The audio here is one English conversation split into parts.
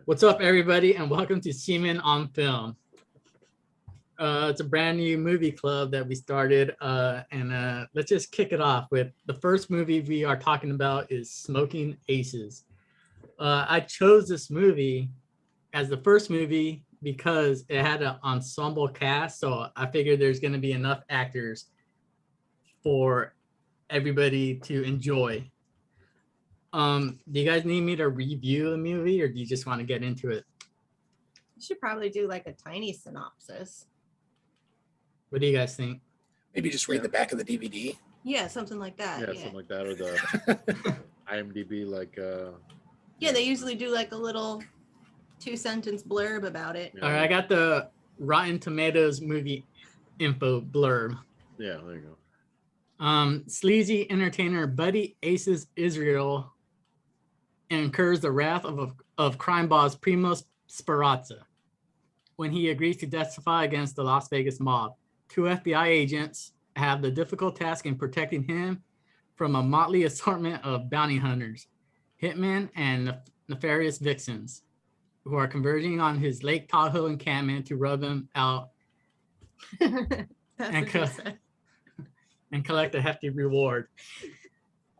What's up, everybody, and welcome to Seamen on Film. It's a brand new movie club that we started, and let's just kick it off with the first movie we are talking about is Smokin Aces. I chose this movie as the first movie because it had an ensemble cast, so I figured there's going to be enough actors for everybody to enjoy. Do you guys need me to review the movie, or do you just want to get into it? You should probably do like a tiny synopsis. What do you guys think? Maybe just read the back of the DVD. Yeah, something like that. Yeah, something like that, or the IMDb, like. Yeah, they usually do like a little 2-sentence blurb about it. All right, I got the Rotten Tomatoes movie info blurb. Yeah, there you go. Sleazy entertainer Buddy Aces Israel incurs the wrath of crime boss Primo Speranza when he agrees to testify against the Las Vegas mob. 2 FBI agents have the difficult task in protecting him from a motley assortment of bounty hunters, hitmen, and nefarious vixens who are converging on his Lake Tahoe encampment to rub him out and collect a hefty reward.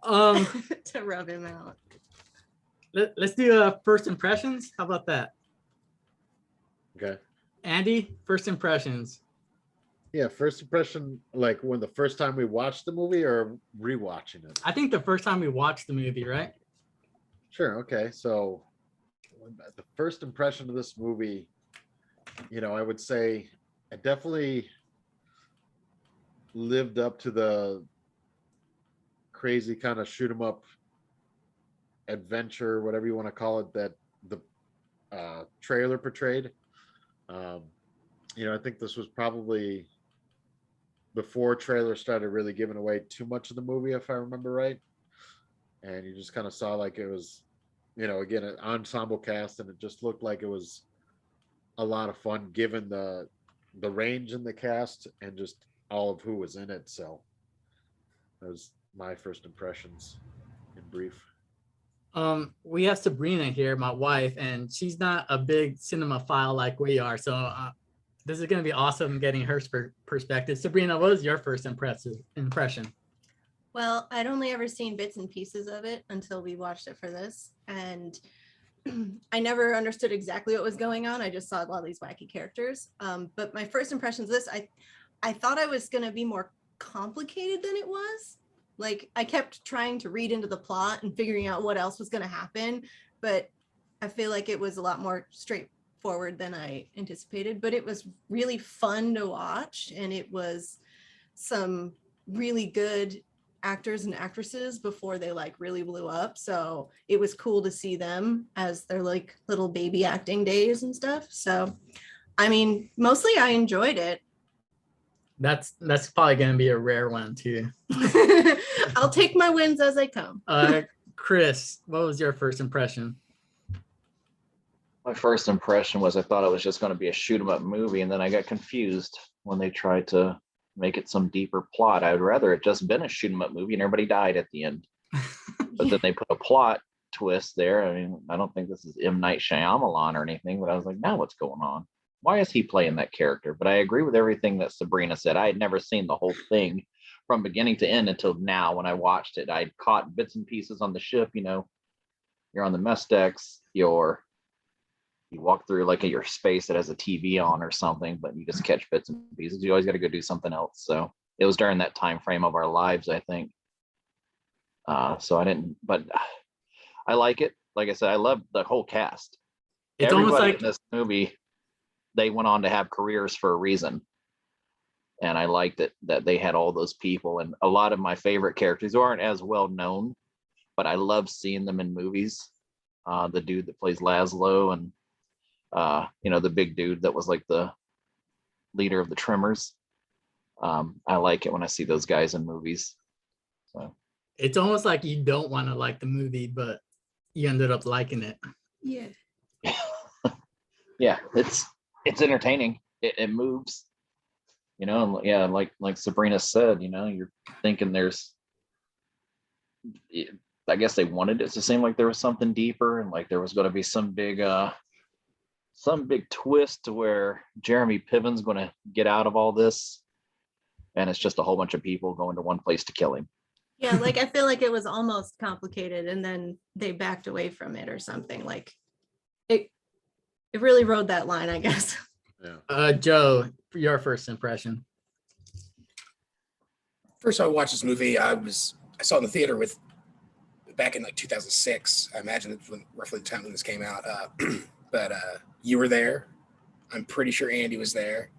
To rub him out. Let's do first impressions. How about that? Okay. Andy, first impressions. Yeah, first impression, like when the first time we watched the movie or rewatching it? I think the first time we watched the movie, right? Sure. Okay. So the first impression of this movie, I would say it definitely lived up to the crazy kind of shoot 'em up adventure, whatever you want to call it, that the trailer portrayed. I think this was probably before trailers started really giving away too much of the movie, if I remember right. And you just kind of saw like it was, again, an ensemble cast, and it just looked like it was a lot of fun given the range in the cast and just all of who was in it. So that was my first impressions in brief. We have Sabrina here, my wife, and she's not a big cinemaphile like we are. So this is going to be awesome getting her perspective. Sabrina, what was your first impression? Well, I'd only ever seen bits and pieces of it until we watched it for this. And I never understood exactly what was going on. I just saw a lot of these wacky characters. But my first impressions of this, I thought I was going to be more complicated than it was. Like, I kept trying to read into the plot and figuring out what else was going to happen. But I feel like it was a lot more straightforward than I anticipated. But it was really fun to watch. And it was some really good actors and actresses before they like really blew up. So it was cool to see them as their like little baby acting days and stuff. So, I mean, mostly I enjoyed it. That's probably going to be a rare one too. I'll take my wins as they come. Chris, what was your first impression? My first impression was I thought it was just going to be a shoot 'em up movie, and then I got confused when they tried to make it some deeper plot. I would rather it just been a shoot 'em up movie and everybody died at the end. But then they put a plot twist there. I mean, I don't think this is M. Night Shyamalan or anything, but I was like, now what's going on? Why is he playing that character? But I agree with everything that Sabrina said. I had never seen the whole thing from beginning to end until now when I watched it. I'd caught bits and pieces on the ship. You're on the mess decks, you walk through like your space that has a TV on or something, but you just catch bits and pieces. You always got to go do something else. So it was during that time frame of our lives, I think. So I didn't, but I like it. Like I said, I love the whole cast. It's Everybody almost like in this movie, they went on to have careers for a reason. And I liked it that they had all those people, and a lot of my favorite characters who aren't as well known, but I love seeing them in movies. The dude that plays Laszlo, and the big dude that was like the leader of the Tremors. I like it when I see those guys in movies. So it's almost like you don't want to like the movie, but you ended up liking it. Yeah. Yeah, it's entertaining. It moves. And yeah, like Sabrina said, you're thinking there's I guess they wanted it to seem like there was something deeper and like there was going to be some big twist to where Jeremy Piven's going to get out of all this, and it's just a whole bunch of people going to one place to kill him. Yeah, like I feel like it was almost complicated and then they backed away from it or something. Like it really rode that line, I guess. Yeah. Joe, your first impression. First time I watched this movie, I saw it in the theater back in like 2006. I imagine it was roughly the time when this came out. But you were there. I'm pretty sure Andy was there.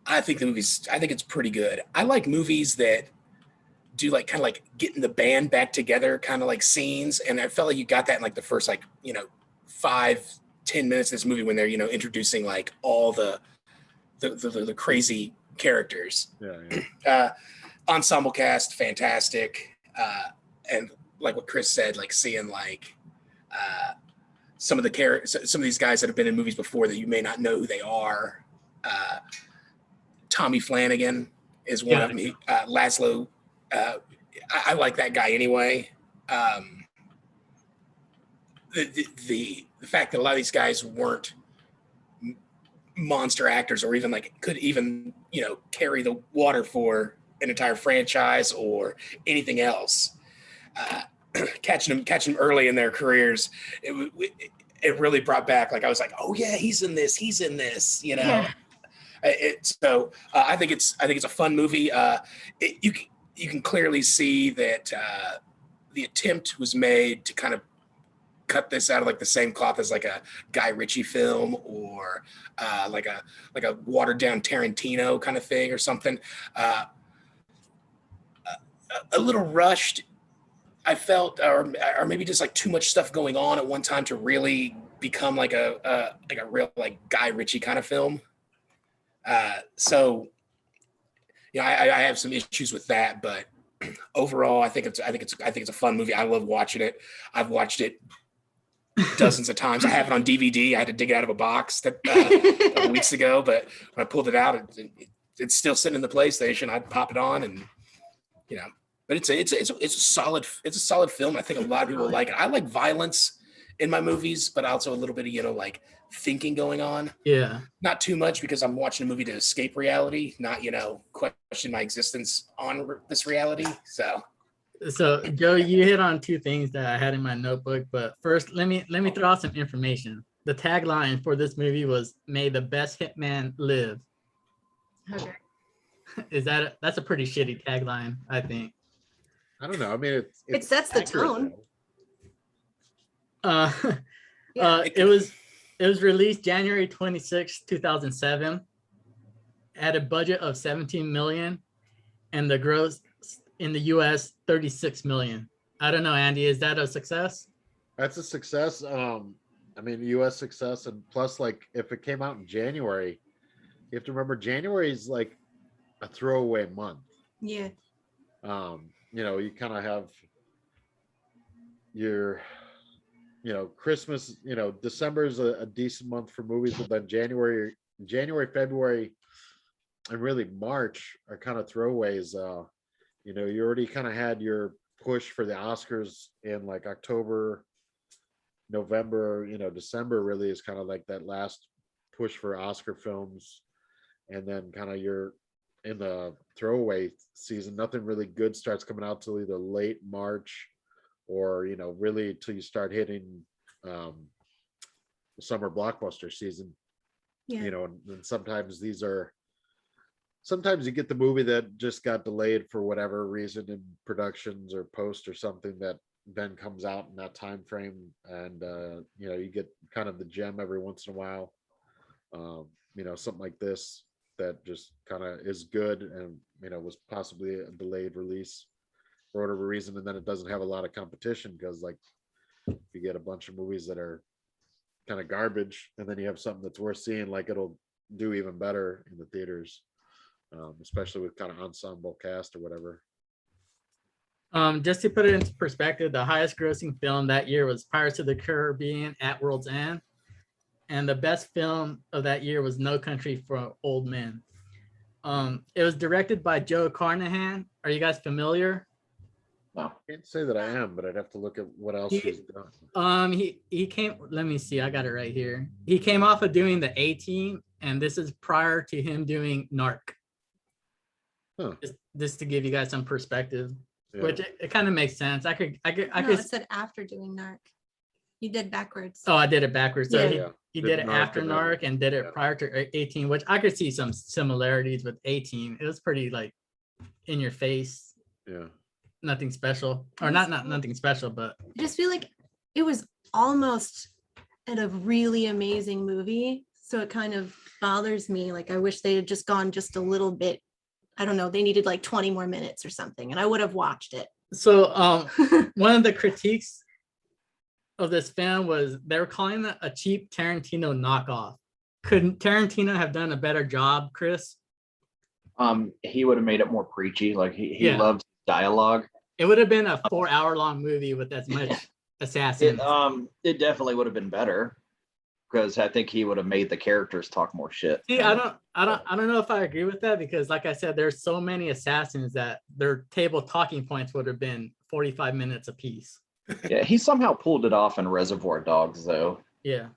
I think it's pretty good. I like movies that do like kind of like getting the band back together kind of like scenes. And I felt like you got that in like the first 5-10 minutes of this movie when they're, introducing like all the crazy characters. Yeah. Ensemble cast, fantastic. And like what Chris said, like seeing like some of these guys that have been in movies before that you may not know who they are. Tommy Flanagan is one of them. Laszlo, I like that guy anyway. The fact that a lot of these guys weren't monster actors or even like could even carry the water for an entire franchise or anything else. Catching them early in their careers, it really brought back. Like I was like, oh yeah, he's in this. Yeah. I think it's a fun movie. You can clearly see that the attempt was made to kind of cut this out of like the same cloth as like a Guy Ritchie film or like a watered down Tarantino kind of thing or something. A little rushed, I felt, or maybe just like too much stuff going on at one time to really become like a real like Guy Ritchie kind of film. I have some issues with that, but overall, I think it's a fun movie. I love watching it. I've watched it dozens of times. I have it on DVD. I had to dig it out of a box a couple weeks ago, but when I pulled it out, it's still sitting in the PlayStation. I'd pop it on, and but it's a solid film. I think a lot of people like it. I like violence in my movies, but also a little bit of like thinking going on. Yeah. Not too much because I'm watching a movie to escape reality, not question my existence on this reality. So Joe, you hit on two things that I had in my notebook, but first let me throw out some information. The tagline for this movie was "May the best hitman live." Okay. That's a pretty shitty tagline, I think. I don't know. I mean, It sets the accurate, tone. though. It was released January 26, 2007, at a budget of 17 million, and the gross in the US 36 million. I don't know, Andy, is that a success? That's a success. I mean, U.S. success, and plus, like, if it came out in January, you have to remember January is like a throwaway month. Yeah. You kind of have your, Christmas. December is a decent month for movies, but then January, February, and really March are kind of throwaways. You already kind of had your push for the Oscars in like October, November. December really is kind of like that last push for Oscar films, and then kind of you're in the throwaway season. Nothing really good starts coming out till either late March or really till you start hitting the summer blockbuster season. Yeah. And sometimes sometimes you get the movie that just got delayed for whatever reason in productions or post or something that then comes out in that time frame, and you get kind of the gem every once in a while. Something like this that just kind of is good and was possibly a delayed release for whatever reason, and then it doesn't have a lot of competition because like you get a bunch of movies that are kind of garbage, and then you have something that's worth seeing, like it'll do even better in the theaters, especially with kind of ensemble cast or whatever. Just to put it into perspective, the highest grossing film that year was Pirates of the Caribbean: At World's End. And the best film of that year was No Country for Old Men. It was directed by Joe Carnahan. Are you guys familiar? No. Can't say that I am, but I'd have to look at what else He- he's done. He came. Let me see. I got it right here. He came off of doing the A-Team, and this is prior to him doing Narc. Huh. Just to give you guys some perspective, Yeah. which it kind of makes sense. I could. No, could. it said after doing Narc. You did backwards. Oh, I did it backwards. So Yeah. he Did did it Narc after and then- Narc and did it yeah. prior to 18, which I could see some similarities with 18. It was pretty like in your face, Yeah. nothing special, or not nothing special, but I just feel like it was almost at a really amazing movie. So it kind of bothers me. Like I wish they had just gone just a little bit. I don't know. They needed like 20 more minutes or something, and I would have watched it. so one of the critiques of this film was they were calling it a cheap Tarantino knockoff. Could Tarantino have done a better job, Chris? He would have made it more preachy. Like he Yeah. loved dialogue. It would have been a 4-hour-long movie with as much assassins. It definitely would have been better because I think he would have made the characters talk more shit. See, I don't know if I agree with that because, like I said, there's so many assassins that their table talking points would have been 45 minutes apiece. Yeah, he somehow pulled it off in Reservoir Dogs, though. Yeah.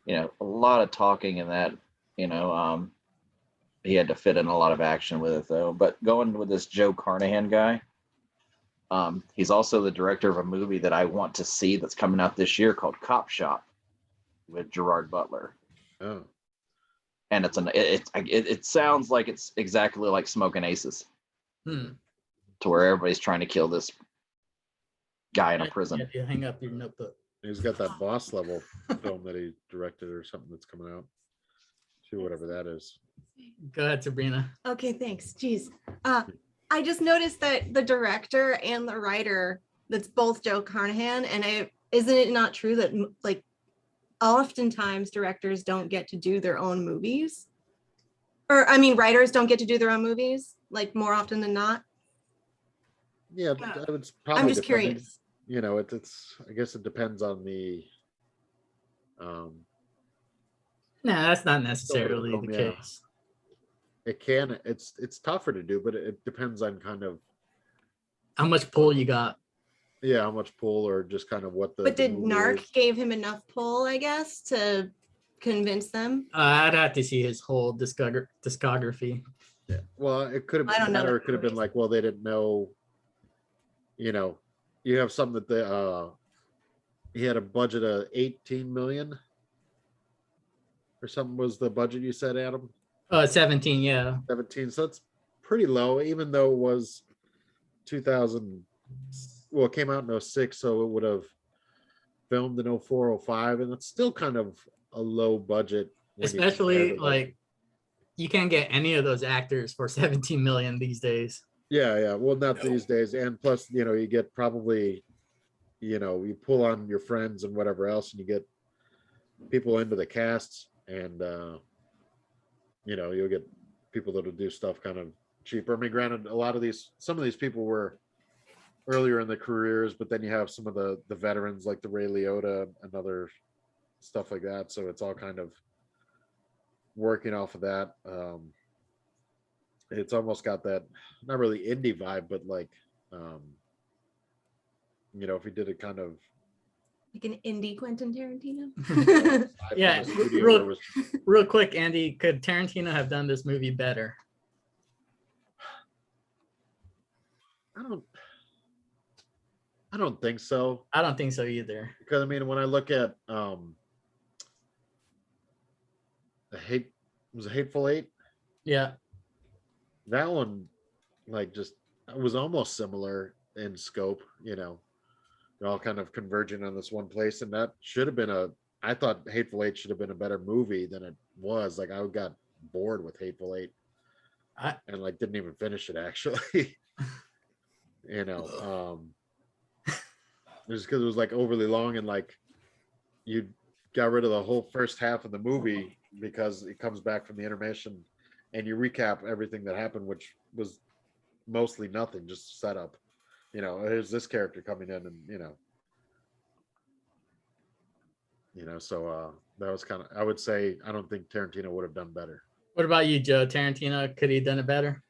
You know, a lot of talking in that. You know, he had to fit in a lot of action with it, though. But going with this Joe Carnahan guy, he's also the director of a movie that I want to see that's coming out this year called Cop Shop with Gerard Butler. Oh. And it sounds like it's exactly like Smokin' Aces, Hmm. to where everybody's trying to kill this guy in a prison. You have to hang up your notebook. He's got that boss level film that he directed or something that's coming out. See whatever that is. Go ahead, Sabrina. Okay, thanks. Jeez. I just noticed that the director and the writer, that's both Joe Carnahan, and isn't it not true that like oftentimes directors don't get to do their own movies? Or I mean writers don't get to do their own movies, like more often than not. Yeah, it's probably. I'm just depending. curious. You know, it's. I guess it depends on the. No, that's not necessarily the Yeah. case. It can. It's tougher to do, but it depends on kind of. How much pull you got? Yeah, how much pull or just kind of what the. But the did movie Narc is. gave him enough pull, I guess, to convince them? I'd have to see his whole discography. Yeah. Well, it could have I don't been know that, or the it could have been movies. like, well, they didn't know. You know, you have something that he had a budget of 18 million. Or something was the budget you said, Adam? 17, yeah. 17. So that's pretty low, even though it was 2000. Well, it came out in 06, so it would have filmed in 04, 05, and it's still kind of a low budget. when you compare Especially to, like you can't get any of those actors for 17 million these days. yeah. Well, not No. these days. And plus, you get probably, you pull on your friends and whatever else, and you get people into the casts, and you'll get people that'll do stuff kind of cheaper. I mean, granted, some of these people were earlier in their careers, but then you have some of the veterans like the Ray Liotta and other stuff like that. So it's all kind of working off of that. It's almost got that not really indie vibe, but like if you did it kind of Like an indie Quentin Tarantino? Yeah, from the studio real- where it was Real quick, Andy, could Tarantino have done this movie better? I don't think so. I don't think so either. Because I mean, when I look at was it Hateful Eight? Yeah. That one, like, just it was almost similar in scope. They're all kind of converging on this one place, and that should have been I thought Hateful Eight should have been a better movie than it was. Like, I got bored with Hateful Eight, and like didn't even finish it actually. Just because it was like overly long, and like you got rid of the whole first half of the movie because it comes back from the intermission and you recap everything that happened, which was mostly nothing, just setup. Here's this character coming in, and so that was kind of, I would say, I don't think Tarantino would have done better. What about you, Joe? Tarantino, could he have done it better?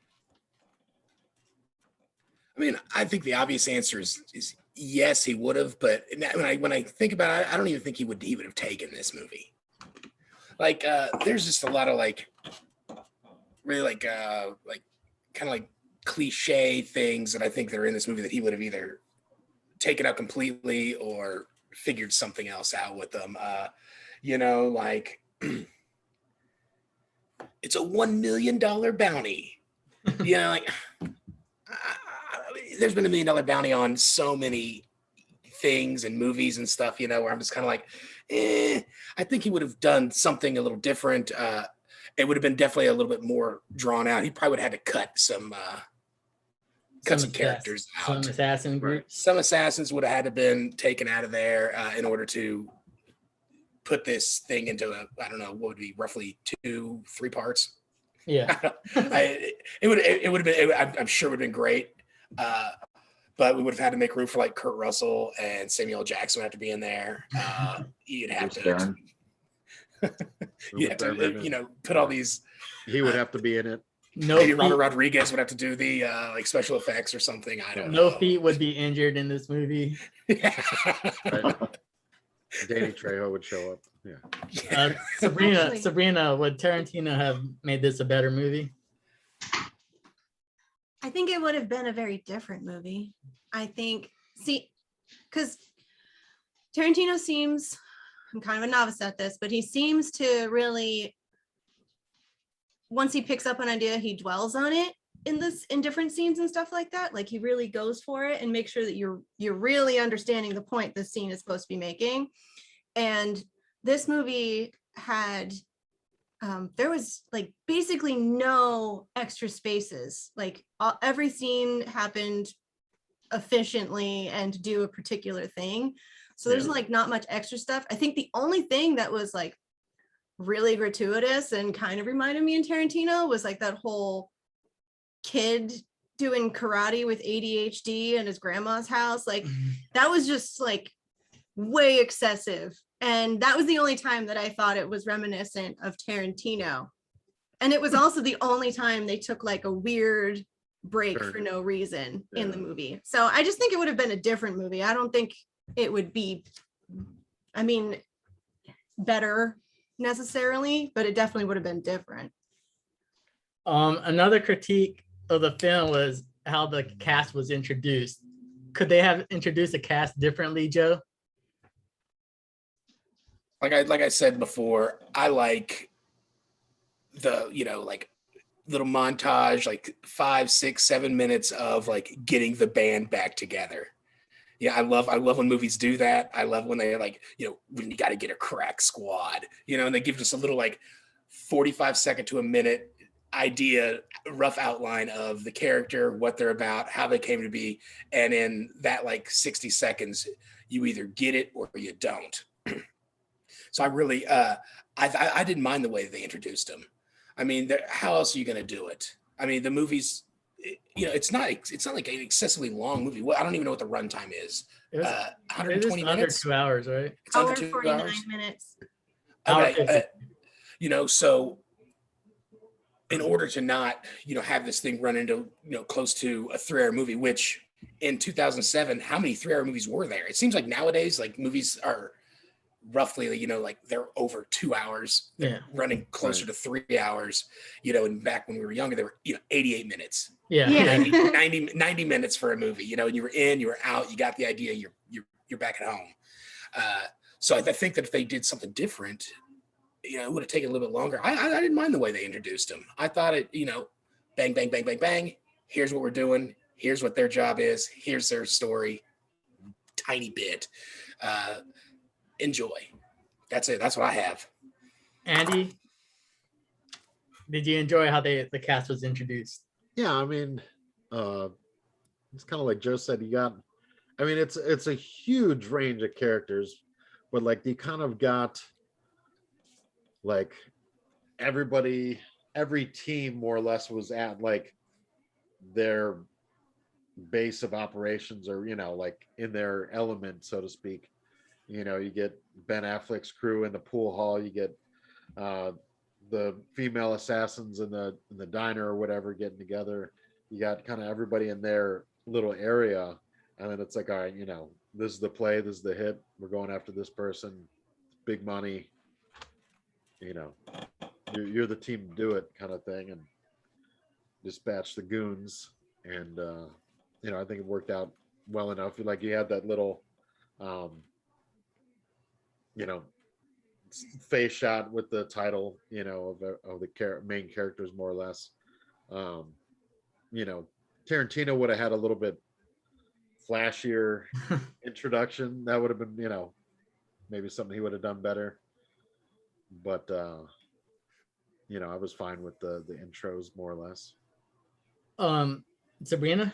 I mean, I think the obvious answer is yes, he would have. But when I think about it, I don't even think he would have taken this movie. Like, there's just a lot of like, really like kind of like cliche things that I think that are in this movie that he would have either taken out completely or figured something else out with them. Like it's a $1 million bounty. Like there's been $1 million bounty on so many things and movies and stuff, where I'm just kind of like, I think he would have done something a little different. It would have been definitely a little bit more drawn out. He probably would have had to cut some characters out. Some assassin groups. Some assassins would have had to been taken out of there in order to put this thing into I don't know, what would be roughly 2-3 parts. Yeah. It would have been, I'm sure it would have been great. But we would have had to make room for like Kurt Russell and Samuel L. Jackson would have to be in there. You'd have to, put all these. He would have to be in it. Maybe Robert Rodriguez would have to do the like special effects or something. I don't know. No feet would be injured in this movie. Right. Danny Trejo would show up. Yeah. Sabrina, would Tarantino have made this a better movie? I think it would have been a very different movie. I think, because Tarantino seems, I'm kind of a novice at this, but he seems to really, once he picks up an idea, he dwells on it in different scenes and stuff like that. Like he really goes for it and make sure that you're really understanding the point this scene is supposed to be making. And this movie had, there was like basically no extra spaces. Like every scene happened efficiently and to do a particular thing. So there's like not much extra stuff. I think the only thing that was like really gratuitous and kind of reminded me of Tarantino was like that whole kid doing karate with ADHD in his grandma's house. Like that was just like way excessive. And that was the only time that I thought it was reminiscent of Tarantino. And it was also the only time they took like a weird break for no reason in the movie. So I just think it would have been a different movie. I don't think it would be, I mean, better necessarily, but it definitely would have been different. Another critique of the film was how the cast was introduced. Could they have introduced the cast differently, Joe? Like I said before, I like the like little montage, like 5, 6, 7 minutes of like getting the band back together. Yeah, I love when movies do that. I love when they like, when you got to get a crack squad, and they give us a little like 45-second to a minute idea, rough outline of the character, what they're about, how they came to be. And in that like 60 seconds, you either get it or you don't. So I really, I didn't mind the way they introduced him. I mean, how else are you going to do it? I mean, the movie's, it's not like an excessively long movie. Well, I don't even know what the runtime is. 120 minutes? Under 2 hours, right? It's under 49 hours. minutes. Okay. So in order to not, have this thing run into, close to a 3-hour movie, which in 2007, how many 3-hour movies were there? It seems like nowadays, like movies are roughly, like they're over 2 hours, running closer to 3 hours, and back when we were younger, they were, 88 minutes. Yeah. 90 minutes for a movie, and you were in, you were out, you got the idea, you're back at home. So I think that if they did something different, it would have taken a little bit longer. I didn't mind the way they introduced him. I thought it, bang, bang, bang, bang, bang. Here's what we're doing. Here's what their job is. Here's their story. Tiny bit. Enjoy. That's it. That's what I have. Andy, did you enjoy how the cast was introduced? Yeah, I mean, it's kind of like Joe said. It's a huge range of characters, but like you kind of got like everybody, every team more or less was at like their base of operations, or like in their element, so to speak. You get Ben Affleck's crew in the pool hall. You get the female assassins in the diner or whatever getting together. You got kind of everybody in their little area, and then it's like, all right, you know, this is the play, this is the hit, we're going after this person, big money, you know, you're the team to do it, kind of thing, and dispatch the goons. And you know, I think it worked out well enough. Like you had that little you know, face shot with the title, you know, of the main characters, more or less. um you know, Tarantino would have had a little bit flashier introduction. That would have been, you know, maybe something he would have done better. But you know, I was fine with the intros, more or less. Sabrina.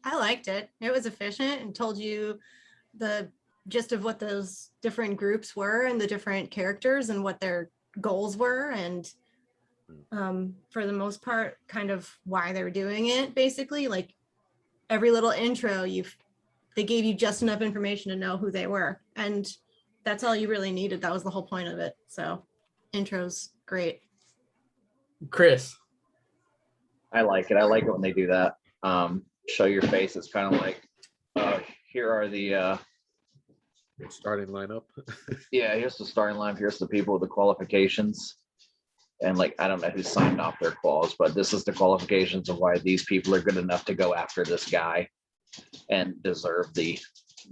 I liked it. It was efficient and told you the gist of what those different groups were and the different characters and what their goals were, and for the most part, kind of why they were doing it. Basically, like every little intro, they gave you just enough information to know who they were, and that's all you really needed. That was the whole point of it. So, intros, great. Chris. I like it. I like it when they do that. Show your face. It's kind of like, here are the Starting lineup. yeah, here's the starting line. Here's the people with the qualifications. And like, I don't know who signed off their quals, but this is the qualifications of why these people are good enough to go after this guy and deserve the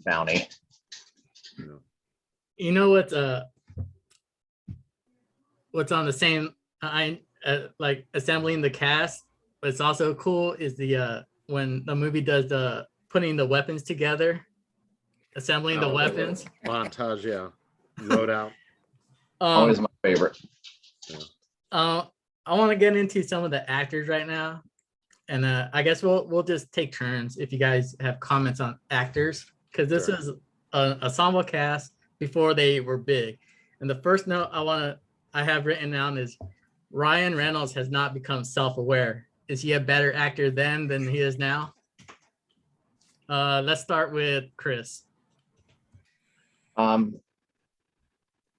bounty. You know what's on the same like assembling the cast, but it's also cool is the when the movie does the putting the weapons together, assembling the weapons Montage, yeah. Loadout. Always my favorite. I want to get into some of the actors right now, and I guess we'll just take turns if you guys have comments on actors, because this is an ensemble cast before they were big. And the first note I have written down is Ryan Reynolds has not become self-aware. Is he a better actor then than he is now? Let's start with Chris. I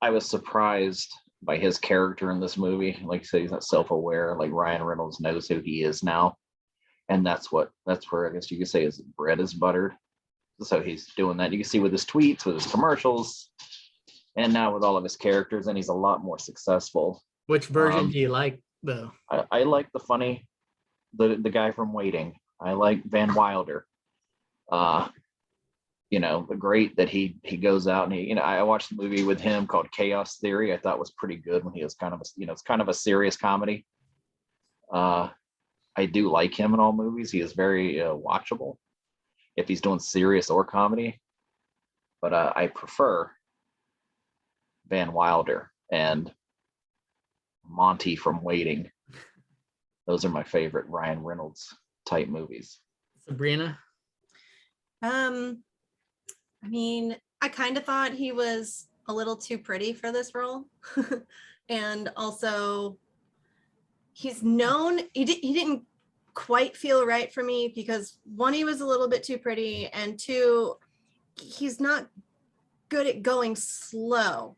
was surprised by his character in this movie. Like you said, he's not self-aware. Like Ryan Reynolds knows who he is now, and that's where I guess you could say his bread is buttered. So he's doing that. You can see with his tweets, with his commercials, and now with all of his characters, and he's a lot more successful. Which version do you like though? I like the funny, the guy from Waiting. I like Van Wilder. You know, the great that he goes out and he, you know, I watched a movie with him called Chaos Theory. I thought was pretty good when he was kind of a, you know, it's kind of a serious comedy. I do like him in all movies. He is very watchable if he's doing serious or comedy. But I prefer Van Wilder and Monty from Waiting. Those are my favorite Ryan Reynolds type movies. Sabrina. I mean, I kind of thought he was a little too pretty for this role. And also he's known, he didn't quite feel right for me because one, he was a little bit too pretty, and two, he's not good at going slow.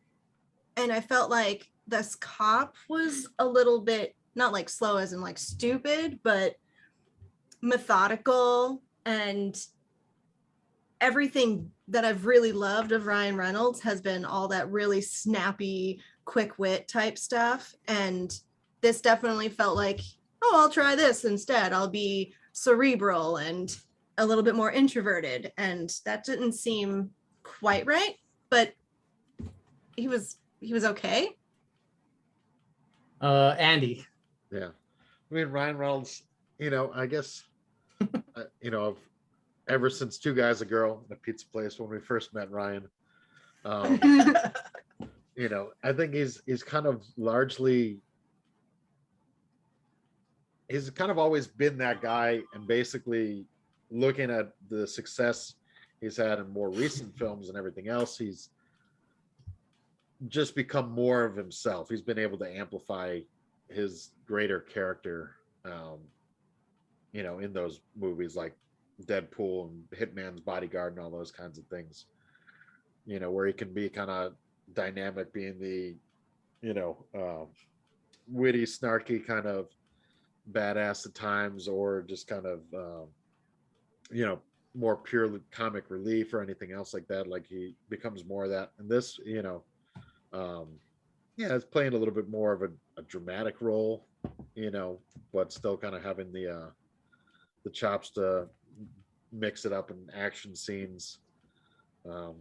And I felt like this cop was a little bit, not like slow as in like stupid, but methodical. And everything that I've really loved of Ryan Reynolds has been all that really snappy, quick wit type stuff. And this definitely felt like, oh, I'll try this instead. I'll be cerebral and a little bit more introverted. And that didn't seem quite right, but he was okay. Andy. Yeah. I mean, Ryan Reynolds, you know, I guess, you know, ever since Two Guys, a Girl in a Pizza Place, when we first met Ryan, you know, I think he's kind of largely, he's kind of always been that guy, and basically looking at the success he's had in more recent films and everything else, he's just become more of himself. He's been able to amplify his greater character, you know, in those movies like Deadpool and Hitman's Bodyguard and all those kinds of things, you know, where he can be kind of dynamic, being the, you know, witty, snarky kind of badass at times, or just kind of, more pure comic relief or anything else like that. Like he becomes more of that. And this, it's playing a little bit more of a dramatic role, but still kind of having the chops to mix it up in action scenes. So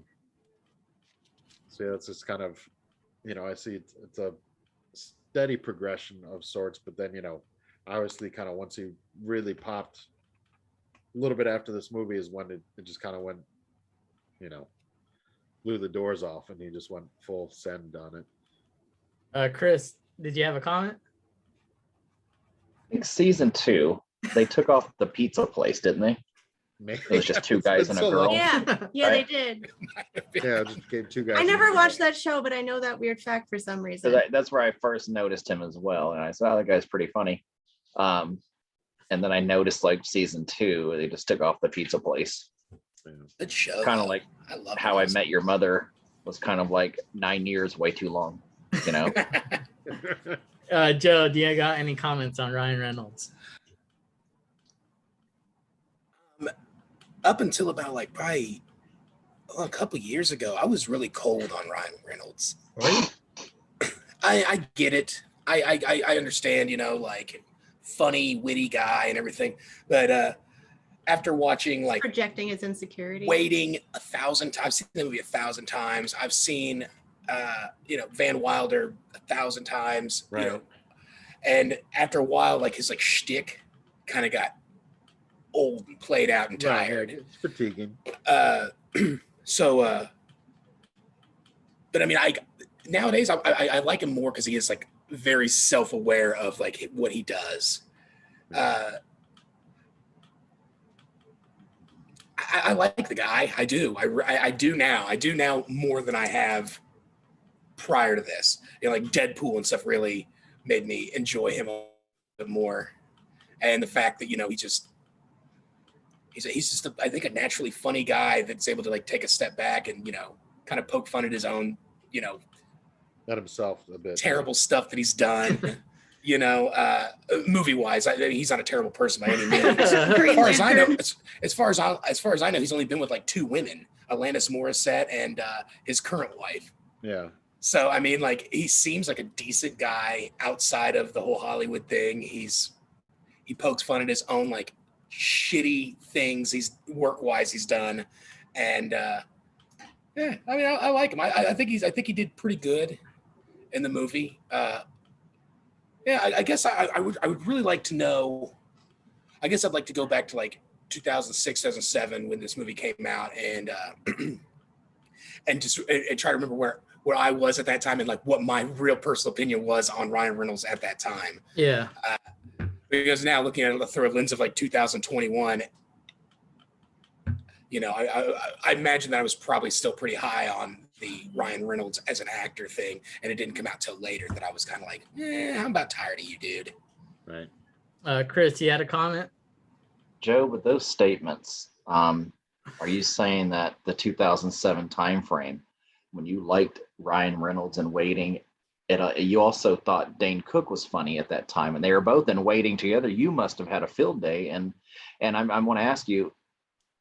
yeah, it's just kind of, I see it's a steady progression of sorts, but then, obviously kind of once he really popped a little bit after this movie is when it just kind of went, blew the doors off and he just went full send on it. Chris, did you have a comment? I think season 2, they took off the pizza place, didn't they? It was just two guys and a girl. Yeah, they did. Yeah, it just became two guys. I never watched that show, but I know that weird fact for some reason. That's where I first noticed him as well, and I said, "Oh, that guy's pretty funny." And then I noticed like season 2, they just took off the pizza place. Good show. Kind of like I love How I Met Your Mother was kind of like 9 years way too long, Joe, do you got any comments on Ryan Reynolds? Up until about like probably a couple years ago, I was really cold on Ryan Reynolds. Really? I get it. I understand, like funny, witty guy and everything. But after watching like projecting his insecurity, Waiting 1,000 times, I've seen the movie 1,000 times. I've seen Van Wilder 1,000 times. Right. And after a while, like his like shtick kind of got old and played out and tired. Right, it's fatiguing. But I mean, nowadays I like him more because he is like very self-aware of like what he does. I like the guy. I do. I do now. I do now more than I have prior to this. Like Deadpool and stuff really made me enjoy him a bit more. And the fact that he's just I think a naturally funny guy that's able to like take a step back and kind of poke fun at his own At himself a bit. terrible stuff that he's done. Movie wise, he's not a terrible person by any means. As far as I know, he's only been with like 2 women, Alanis Morissette and his current wife. Yeah. So I mean, like he seems like a decent guy outside of the whole Hollywood thing. He pokes fun at his own like shitty things he's work-wise he's done, and I mean I like him. I think he did pretty good in the movie. I guess I would really like to know. I guess I'd like to go back to like 2006, 2007 when this movie came out, and just try to remember where I was at that time and like what my real personal opinion was on Ryan Reynolds at that time. Yeah. Because now looking at it through a lens of like 2021, I imagine that I was probably still pretty high on the Ryan Reynolds as an actor thing, and it didn't come out till later that I was kind of like, I'm about tired of you, dude. Right. Chris, you had a comment? Joe, with those statements, are you saying that the 2007 timeframe, when you liked Ryan Reynolds and Waiting, you also thought Dane Cook was funny at that time, and they were both in Waiting together? You must have had a field day, and I want to ask you,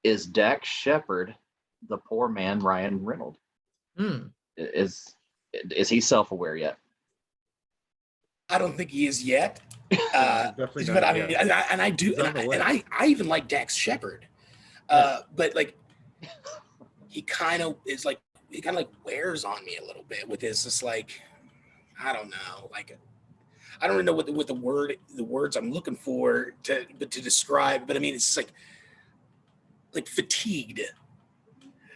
is Dax Shepard the poor man Ryan Reynolds? Is he self-aware yet? I don't think he is yet. Definitely not. But I mean, and I do, and I even like Dax Shepard. But like, he kind of wears on me a little bit with his just like, I don't know, like I don't really know what the words I'm looking for to describe, but I mean it's like fatigued,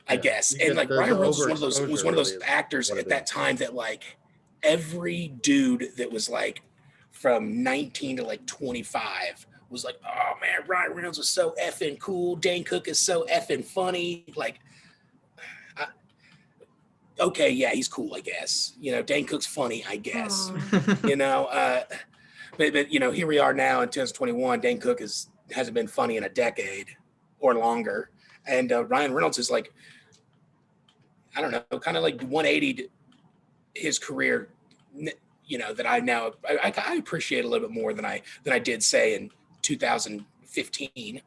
I guess. And like Ryan Reynolds was one of those actors at that time that like every dude that was like from 19 to like 25 was like, oh man, Ryan Reynolds is so effing cool. Dane Cook is so effing funny. Like, okay, yeah, he's cool, I guess. Dane Cook's funny, I guess. But here we are now in 2021. Dane Cook hasn't been funny in a decade or longer, and Ryan Reynolds is like, I don't know, kind of like 180'd his career. That I appreciate a little bit more than I did say in 2015.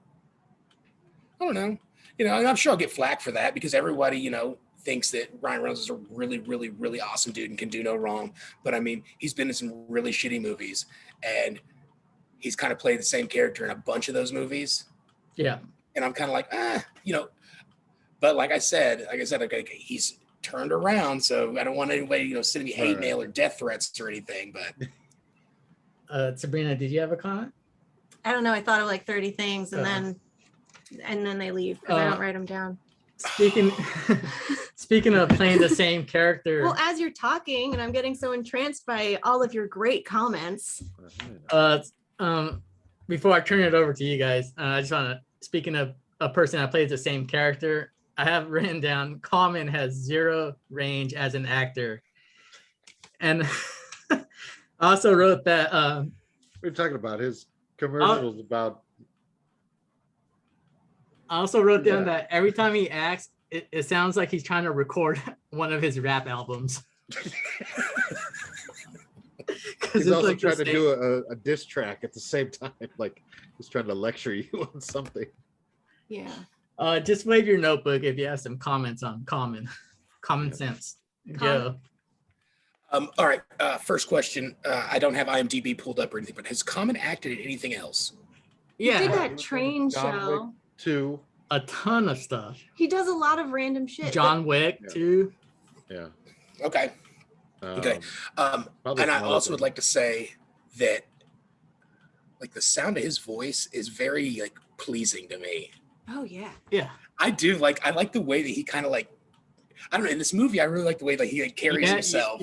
I don't know. You know, and I'm sure I'll get flack for that because everybody, you know, thinks that Ryan Reynolds is a really, really, really awesome dude and can do no wrong. But I mean, he's been in some really shitty movies, and he's kind of played the same character in a bunch of those movies. Yeah. And I'm kind of like, you know. But like I said, okay, he's turned around, so I don't want anybody, you know, sending me hate mail or death threats or anything. But Sabrina, did you have a comment? I don't know. I thought of like 30 things and then they leave because I don't write them down. Speaking of playing the same character. Well, as you're talking and I'm getting so entranced by all of your great comments. Before I turn it over to you guys, I just want to, speaking of a person that plays the same character, I have written down Common has zero range as an actor. And I also wrote that we're talking about his commercials about. I also wrote down that every time he acts, it sounds like he's trying to record one of his rap albums. He's also like trying to do a diss track at the same time, like he's trying to lecture you on something. Yeah. Just wave your notebook if you have some comments on common sense. Joe. All right. First question. I don't have IMDb pulled up or anything, but has Common acted in anything else? Yeah. He did that train show. 2. A ton of stuff. He does a lot of random shit. John Wick too. Yeah. Okay. Okay. And I also would like to say that like the sound of his voice is very like pleasing to me. Oh yeah. Yeah. I do like the way that he kind of like, I don't know, in this movie I really like the way that he like carries himself.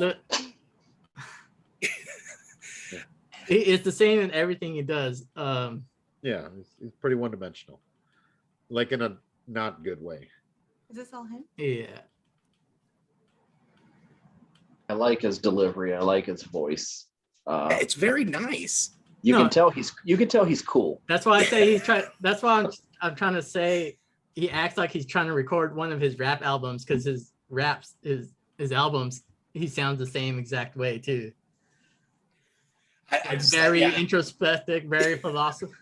It's the same in everything he does. Yeah, he's pretty one-dimensional. Like in a not good way. Is this all him? Yeah. I like his delivery. I like his voice. It's very nice. You can tell he's cool. That's why I say he's trying. That's why I'm trying to say he acts like he's trying to record one of his rap albums because his raps, his albums, he sounds the same exact way too. Very introspective, very philosophical.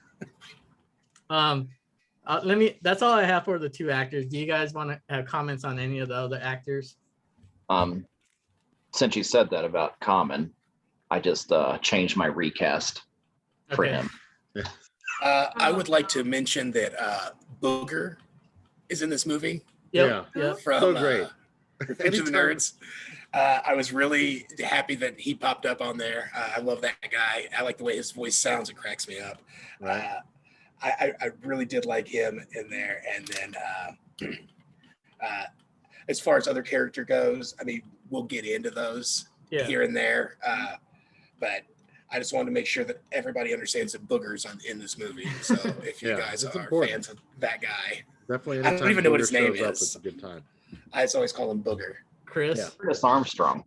That's all I have for the two actors. Do you guys want to have comments on any of the other actors? Since you said that about Common, I just changed my recast for him. I would like to mention that Booger is in this movie. Yep. Yeah. From So great. Revenge of the Nerds. I was really happy that he popped up on there. I love that guy. I like the way his voice sounds. It cracks me up. Right. I really did like him in there. And then as far as other character goes, I mean, we'll get into those here and there. But I just wanted to make sure that everybody understands that Booger's in this movie. So if you guys are fans of that guy, definitely. I don't even know what his name is. It's a good time. I just always call him Booger. Chris. Chris Armstrong.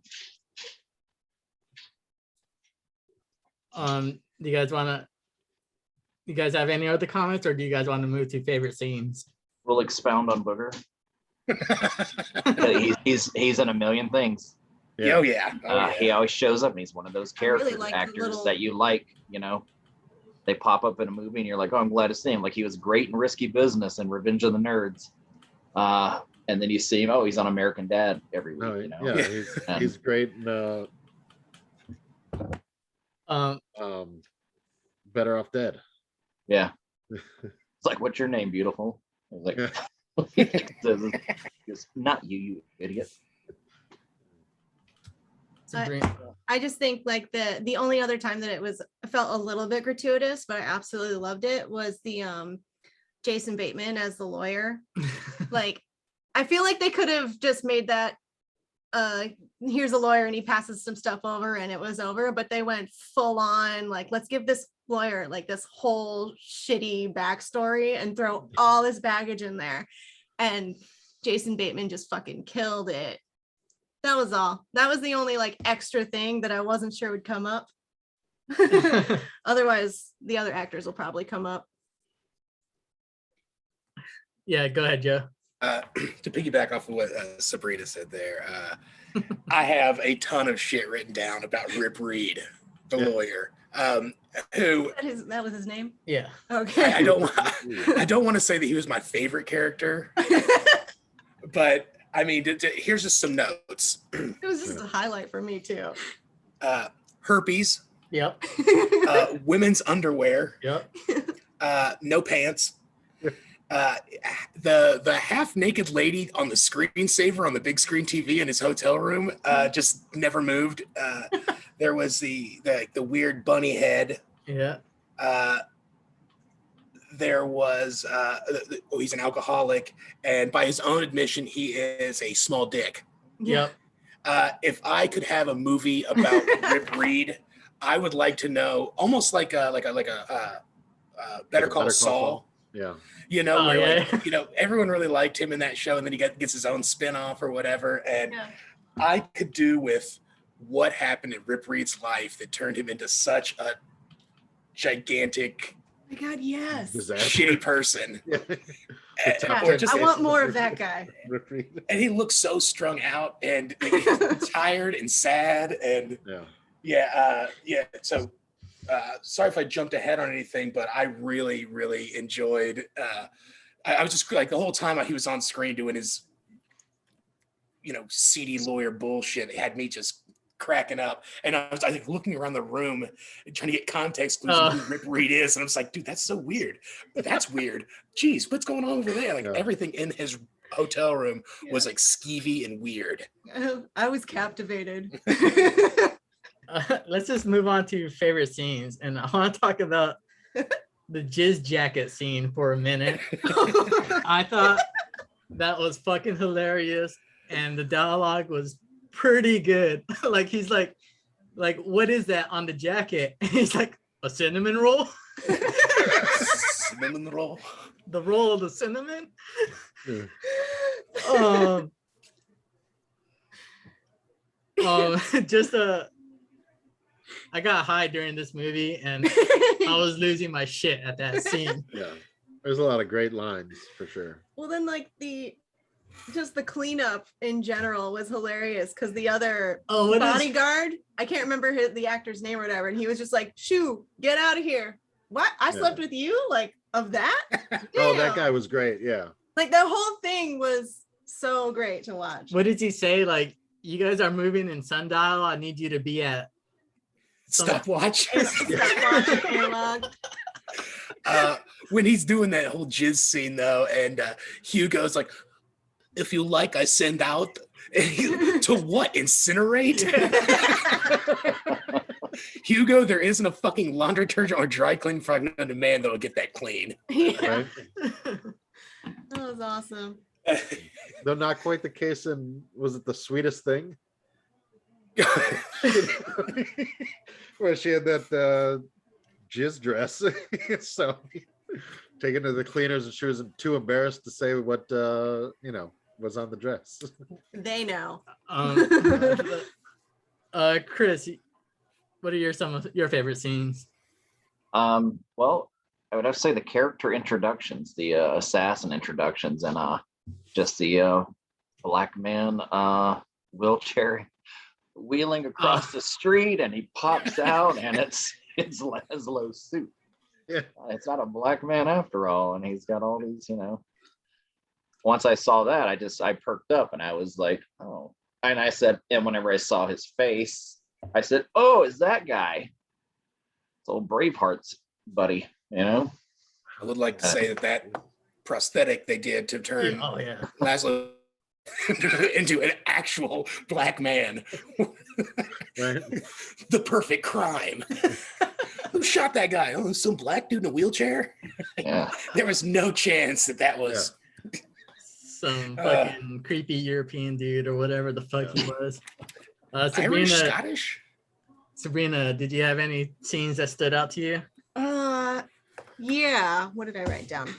Do you guys have any other comments, or do you guys want to move to favorite scenes? We'll expound on Booger. he's in a million things. Yeah. Oh yeah. He always shows up, and he's one of those characters, like actors that you like. You know, they pop up in a movie, and you're like, "Oh, I'm glad to see him." Like he was great in Risky Business and Revenge of the Nerds. And then you see him. Oh, he's on American Dad every week. You know? Yeah, he's great. Better Off Dead. Yeah. It's like, what's your name, beautiful? I was like, it's not you idiot. I just think like the only other time that I felt a little bit gratuitous, but I absolutely loved it, was the Jason Bateman as the lawyer. Like, I feel like they could have just made that here's a lawyer and he passes some stuff over and it was over, but they went full on like, let's give this lawyer like this whole shitty backstory and throw all his baggage in there. And Jason Bateman just fucking killed it. That was all. That was the only like extra thing that I wasn't sure would come up. Otherwise, the other actors will probably come up. Yeah, go ahead, Joe. To piggyback off of what Sabrina said there, I have a ton of shit written down about Rip Reed, the lawyer. who That was his name. Yeah. Okay. I don't I don't want to say that he was my favorite character, but I mean, here's just some notes. It was just a highlight for me too. Herpes, Yep. women's underwear, Yep. no pants. The half naked lady on the screensaver on the big screen TV in his hotel room just never moved. There was the weird bunny head. Yeah. There was he's an alcoholic, and by his own admission, he is a small dick. Yep. If I could have a movie about Rip Reed, I would like to know, almost like a Better Call Saul. Yeah. You know, Oh, where yeah. like, you know, everyone really liked him in that show, and then he gets his own spinoff or whatever. And Yeah. I could do with what happened in Rip Reed's life that turned him into such a gigantic, Oh my God, yes. Disaster. shitty person. Yeah. Yeah, Or just- I want more of that guy. And he looks so strung out and like, tired and sad. And Yeah. So sorry if I jumped ahead on anything, but I really, really enjoyed. I was just like the whole time he was on screen doing his, you know, seedy lawyer bullshit. It had me just cracking up, and I think looking around the room and trying to get context clues on who Rip Reed is, and I'm just like, dude, that's so weird. That's weird. Jeez, what's going on over there? Like everything in his hotel room was like skeevy and weird. I was captivated. Let's just move on to your favorite scenes, and I want to talk about the jizz jacket scene for a minute. I thought that was fucking hilarious, and the dialogue was pretty good. Like he's like, what is that on the jacket? And he's like, a cinnamon roll. Cinnamon roll. The roll of the cinnamon. Just I got high during this movie, and I was losing my shit at that scene. Yeah. There's a lot of great lines for sure. Well, then like the cleanup in general was hilarious because the other bodyguard, I can't remember the actor's name or whatever, and he was just like, "Shoo, get out of here." What? I slept with you? Like, of that? Oh, that guy was great. Yeah. Like the whole thing was so great to watch. What did he say? Like, you guys are moving in sundial. I need you to be at Stopwatch. Stopwatch analog. When he's doing that whole jizz scene though, and Hugo's like, if you like, I send out. To what? Incinerate? Hugo, there isn't a fucking laundry detergent or dry cleaning product on demand that'll get that clean. Yeah. Right? That was awesome. Though not quite the case in, was it The Sweetest Thing? Where she had that jizz dress. So taken to the cleaners, and she was too embarrassed to say what was on the dress. They know. Chris, what are some of your favorite scenes? Well, I would have to say the character introductions, the assassin introductions, and just the black man wheelchair wheeling across the street, and he pops out, and it's Laszlo's suit. Yeah. It's not a black man after all, and he's got all these, Once I saw that, I perked up, and I was like, oh. And I said, and whenever I saw his face, I said, oh, is that guy? It's old Braveheart's buddy, I would like to say that prosthetic they did to turn Laszlo into an actual black man. Right? The perfect crime. Who shot that guy? Oh, some black dude in a wheelchair? Yeah. There was no chance that was some fucking creepy European dude or whatever the fuck he was. Irish, Scottish? Sabrina, did you have any scenes that stood out to you? Yeah. What did I write down?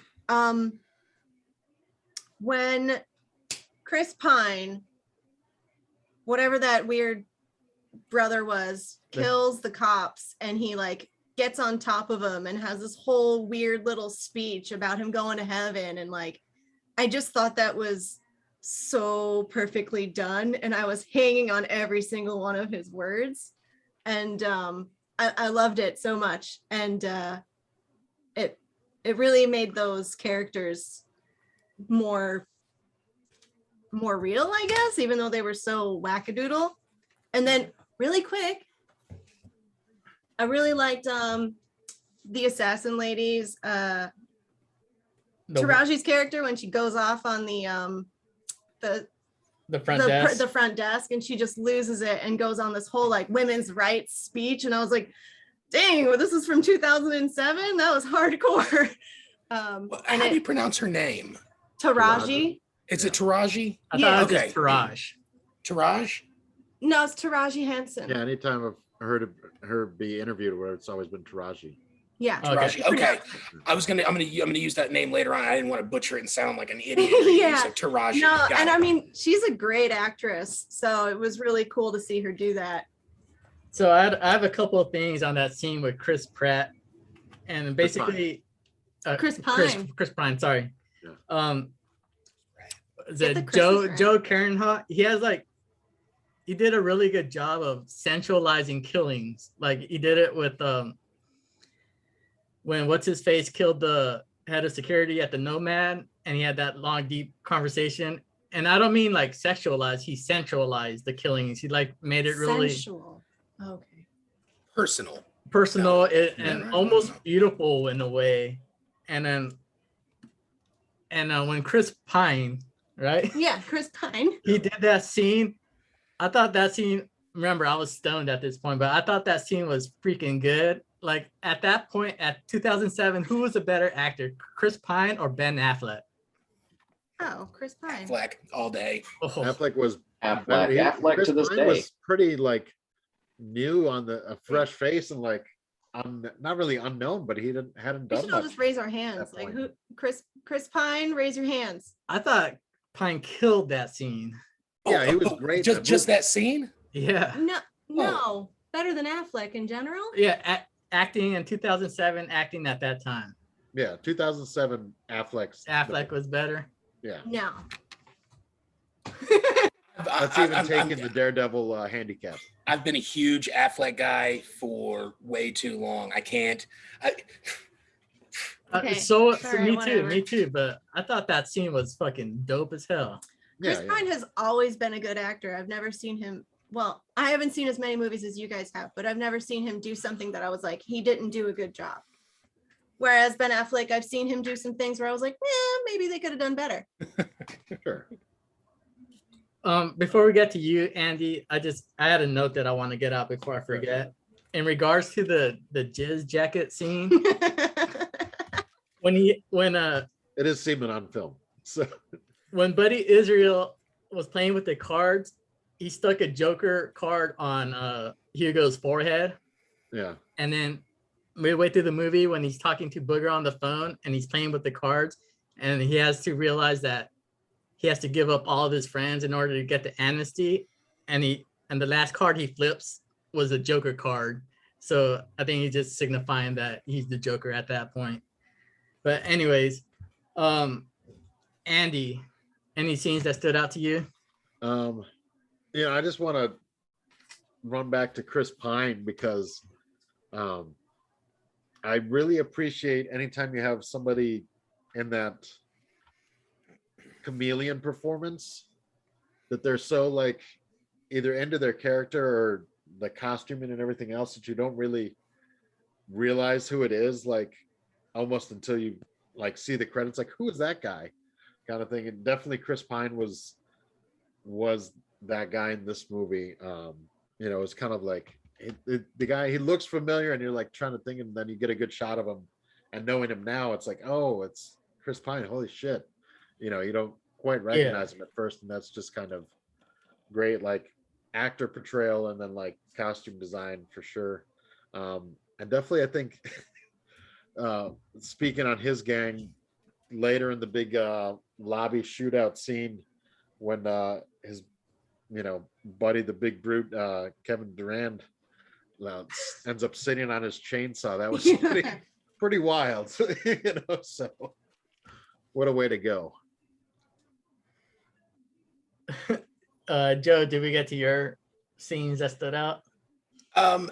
When Chris Pine, whatever that weird brother was, kills the cops, and he like gets on top of him and has this whole weird little speech about him going to heaven, and like I just thought that was so perfectly done, and I was hanging on every single one of his words. And I loved it so much, and it really made those characters more real, I guess, even though they were so wackadoodle. And then really quick, I really liked the assassin ladies, Taraji's character when she goes off on the front desk. the front desk, and she just loses it and goes on this whole like women's rights speech, and I was like, dang, well, this is from 2007. That was hardcore. How do you pronounce her name? Taraji. Is it Taraji? I thought it was just Taraj. Taraj? No, it's Taraji Henson. Yeah, anytime I've heard her be interviewed, where it's always been Taraji. Yeah. Taraji. Okay. I'm gonna use that name later on. I didn't want to butcher it and sound like an idiot. Yeah. So Taraji. No, and I mean, she's a great actress, so it was really cool to see her do that. So I have a couple of things on that scene with Chris Pratt, and basically Chris Pine. Chris Pine. Sorry. Yeah. Is Get it the Christmas right. Joe Carenhot? He did a really good job of centralizing killings. Like he did it with when what's his face killed the head of security at the Nomad, and he had that long, deep conversation. And I don't mean like sexualized. He centralized the killings. He like made it really Sensual. Okay. personal. And almost beautiful in a way. And then when Chris Pine, right? Yeah, Chris Pine. He did that scene. I thought that scene, remember, I was stoned at this point, but I thought that scene was freaking good. Like at that point, at 2007, who was a better actor, Chris Pine or Ben Affleck? Oh, Chris Pine. Affleck all day. Oh, Affleck was Affleck Chris to this Pine day. was pretty like new on a fresh face and like not really unknown, but he hadn't We done should all much. just raise our hands. that Like point. who? Chris Pine, raise your hands. I thought Pine killed that scene. Yeah, he was great. Just that scene? Yeah. No, better than Affleck in general. Yeah, acting in 2007, acting at that time. Yeah, 2007 Affleck was better. Yeah, No. that's even taking the Daredevil handicap. I've been a huge Affleck guy for way too long. I can't. Okay, So sorry, whatever. me too. But I thought that scene was fucking dope as hell. Chris Yeah, Pine has always been a good actor. I've never seen him. Well, I haven't seen as many movies as you guys have, but I've never seen him do something that I was like, he didn't do a good job. Whereas Ben Affleck, I've seen him do some things where I was like, maybe they could have done better. Sure. Before we get to you, Andy, I had a note that I want to get out before I forget. In regards to the jizz jacket scene, when It is Seamen on film. So when Buddy Israel was playing with the cards, he stuck a Joker card on Hugo's forehead. yeah. And then midway through the movie, when he's talking to Booger on the phone and he's playing with the cards, and he has to realize that he has to give up all of his friends in order to get the amnesty. And the last card he flips was a Joker card. So I think he's just signifying that he's the Joker at that point. But anyways, Andy, any scenes that stood out to you? I just want to run back to Chris Pine because I really appreciate anytime you have somebody in that chameleon performance that they're so like either into their character or the costuming and everything else that you don't really realize who it is, like almost until you like see the credits, like who is that guy kind of thing. And definitely Chris Pine was that guy in this movie. It's kind of like the guy, he looks familiar and you're like trying to think, and then you get a good shot of him, and knowing him now, it's like, oh, it's Chris Pine. Holy shit. You don't quite recognize him at first, and that's just kind of great, like actor portrayal and then like costume design for sure. And definitely I think speaking on his gang later in the big lobby shootout scene when his buddy, the big brute, Kevin Durand, ends up sitting on his chainsaw. That was pretty wild. So what a way to go. Joe, did we get to your scenes that stood out? And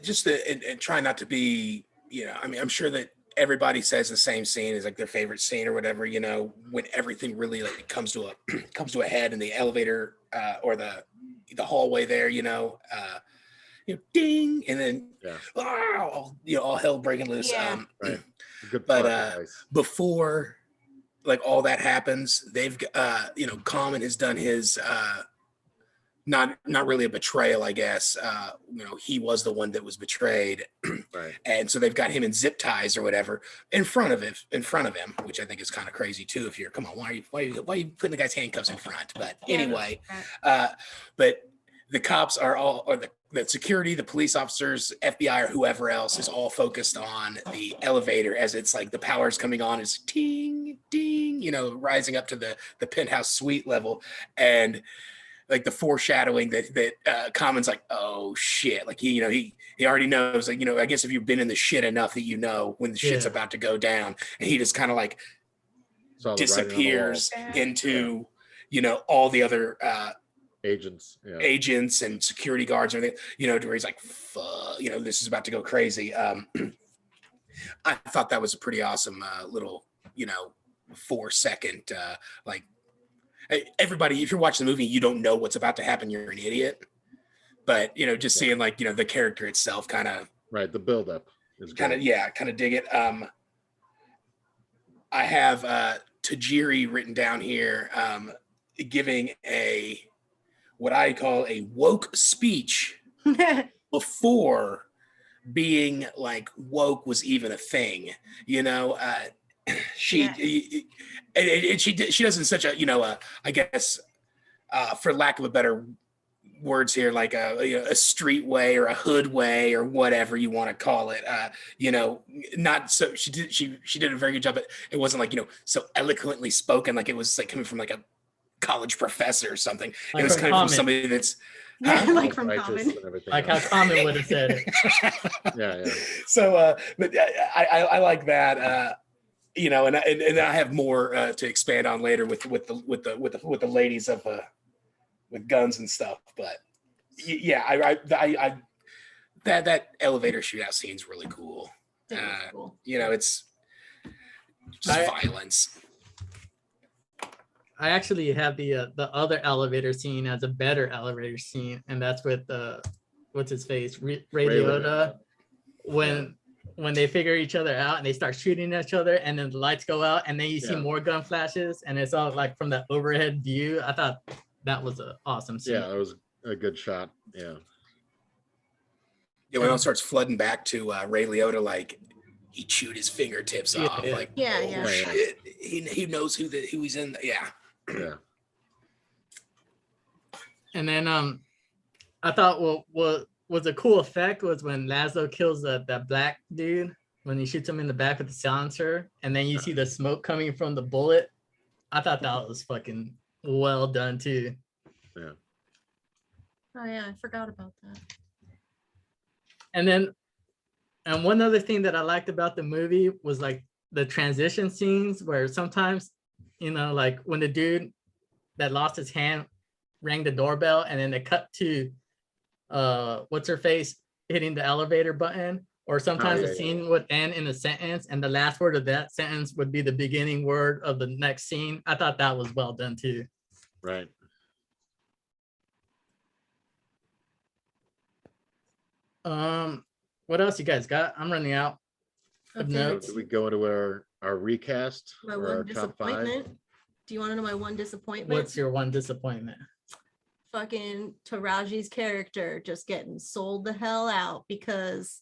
just and try not to be, I mean, I'm sure that everybody says the same scene is like their favorite scene or whatever, when everything really like comes to a comes to a head in the elevator or the hallway there, ding, and then all hell breaking loose. Yeah. Right. Good But plot device. before like all that happens, they've Common has done his not really a betrayal, I guess. He was the one that was betrayed, Right. and so they've got him in zip ties or whatever in front of him, which I think is kind of crazy too. If you're, come on, why are you putting the guy's handcuffs in front? But anyway, but the cops are all, or the security, the police officers, FBI, or whoever else is all focused on the elevator as it's like the power's coming on, is ding, ding, rising up to the penthouse suite level, and like the foreshadowing that Common's like, oh shit, like he already knows, like, I guess if you've been in the shit enough that when the shit's about to go down, and he just kind of like disappears into all the other agents and security guards and everything, to where he's like, fuck, this is about to go crazy. I thought that was a pretty awesome little 4-second like, everybody, if you're watching the movie, you don't know what's about to happen, you're an idiot. But just seeing like the character itself kind of right, the buildup is kind of dig it. I have Tajiri written down here, giving what I call a woke speech before being like woke was even a thing. She does in such a I guess for lack of a better words here, like a street way or a hood way or whatever you want to call it, not so she did a very good job, but it wasn't like so eloquently spoken, like it was like coming from like a college professor or something. Like it was coming from somebody that's like from Common, like how Common would have said it. yeah. So but I like that, and I have more to expand on later with the ladies of with guns and stuff. But yeah, I that elevator shootout scene's really cool. Cool. It's just violence. I actually have the other elevator scene as a better elevator scene, and that's with what's his face, Ray Liotta, when they figure each other out and they start shooting at each other, and then the lights go out, and then you see more gun flashes, and it's all like from the overhead view. I thought that was an awesome scene. Yeah, that was a good shot. Yeah, when it starts flooding back to Ray Liotta, like he chewed his fingertips off. Like, oh, shit, he knows who he's in. Yeah. And then I thought what was a cool effect was when Laszlo kills that black dude, when he shoots him in the back with the silencer, and then you see the smoke coming from the bullet. I thought that was fucking well done too. Yeah. Oh yeah, I forgot about that. And one other thing that I liked about the movie was like the transition scenes, where sometimes, like when the dude that lost his hand rang the doorbell, and then they cut to what's her face hitting the elevator button, or sometimes the scene would end in a sentence and the last word of that sentence would be the beginning word of the next scene. I thought that was well done too. Right. What else you guys got? I'm running out of notes. Do we go into our recast or our top 5? Do you want to know my one disappointment? What's your one disappointment? Fucking Taraji's character just getting sold the hell out because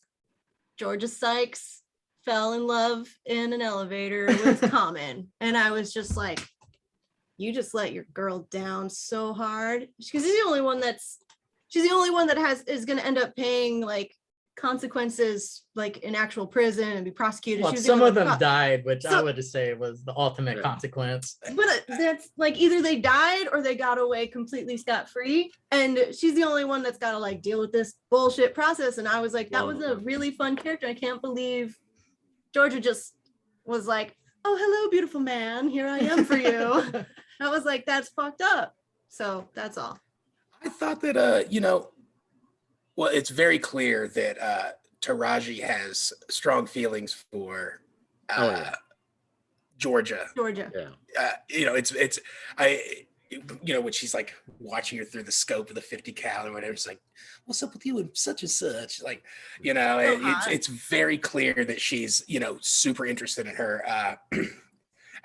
Georgia Sykes fell in love in an elevator with Common. And I was just like, you just let your girl down so hard. Because she's the only one that is going to end up paying like consequences, like in actual prison and be prosecuted. Well, some of them died, which I would just say was the ultimate consequence. But that's like either they died or they got away completely scot-free, and she's the only one that's got to like deal with this bullshit process. And I was like, that was a really fun character. I can't believe Georgia just was like, oh, hello, beautiful man, here I am for you. I was like, that's fucked up. So that's all. I thought that Well, it's very clear that Taraji has strong feelings for Georgia. Georgia. Yeah. It's I when she's like watching her through the scope of the 50 cal or whatever, it's like, what's up with you and such and such? Like, it's very clear that she's, super interested in her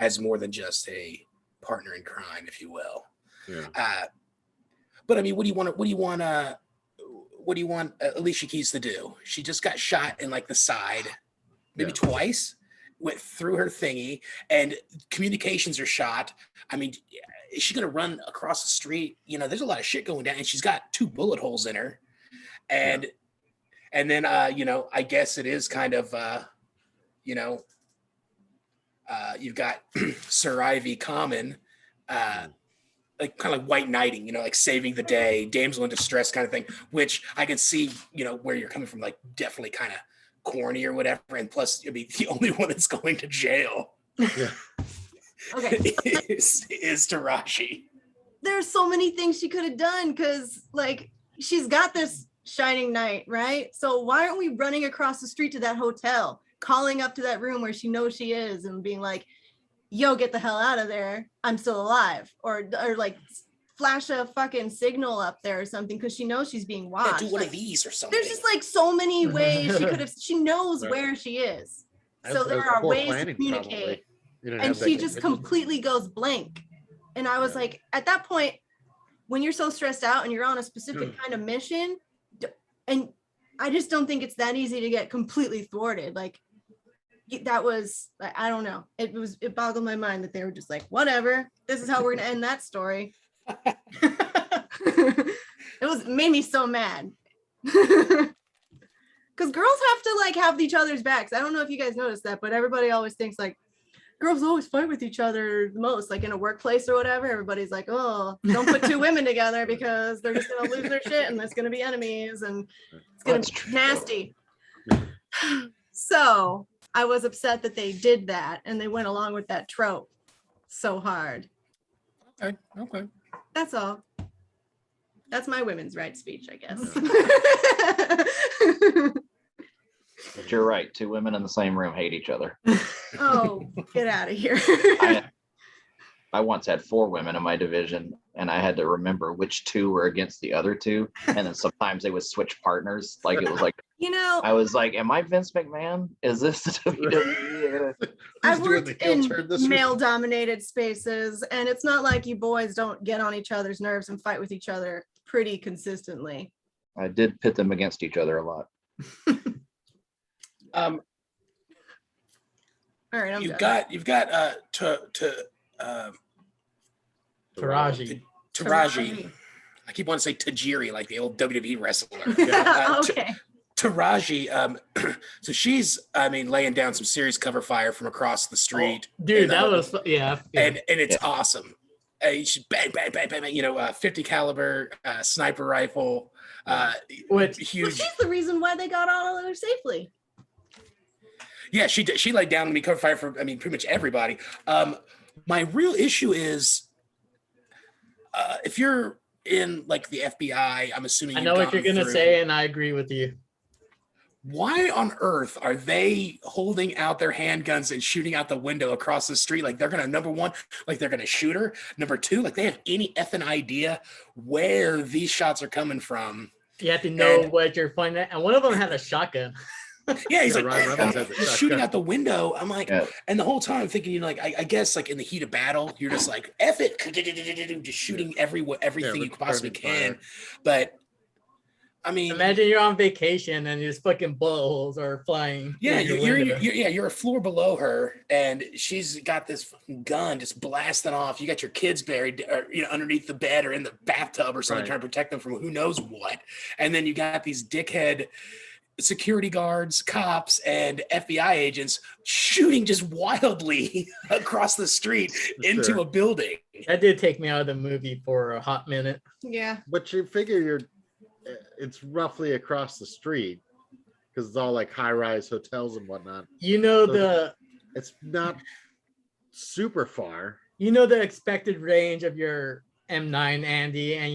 as more than just a partner in crime, if you will. Yeah. But I mean, what do you want Alicia Keys to do? She just got shot in like the side, maybe twice, went through her thingy, and communications are shot. I mean, is she going to run across the street? There's a lot of shit going down, and she's got 2 bullet holes in her. And then, I guess it is kind of, you've got Sir Ivy Common, like kind of like white knighting, like saving the day, damsel in distress kind of thing, which I can see, where you're coming from, like definitely kind of corny or whatever. And plus, I mean, the only one that's going to jail Okay. is Taraji. There's so many things she could have done because, like, she's got this shining knight, right? So why aren't we running across the street to that hotel, calling up to that room where she knows she is and being like, yo, get the hell out of there, I'm still alive, or like flash a fucking signal up there or something because she knows she's being watched. Do one of these or something. There's just like so many ways she knows where she is. So there are ways to communicate. And she just completely goes blank. And I was like, at that point, when you're so stressed out and you're on a specific kind of mission, and I just don't think it's that easy to get completely thwarted. Like, that was, I don't know. It boggled my mind that they were just like, whatever, this is how we're gonna end that story. It made me so mad. Because girls have to like have each other's backs. I don't know if you guys noticed that, but everybody always thinks like girls always fight with each other the most, like in a workplace or whatever. Everybody's like, oh, don't put 2 women together because they're just gonna lose their shit and there's gonna be enemies and it's gonna be nasty. So I was upset that they did that and they went along with that trope so hard. Okay. That's all. That's my women's rights speech, I guess. But you're right. 2 women in the same room hate each other. Oh, get out of here. I once had 4 women in my division, and I had to remember which 2 were against the other 2. And then sometimes they would switch partners. Like, it was like, I was like, am I Vince McMahon? Is this the WWE? I've worked in male-dominated spaces, and it's not like you boys don't get on each other's nerves and fight with each other pretty consistently. I did pit them against each other a lot. All right, you've got Taraji. I keep wanting to say Tajiri, like the old WWE wrestler. Okay. Taraji, so she's, laying down some serious cover fire from across the street. Dude, that was, and it's awesome. She's bang, bang, bang, bang, bang, 50 caliber sniper rifle. Which huge. Well, she's the reason why they got all of her safely. Yeah, she did. She laid down and cover fire for, pretty much everybody. My real issue is, if you're in like the FBI, I'm assuming I know what you're gonna say, and I agree with you. Why on earth are they holding out their handguns and shooting out the window across the street? Like, they're gonna, number one, like they're gonna shoot her. Number two, like they have any effing idea where these shots are coming from. You have to know what you're pointing at. And one of them had a shotgun. Yeah, he's like he's shooting out the window. I'm like, and the whole time I'm thinking, I guess like in the heat of battle, you're just like, F it, just shooting everything you possibly can. But imagine you're on vacation and just fucking bullet holes are flying. Yeah, you're a floor below her, and she's got this fucking gun just blasting off. You got your kids buried, or, underneath the bed or in the bathtub or something, trying to protect them from who knows what. And then you got these dickhead security guards, cops, and FBI agents shooting just wildly across the street into a building. That did take me out of the movie for a hot minute. Yeah. But you figure it's roughly across the street because it's all like high-rise hotels and whatnot. It's not super far. The expected range of your M9, Andy, and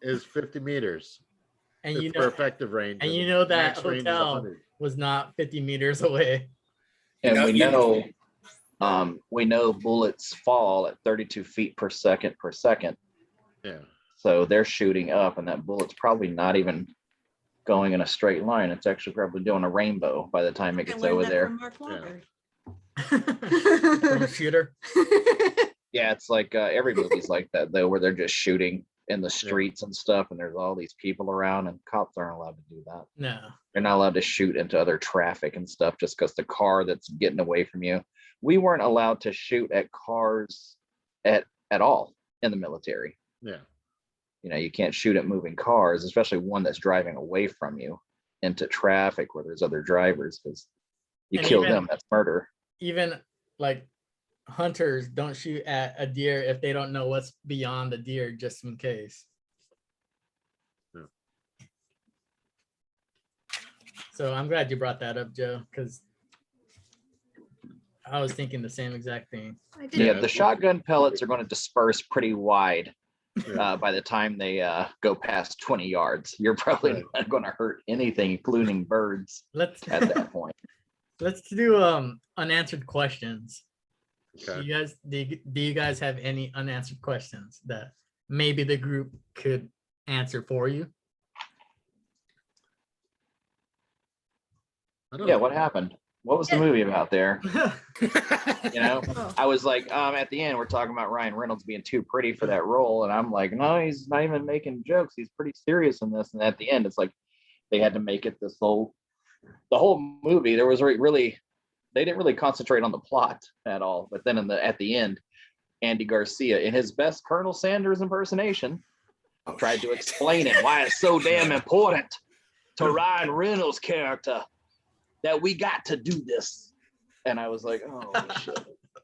it's 50 meters. And you for know, effective range. and you know that max range is hotel 100. was not 50 meters away. And know, we know bullets fall at 32 feet per second. Yeah. So they're shooting up, and that bullet's probably not even going in a straight line. It's actually probably doing a rainbow by the time it I gets learned over that there. from Mark Wahlberg. From a shooter. Yeah, it's like every movie's like that though, where they're just shooting in the streets and stuff, and there's all these people around, and cops aren't allowed to do that. No. They're not allowed to shoot into other traffic and stuff just because the car that's getting away from you. We weren't allowed to shoot at cars at all in the military. Yeah. You know, you can't shoot at moving cars, especially one that's driving away from you into traffic where there's other drivers, because you And kill even- them, that's murder. Even like hunters don't shoot at a deer if they don't know what's beyond the deer, just in case. Yeah. So I'm glad you brought that up, Joe, because I was thinking the same exact thing. I did. Yeah, the shotgun pellets are going to disperse pretty wide Yeah. by the time they go past 20 yards. You're probably Right. not going to hurt anything, including birds Let's at that point. let's do unanswered questions. Okay. Do you guys have any unanswered questions that maybe the group could answer for you? I don't Yeah, know. what happened? What was the Yeah. movie about there? You know, Oh. I was like, at the end, we're talking about Ryan Reynolds being too pretty for that role. And I'm like, no, he's not even making jokes. He's pretty serious in this. And at the end, it's like they had to make it the whole movie. There was really, they didn't really concentrate on the plot at all. But then at the end, Andy Garcia, in his best Colonel Sanders impersonation, tried to explain it, why it's so damn important to Ryan Reynolds' character that we got to do this. And I was like, oh shit.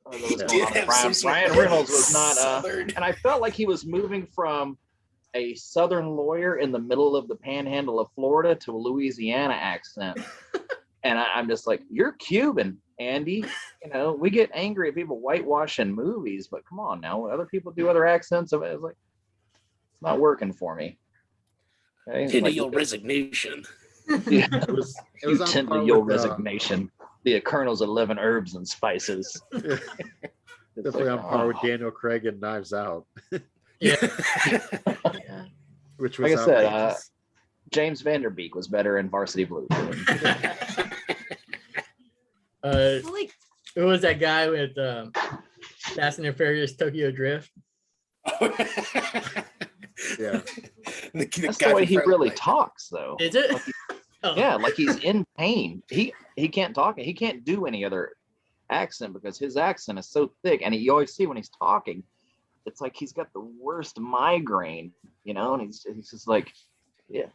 I don't know what's going Did on. have some sort Ryan of Reynolds was not Southern- and I felt like he was moving from a Southern lawyer in the middle of the panhandle of Florida to a Louisiana accent. And I'm just like, you're Cuban, Andy. You know, we get angry at people whitewashing movies, but come on now. Other people do other accents. It was like, it's not working for me. Okay? It's Tender like, your resignation. yeah, It was you on tender par your with, resignation. The Colonel's 11 herbs and spices. yeah, It's definitely like, on par with oh. Daniel Craig and Knives Out, Yeah. Yeah. which was Like I said, outrageous. James Vanderbeek was better in Varsity Blues. Well, like, Who was that guy with Fast and the Furious Tokyo Drift? Yeah. That's the way he really talks, though. Is it? Oh. Yeah, like he's in pain. He can't talk. He can't do any other accent because his accent is so thick, and you always see when he's talking, it's like he's got the worst migraine, you know. And he's just like, yeah,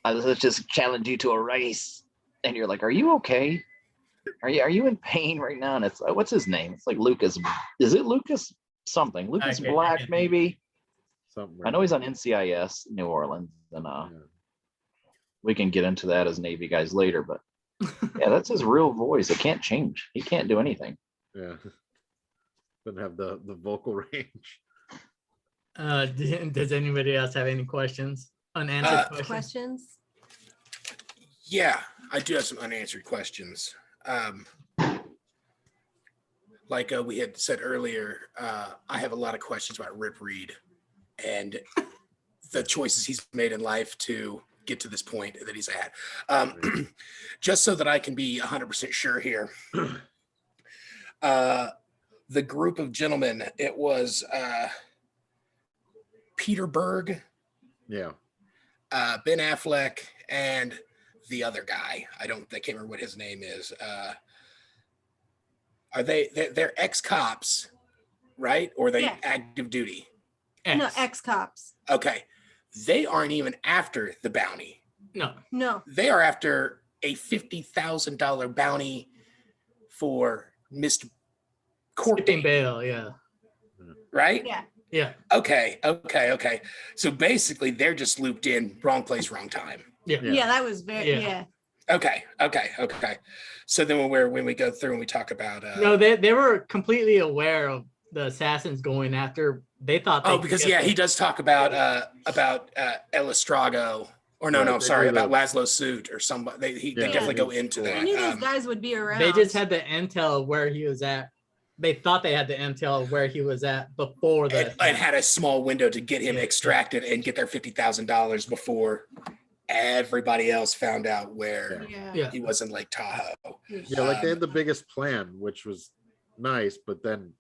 let's just challenge you to a race, and you're like, are you okay? Are you in pain right now? And it's what's his name? It's like Lucas. Is it Lucas something? Lucas can't- I Black, can't- maybe. Something I know he's on NCIS New Orleans, and we can get into that as Navy guys later, but yeah, that's his real voice. It can't change. He can't do anything. Yeah. Doesn't have the vocal range. Does anybody else have any questions? Unanswered questions? questions. Yeah, I do have some unanswered questions. Like we had said earlier, I have a lot of questions about Rip Reed and the choices he's made in life to get to this point that he's at. Just so that I can be 100% sure here, the group of gentlemen, it was Peter Berg, Yeah. Ben Affleck, and the other guy. I can't remember what his name is. Are they're ex-cops, right? Or are they Yeah. active duty? No, X. ex-cops. Okay. They aren't even after the bounty. No. No. They are after a $50,000 bounty for missed court Skipping date, bail, yeah. right? Yeah. Yeah. Okay. So basically they're just looped in, wrong place, wrong time. Yeah. Yeah. Yeah, that was very Yeah. Okay. So then when we go through and we talk about No, they were completely aware of the assassins going after. They thought they could because get he them. does talk about El Estrago Or no, Right, no, I'm they sorry, do about the- Laszlo's suit or somebody. They Yeah, definitely they go do into the I that. knew these guys would be around. They just had the intel where he was at. They thought they had the intel where he was at before the and attack. had a small window to get him Yeah. extracted and get their $50,000 before everybody else found out where Yeah. Yeah. he was in Lake Tahoe. Yeah, like they had the biggest plan, which was nice, but then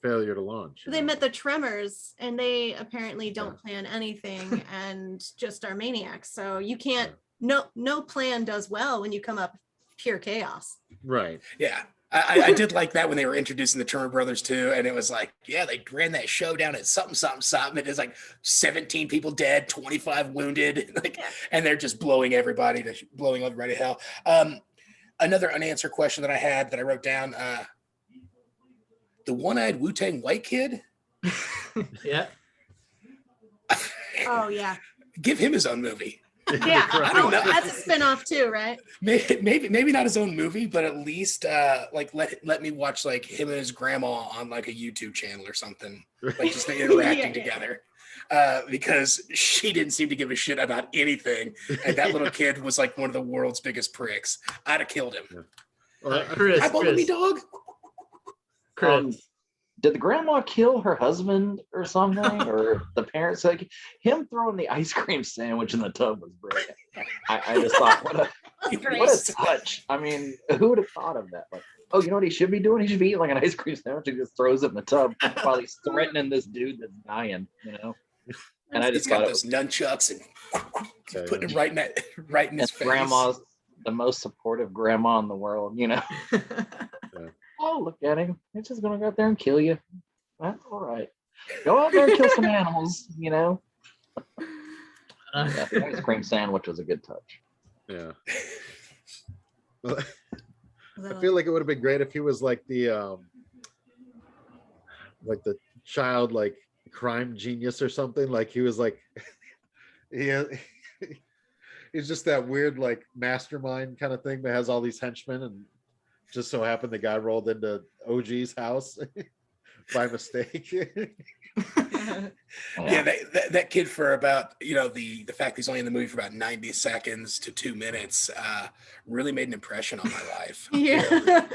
failure to launch. you They know? met the Tremors, and they apparently don't plan anything and just are maniacs. So you can't. No plan does well when you come up pure chaos. Right. Yeah. I did like that when they were introducing the Turner brothers too, and it was like, yeah, they ran that show down at something, something, something. It is like 17 people dead, 25 wounded, like, and they're just blowing everybody to hell. Another unanswered question that I had that I wrote down: the one-eyed Wu-Tang white kid. Yeah. Oh yeah, Give him his own movie. yeah. I don't know. That's a spinoff too, right? Maybe not his own movie, but at least like let me watch like him and his grandma on like a YouTube channel or something, like just they interacting Yeah. together. Because she didn't seem to give a shit about anything, and that little kid was like one of the world's biggest pricks. I'd have killed him. Chris, Hi, me dog. Chris. Did the grandma kill her husband or something? Or the parents? Like him throwing the ice cream sandwich in the tub was brilliant. I just thought, what a touch. I mean, who would have thought of that? Like, oh, you know what he should be doing? He should be eating like an ice cream sandwich and just throws it in the tub while he's threatening this dude that's dying, you know? And I just He's got thought those nunchucks and putting it right in his face. grandma's the most supportive grandma in the world, you know? Oh, look at him. He's just gonna go out there and kill you. That's all right. Go out there and kill some animals, you know. Yeah, the ice cream sandwich was a good touch. Yeah. I feel like it would have been great if he was like the child like crime genius or something. Like he was like he's just that weird like mastermind kind of thing that has all these henchmen, and just so happened the guy rolled into OG's house by mistake. Yeah, that kid for about, the fact he's only in the movie for about 90 seconds to 2 minutes really made an impression on my life. Yeah.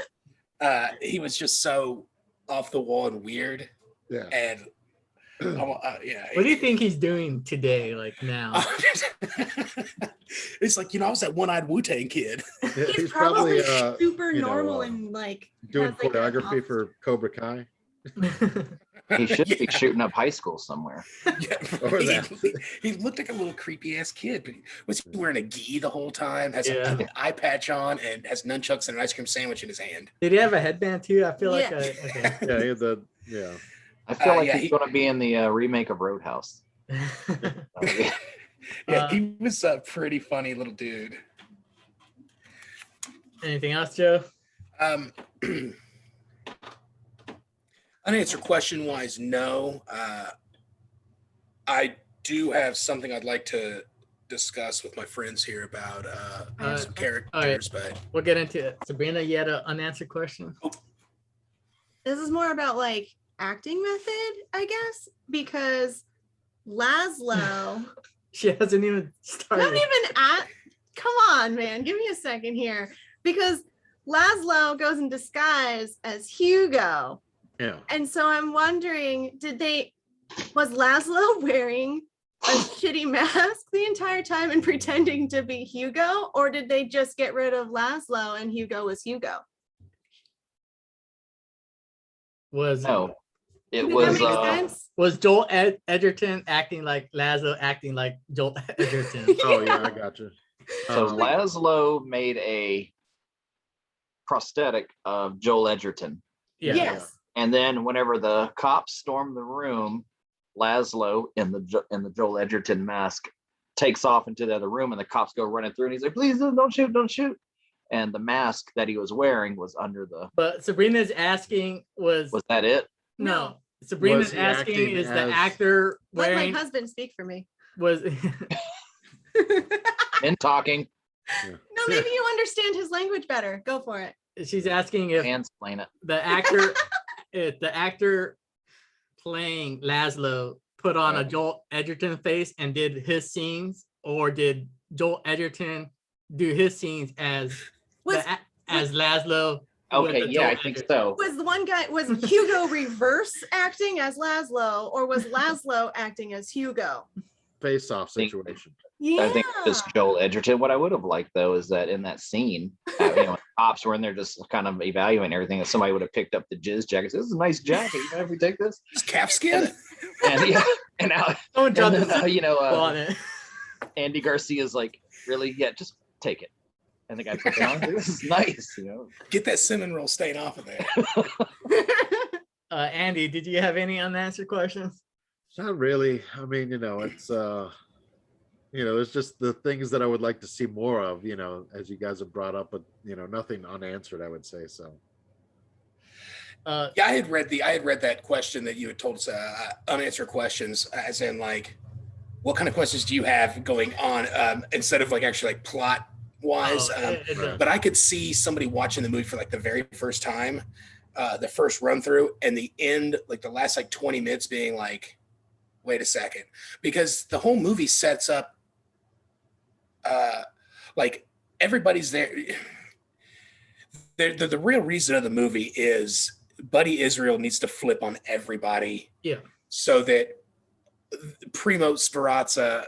He was just so off the wall and weird. Yeah. And yeah. What do you think he's doing today, like now? It's like, I was that one-eyed Wu-Tang kid. He's probably super you know, normal and like doing has, like, a choreography for Cobra Kai. He should be Yeah. shooting up high school somewhere. Yeah, Or that. he looked like a little creepy ass kid, but was he wearing a gi the whole time? Has Yeah. an eye patch on and has nunchucks and an ice cream sandwich in his hand. Did he have a headband too? I feel like Yeah. okay. Yeah, he had the I feel like yeah, he's going to be in the remake of Roadhouse. Yeah, he was a pretty funny little dude. Anything else, Joe? Unanswered question wise, no. I do have something I'd like to discuss with my friends here about some characters, but We'll get into it. Sabrina, you had an unanswered question? This is more about like acting method, I guess, because Laszlo She hasn't even started. not even come on, man, give me a second here, because Laszlo goes in disguise as Hugo, and so I'm wondering, was Laszlo wearing a shitty mask the entire time and pretending to be Hugo, or did they just get rid of Laszlo and Hugo was Hugo? Was It Does was that make sense? was Joel Edgerton acting like Laszlo acting like Joel Edgerton? Oh yeah, I got you. so Laszlo made a prosthetic of Joel Edgerton. Yeah. Yes. And then whenever the cops storm the room, Laszlo in the Joel Edgerton mask takes off into the other room, and the cops go running through, and he's like, "Please don't shoot, don't shoot." And the mask that he was wearing was under the. But Sabrina's asking was that it? no. Sabrina's Was he asking acting is the as- actor Let wearing my husband speak for me. was Men talking, No, maybe you understand his language better. Go for it. she's asking if mansplain it. the actor playing Laszlo put on a Joel Edgerton face and did his scenes or did Joel Edgerton do his scenes as Was as Laszlo? with Okay, the yeah, Joel I think Edgerton? so. was the one guy, was Hugo reverse acting as Laszlo, or was Laszlo acting as Hugo? Face-off Think- situation. Yeah. I think it's Joel Edgerton. What I would have liked though is that in that scene, cops were in there just kind of evaluating everything, and somebody would have picked up the jizz jacket. This is a nice jacket. You know, if we take this, Just calfskin. and yeah, and now Someone dropped and then, the on it. Andy Garcia's like, really? Yeah, just take it. And the guy puts it on. This is nice, Get that cinnamon roll stain off of there. Andy, did you have any unanswered questions? Not really. I mean, it's it's just the things that I would like to see more of, as you guys have brought up, but nothing unanswered, I would say. So Yeah, I had read that question that you had told us, unanswered questions, as in like, what kind of questions do you have going on, instead of like actually like plot wise. Right. But I could see somebody watching the movie for like the very first time, the first run through, and the end, like the last like 20 minutes being like, wait a second, because the whole movie sets up like everybody's there. The real reason of the movie is Buddy Israel needs to flip on everybody, so that Primo Speranza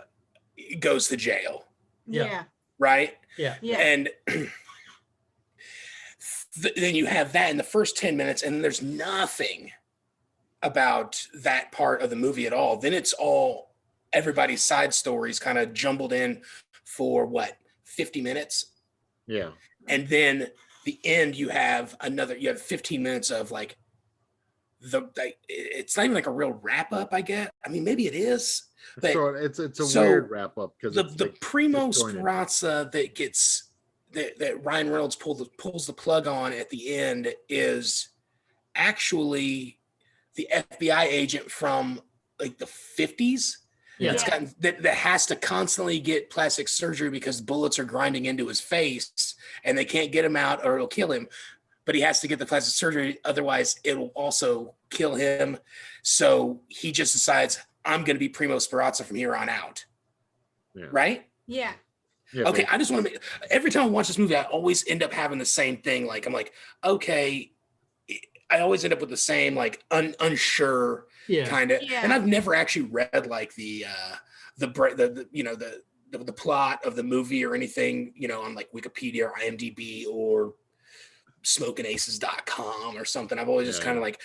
goes to jail, Yeah. right? Yeah. And then you have that in the first 10 minutes, and there's nothing about that part of the movie at all. Then it's all everybody's side stories kind of jumbled in for 50 minutes? Yeah. And then the end, you have 15 minutes of like it's not even like a real wrap up, I guess. I mean, maybe it is. But Sure, it's a weird wrap up because the Primo Speranza that Ryan Reynolds pulls the plug on at the end is actually the FBI agent from like the 50s. Yeah. That has to constantly get plastic surgery because bullets are grinding into his face and they can't get him out or it'll kill him. But he has to get the plastic surgery, otherwise it'll also kill him. So he just decides, I'm going to be Primo Speranza from here on out. Yeah. Right? Yeah. Yeah, Okay, I just want to every time I watch this movie, I always end up having the same thing. Like, I'm like, okay, I always end up with the same, like, unsure kind of. Yeah. And I've never actually read like the plot of the movie or anything, on like Wikipedia or IMDb or SmokinAces.com or something. I've always just kind of like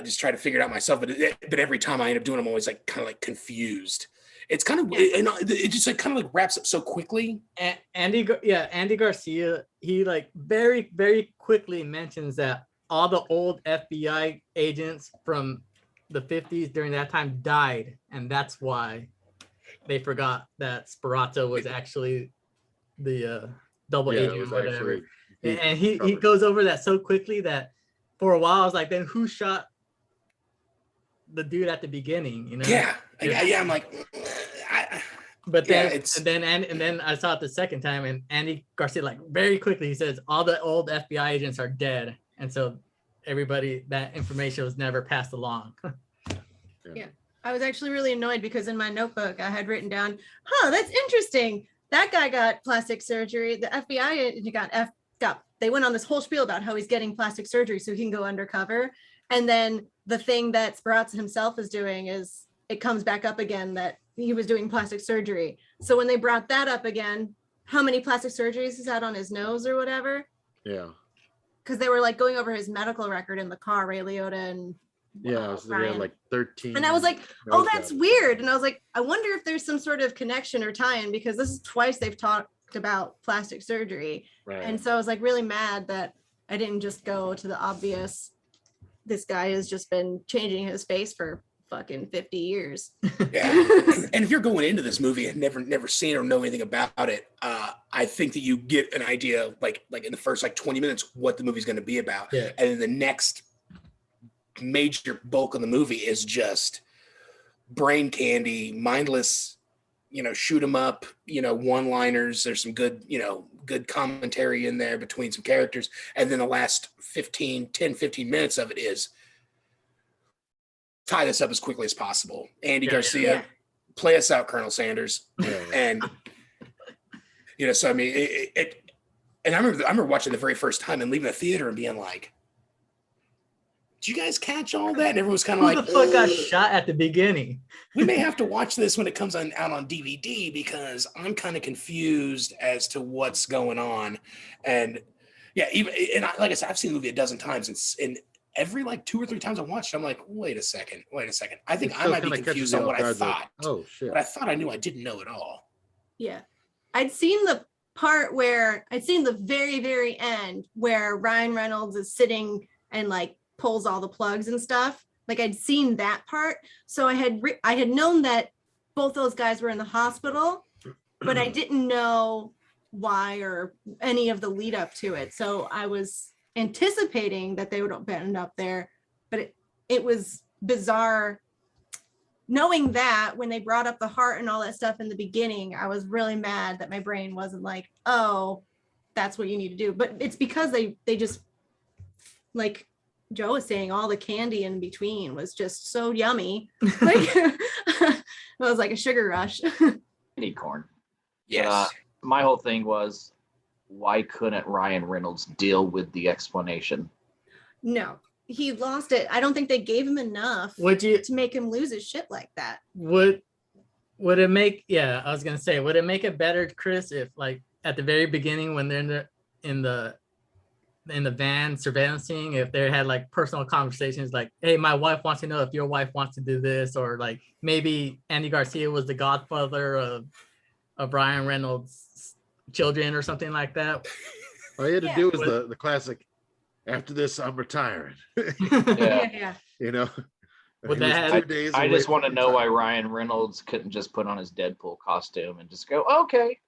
just try to figure it out myself. But every time I end up doing it, I'm always like kind of like confused. It's kind of it just like kind of like wraps up so quickly. Andy Garcia, he like very, very quickly mentions that all the old FBI agents from the 50s during that time died, and that's why they forgot that Speranza was actually the double agent or whatever. And he goes over that so quickly that for a while I was like, then who shot the dude at the beginning? Yeah, I'm like, but then and then I saw it the second time, and Andy Garcia, like, very quickly, he says all the old FBI agents are dead, and so everybody, that information was never passed along. Yeah. I was actually really annoyed because in my notebook I had written down, that's interesting. That guy got plastic surgery. The FBI they went on this whole spiel about how he's getting plastic surgery so he can go undercover. And then the thing that Speranza himself is doing is it comes back up again that he was doing plastic surgery. So when they brought that up again, how many plastic surgeries he's had on his nose or whatever? Yeah. Because they were like going over his medical record in the car, Ray Liotta and so they had like 13. And I was like, oh, that's weird. And I was like, I wonder if there's some sort of connection or tie-in, because this is twice they've talked about plastic surgery. Right. And so I was like really mad that I didn't just go to the obvious, this guy has just been changing his face for fucking 50 years. Yeah. And if you're going into this movie and never seen or know anything about it, I think that you get an idea of like in the first like 20 minutes what the movie's going to be about. Yeah. And then the next major bulk of the movie is just brain candy, mindless, shoot 'em up, one-liners. There's some good commentary in there between some characters. And then the last 15 minutes of it is tie this up as quickly as possible. Andy Garcia, play us out, Colonel Sanders. Yeah. And so I mean, and I remember watching the very first time and leaving the theater and being like, "Did you guys catch all that?" And everyone was kind of Who like, the fuck got "Ugh, shot at the beginning? we may have to watch this when it comes out on DVD because I'm kind of confused as to what's going on." And yeah, like I said, I've seen the movie a dozen times, and every like 2 or 3 times I watched it, I'm like, wait a second. I think It I still might be kinda catches confused you on off what I guard, like, thought. oh shit. But I thought I knew I didn't know at all. Yeah. I'd seen the very, very end where Ryan Reynolds is sitting and like pulls all the plugs and stuff. Like I'd seen that part. So I had known that both those guys were in the hospital, but I didn't know why or any of the lead up to it. So I was anticipating that they would end up there, but it was bizarre knowing that when they brought up the heart and all that stuff in the beginning. I was really mad that my brain wasn't like, oh, that's what you need to do. But it's because they just, like Joe was saying, all the candy in between was just so yummy. Like it was like a sugar rush. Candy corn. Yes. My whole thing was, why couldn't Ryan Reynolds deal with the explanation? No, he lost it. I don't think they gave him enough to make him lose his shit like that. Would it make, yeah, I was gonna say, would it make it better, Chris, if like at the very beginning when they're in the van surveillancing, if they had like personal conversations like, hey, my wife wants to know if your wife wants to do this, or like maybe Andy Garcia was the godfather of Ryan Reynolds' children or something like that. All you had to do was the classic, after this, I'm retiring. Yeah. You know? Would He was that 2 have- days I away just want to from know why retirement. Ryan Reynolds couldn't just put on his Deadpool costume and just go, okay,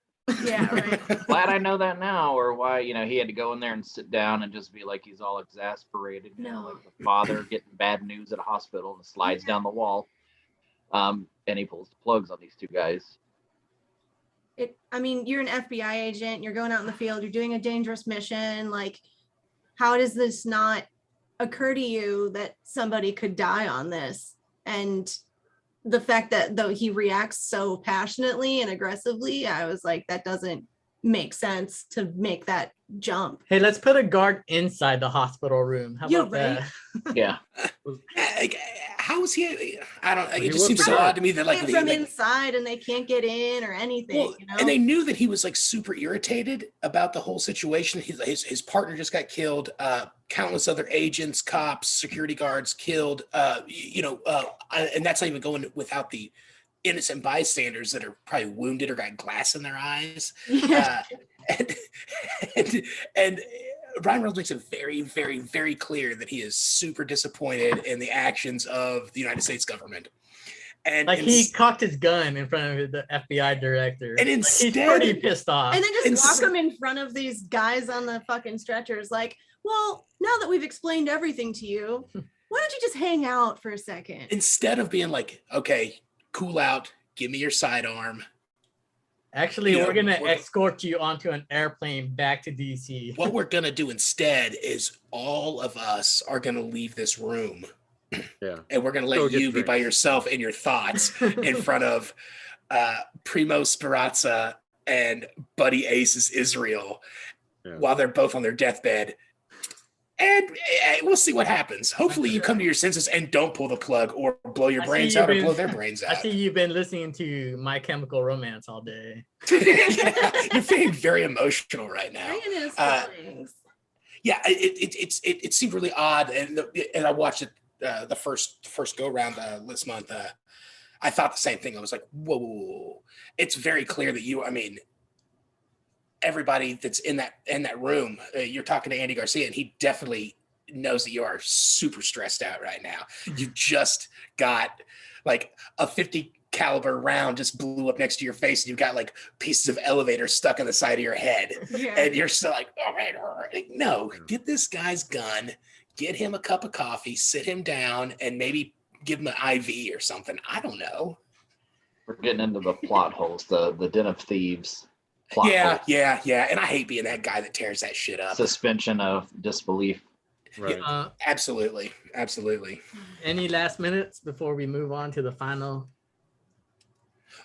Yeah, right. glad I know that now. Or why, he had to go in there and sit down and just be like he's all exasperated, No. like the father getting bad news at a hospital and slides down the wall. And he pulls the plugs on these two guys. I mean, you're an FBI agent, you're going out in the field, you're doing a dangerous mission. Like, how does this not occur to you that somebody could die on this? And the fact that though he reacts so passionately and aggressively, I was like, that doesn't make sense to make that jump. Hey, let's put a guard inside the hospital room. How Yeah, about right. that? Yeah. Like, how is he? I don't. He It just was seems the so guard. odd to me that like, From inside and they can't get in or anything. well, You know? and they knew that he was like super irritated about the whole situation. His partner just got killed. Countless other agents, cops, security guards killed. And that's not even going without the innocent bystanders that are probably wounded or got glass in their eyes. Yeah. And Ryan Reynolds makes it very, very, very clear that he is super disappointed in the actions of the United States government. And Like he cocked his gun in front of the FBI director. And Like, instead, he's pretty pissed off. And then just walk And them in front of these guys on the fucking stretchers. Like, well, now that we've explained everything to you, why don't you just hang out for a second? instead of being like, okay, cool out, give me your sidearm. Actually, you know, we're gonna we're- escort you onto an airplane back to DC. What we're gonna do instead is all of us are gonna leave this room, Yeah. and we're gonna Go let get you be by drinks. yourself in your thoughts in front of Primo Speranza and Buddy Ace's Israel, Yeah. while they're both on their deathbed. And we'll see what happens. Hopefully you come to your senses and don't pull the plug or blow your I see brains you've out or been- blow their brains I out. see you've been listening to My Chemical Romance all day. You're feeling very emotional right now. Bringing his Uh, feelings. Yeah, it seemed really odd, and I watched it the first go round this month. I thought the same thing. I was like, whoa. It's very clear that everybody that's in that room, you're talking to Andy Garcia, and he definitely knows that you are super stressed out right now. You just got like a 50 caliber round just blew up next to your face, and you've got like pieces of elevator stuck in the side of your head, Yeah. and you're still like, oh man, no, get this guy's gun, get him a cup of coffee, sit him down, and maybe give him an IV or something. I don't know. We're getting into the plot holes, the Den of Thieves plot Yeah, holes. yeah. And I hate being that guy that tears that shit up. Suspension of disbelief. Right. Absolutely. Any last minutes before we move on to the final?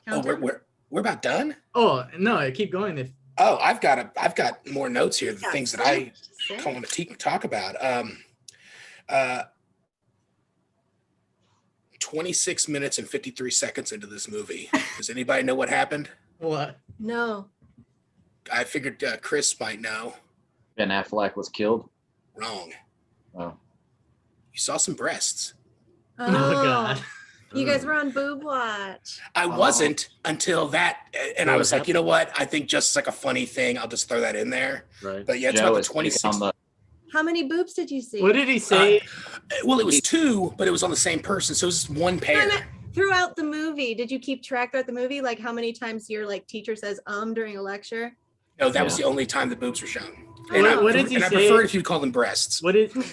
Oh, Countdown? we're about done. Oh no, keep going. If Oh, I've got more notes here. The Got things that I six? want to talk about. 26 minutes and 53 seconds into this movie. Does anybody know what happened? what? No. I figured Chris might know. Ben Affleck was killed. Wrong. Oh, You saw some breasts. Oh God. You guys were on Boob Watch. I wasn't until that, and Well, I was it like, you know what? I think just as like a funny thing, I'll just throw that in there. Right. But yeah, it's Joe about the is taking 26. on the. How many boobs did you see? What did he say? Well, it was two, but it was on the same person, so it was just one pair. Throughout the movie, did you keep track throughout the movie? Like how many times your like teacher says during a lecture? No, that was Yeah. the only time the boobs were shown. What did he and I say? prefer if you'd call them breasts. What did what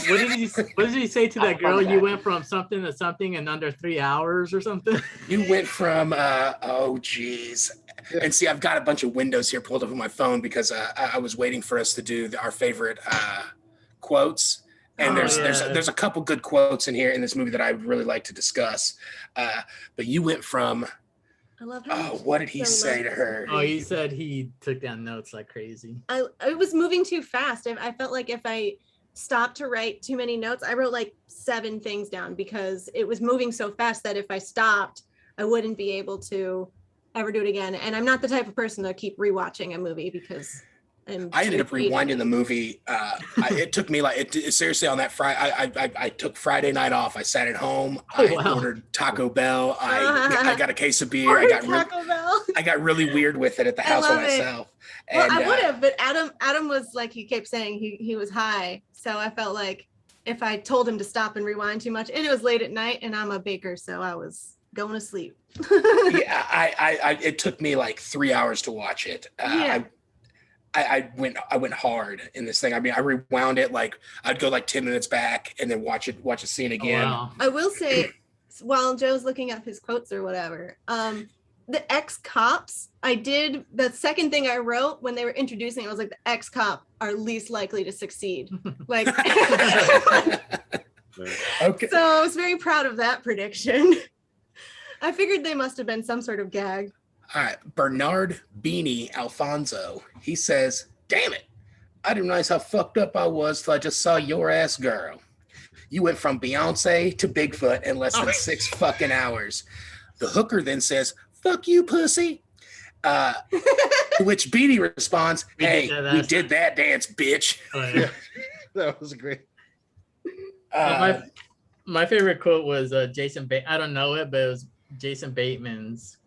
did he say to that girl? love You that. went from something to something in under 3 hours or something. You went from oh geez. And see, I've got a bunch of windows here pulled up on my phone because I was waiting for us to do our favorite quotes. And Oh, there's a couple good quotes in here in this movie that I would really like to discuss. But you went from I love how what did he so say love to this her? Oh, he said he took down notes like crazy. I was moving too fast. I felt like if I stopped to write too many notes, I wrote like 7 things down because it was moving so fast that if I stopped, I wouldn't be able to ever do it again. And I'm not the type of person to keep rewatching a movie because I ended up rewinding the movie. It took me seriously on that Friday. I took Friday night off. I sat at home. I ordered Taco Bell. I got a case of beer. I got really weird with it at the house by myself. Well, I would have, but Adam was like, he kept saying he was high. So I felt like if I told him to stop and rewind too much, and it was late at night and I'm a baker, so I was going to sleep. Yeah, it took me like 3 hours to watch it. Yeah. I went hard in this thing. I mean, I rewound it like I'd go like 10 minutes back and then watch a scene again. Oh, wow. I will say, while Joe's looking up his quotes or whatever, the ex-cops, the second thing I wrote when they were introducing it was like the ex-cop are least likely to succeed. Like, Okay. so I was very proud of that prediction. I figured they must have been some sort of gag. All right, Bernard Beanie Alfonso. He says, "Damn it, I didn't realize how fucked up I was till I just saw your ass girl. You went from Beyonce to Bigfoot in less than 6 fucking hours." The hooker then says, "Fuck you, pussy." To which Beanie responds, "Hey, we did that dance, bitch." Oh, yeah. That was great. My favorite quote was Jason Bateman. I don't know it, but it was Jason Bateman's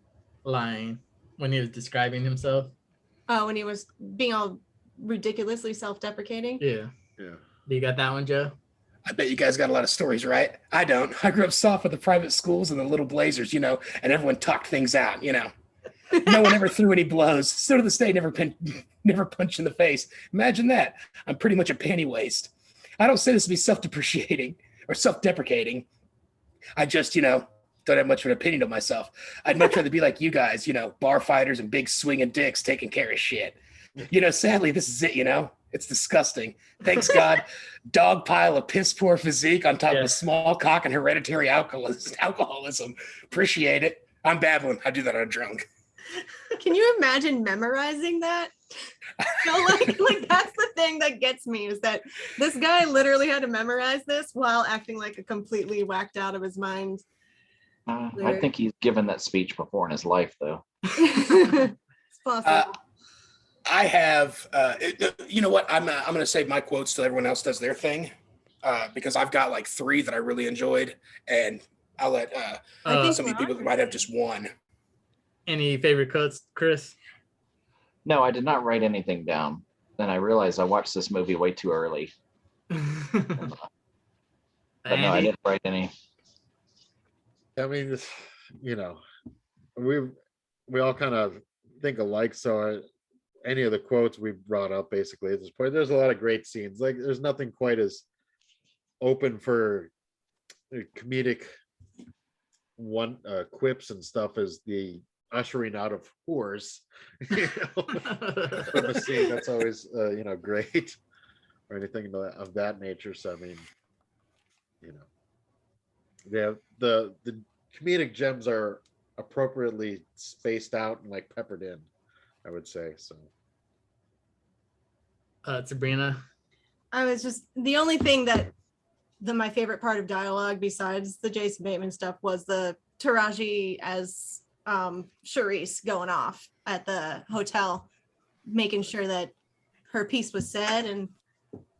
line when he was describing himself. Oh, when he was being all ridiculously self-deprecating. Yeah. Yeah. You got that one, Joe? I bet you guys got a lot of stories, right? I don't. I grew up soft with the private schools and the little blazers, and everyone talked things out, No one ever threw any blows. So to this day, never punched in the face. Imagine that. I'm pretty much a panty waste. I don't say this to be self-depreciating or self-deprecating. I just, don't have much of an opinion of myself. I'd much rather be like you guys, bar fighters and big swinging dicks taking care of shit. Sadly, this is it, It's disgusting. Thanks God, dog pile of piss poor physique on top of a small cock and hereditary alcoholism. Appreciate it. I'm babbling. I do that on a drunk. Can you imagine memorizing that? So like that's the thing that gets me is that this guy literally had to memorize this while acting like a completely whacked out of his mind. I think he's given that speech before in his life, though. It's possible. I have, you know what? I'm going to save my quotes till everyone else does their thing because I've got like 3 that I really enjoyed, and I'll let some of you people who might have just one. Any favorite quotes, Chris? No, I did not write anything down. Then I realized I watched this movie way too early. But no, I didn't write any. I mean, we all kind of think alike. So any of the quotes we brought up basically at this point, there's a lot of great scenes. Like there's nothing quite as open for comedic quips and stuff as the ushering out of whores from a scene. That's always great, or anything of that nature. So I mean, the comedic gems are appropriately spaced out and like peppered in, I would say. So Sabrina. I was just the only thing that my favorite part of dialogue besides the Jason Bateman stuff was the Taraji as Charisse going off at the hotel, making sure that her piece was said and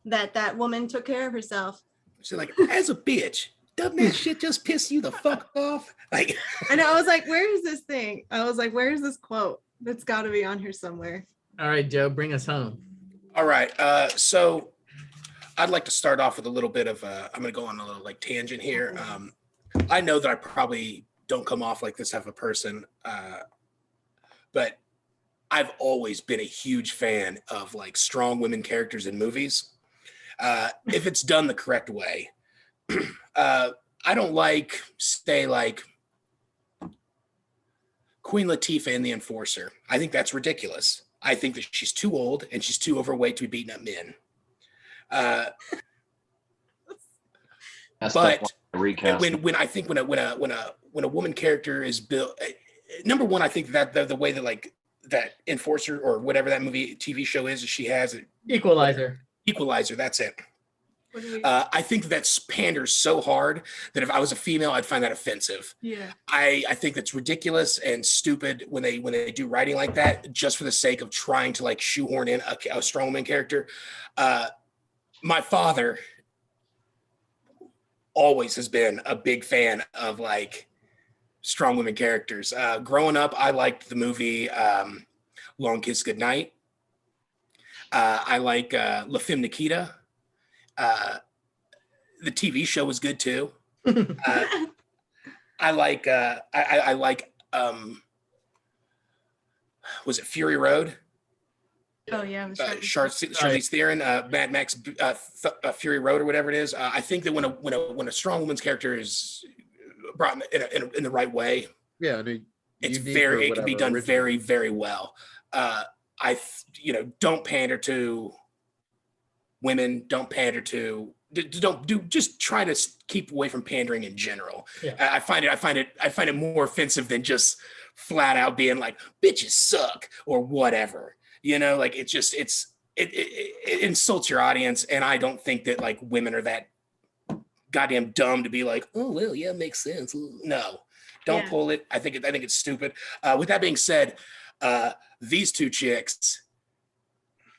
that woman took care of herself. She's like, as a bitch, doesn't that shit just piss you the fuck off? Like, And I was like, where is this thing? I was like, where is this quote? That's got to be on here somewhere. All right, Joe, bring us home. all right. So I'd like to start off with a little bit of I'm going to go on a little like tangent here. I know that I probably don't come off like this type of person, but I've always been a huge fan of like strong women characters in movies. If it's done the correct way. I don't like, say, like Queen Latifah in The Enforcer. I think that's ridiculous. I think that she's too old and she's too overweight to be beating up men. But when I think when a woman character is built, number one, I think that the way that like that Enforcer or whatever that movie TV show is, she has it. Equalizer. That's it. I think that's panders so hard that if I was a female, I'd find that offensive. Yeah. I think that's ridiculous and stupid when they do writing like that, just for the sake of trying to like shoehorn in a strong woman character. My father always has been a big fan of like strong women characters. Growing up, I liked the movie Long Kiss Goodnight. I like La Femme Nikita. The TV show was good too. I like was it Fury Road? Oh yeah, Charlize Theron, Mad Max, Fury Road or whatever it is. I think that when a strong woman's character is brought in the right way, yeah, I mean, it can be done very, very well. Don't pander to women, don't pander to, just try to keep away from pandering in general. Yeah. I find it more offensive than just flat out being like bitches suck or whatever, like it insults your audience. And I don't think that like women are that goddamn dumb to be like, oh, well, yeah, makes sense. No, don't pull it. I think it's stupid. With that being said, these two chicks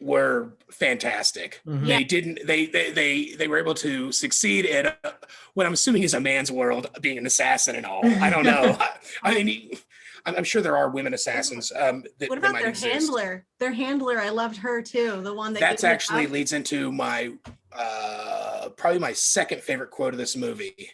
were fantastic. Mm-hmm. They were able to succeed in what I'm assuming is a man's world, being an assassin and all. I don't know. I mean, I'm sure there are women assassins. What about their handler? Their handler, I loved her too. The one that's actually leads into my probably my second favorite quote of this movie.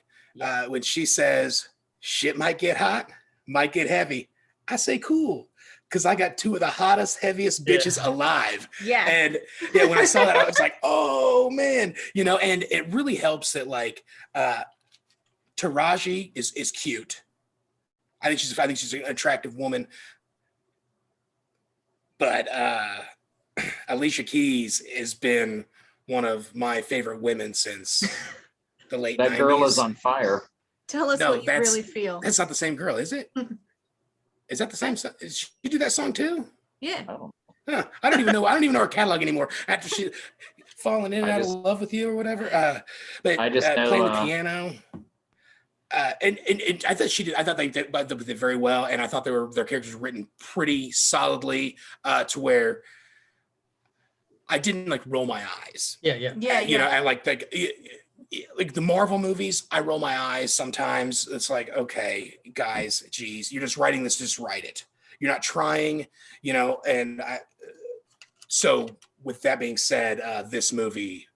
When she says, "Shit might get hot, might get heavy." I say, "Cool." Because I got two of the hottest, heaviest bitches alive. Yeah. And when I saw that, I was like, oh man, and it really helps that like Taraji is cute. I think she's an attractive woman. But Alicia Keys has been one of my favorite women since the late 90s. That girl is on fire. Tell us what you really feel. That's not the same girl, is it? Is that the same song? Did she do that song too? Yeah. Huh. I don't even know her catalog anymore. After she falling in and out of love with you or whatever. But I just know, playing the piano. And I thought she did. I thought they did very well, and I thought their characters were written pretty solidly to where I didn't like roll my eyes. Yeah. I like the Marvel movies, I roll my eyes sometimes. It's like, okay, guys, geez, you're just writing this, just write it. You're not trying, and so with that being said, this movie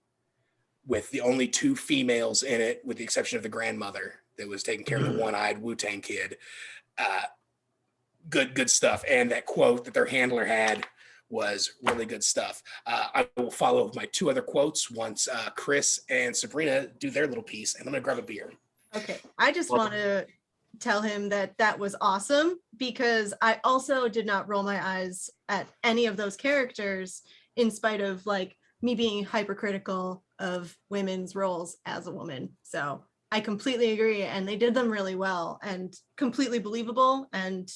with the only two females in it, with the exception of the grandmother that was taking care of the one-eyed Wu-Tang kid, good stuff. And that quote that their handler had was really good stuff. I will follow with my two other quotes once Chris and Sabrina do their little piece, and I'm gonna grab a beer. Okay, I just want to tell him that was awesome, because I also did not roll my eyes at any of those characters, in spite of like me being hypercritical of women's roles as a woman. So I completely agree. And they did them really well and completely believable. And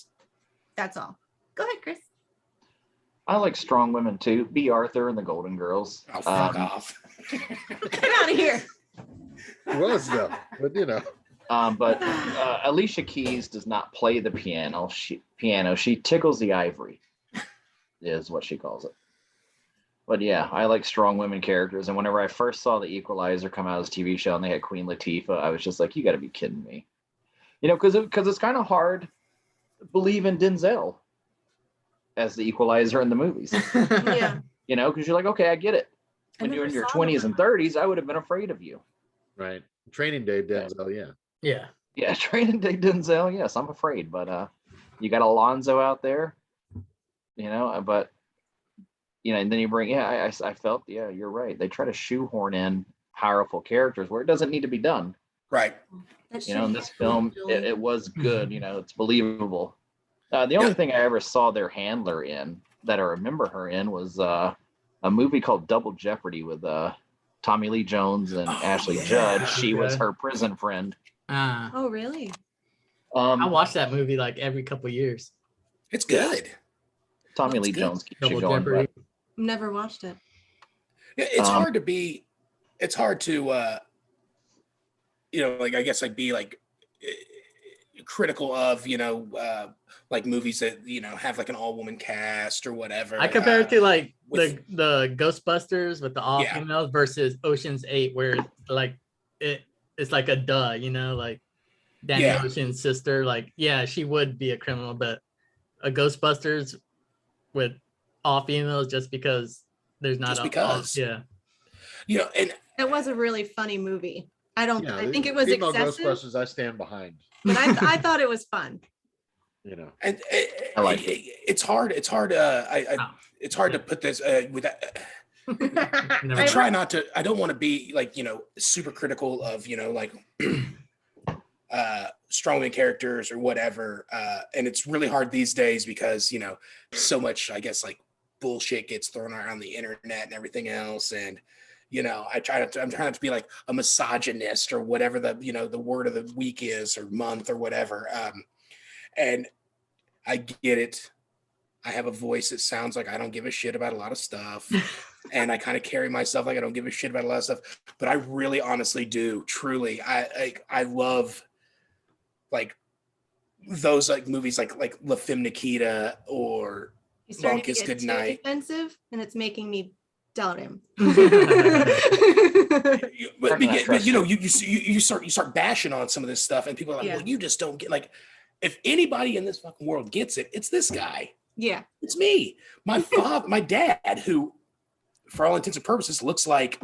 that's all. Go ahead, Chris. I like strong women too. B. Arthur and the Golden Girls. Oh, fuck off. Get out of here. It was though, but you know. But Alicia Keys does not play the piano. She tickles the ivory, is what she calls it. But yeah, I like strong women characters. And whenever I first saw The Equalizer come out as a TV show and they had Queen Latifah, I was just like, you got to be kidding me. You know, because it's kind of hard to believe in Denzel as the Equalizer in the movies. Yeah. You know, because you're like, okay, I get it. I When you're never in your saw them. 20s and 30s, I would have been afraid of you. Right. Training Day, Denzel, yeah. Yeah. Yeah, Training Day Denzel, yes, I'm afraid. But you got Alonzo out there, you know, but you know, and then you bring, I felt, yeah, you're right. They try to shoehorn in powerful characters where it doesn't need to be done. Right. That You know, in shit this happened, film, Julie. it was good. You know, it's believable. The only thing I ever saw their handler in that I remember her in was a movie called Double Jeopardy with Tommy Lee Jones and Ashley Judd. She was Okay. her prison friend. Oh, really? I watch that movie like every couple years. It's good. Tommy It's Lee good. Jones keeps Double you going. Jeopardy. Never watched it. Yeah, it's Um, hard to be. It's hard to, you know, like I guess like be like critical of, you know, like movies that, you know, have like an all-woman cast or whatever. I compare it to like with- the Ghostbusters with the all Yeah. females versus Ocean's 8, where like it's like a duh, you know, like Danny Yeah. Ocean's sister, like yeah, she would be a criminal, but a Ghostbusters with all females just because there's not Just a because. yeah. You know, and It was a really funny movie. I Yeah, think it was female excessive, Ghostbusters, I stand behind. but I thought it was fun. You know. and I like it. it's hard. It's hard. It's hard to put this with that. Never I mind. try not to. I don't want to be like, you know, super critical of, you know, like strongman characters or whatever. And it's really hard these days because, you know, so much, I guess, like bullshit gets thrown around the internet and everything else. And, you know, I'm trying not to be like a misogynist or whatever the, you know, the word of the week is or month or whatever. And I get it. I have a voice that sounds like I don't give a shit about a lot of stuff. And I kind of carry myself like I don't give a shit about a lot of stuff. But I really honestly do. Truly. I love like those like movies like La Femme Nikita or He's starting Long to Kiss get too Goodnight. defensive, and it's making me doubt him. But you know, you start bashing on some of this stuff, and people are like, Yeah. well, you just don't get, like, if anybody in this fucking world gets it, it's this guy. Yeah. It's me. My father, my dad, who, for all intents and purposes, looks like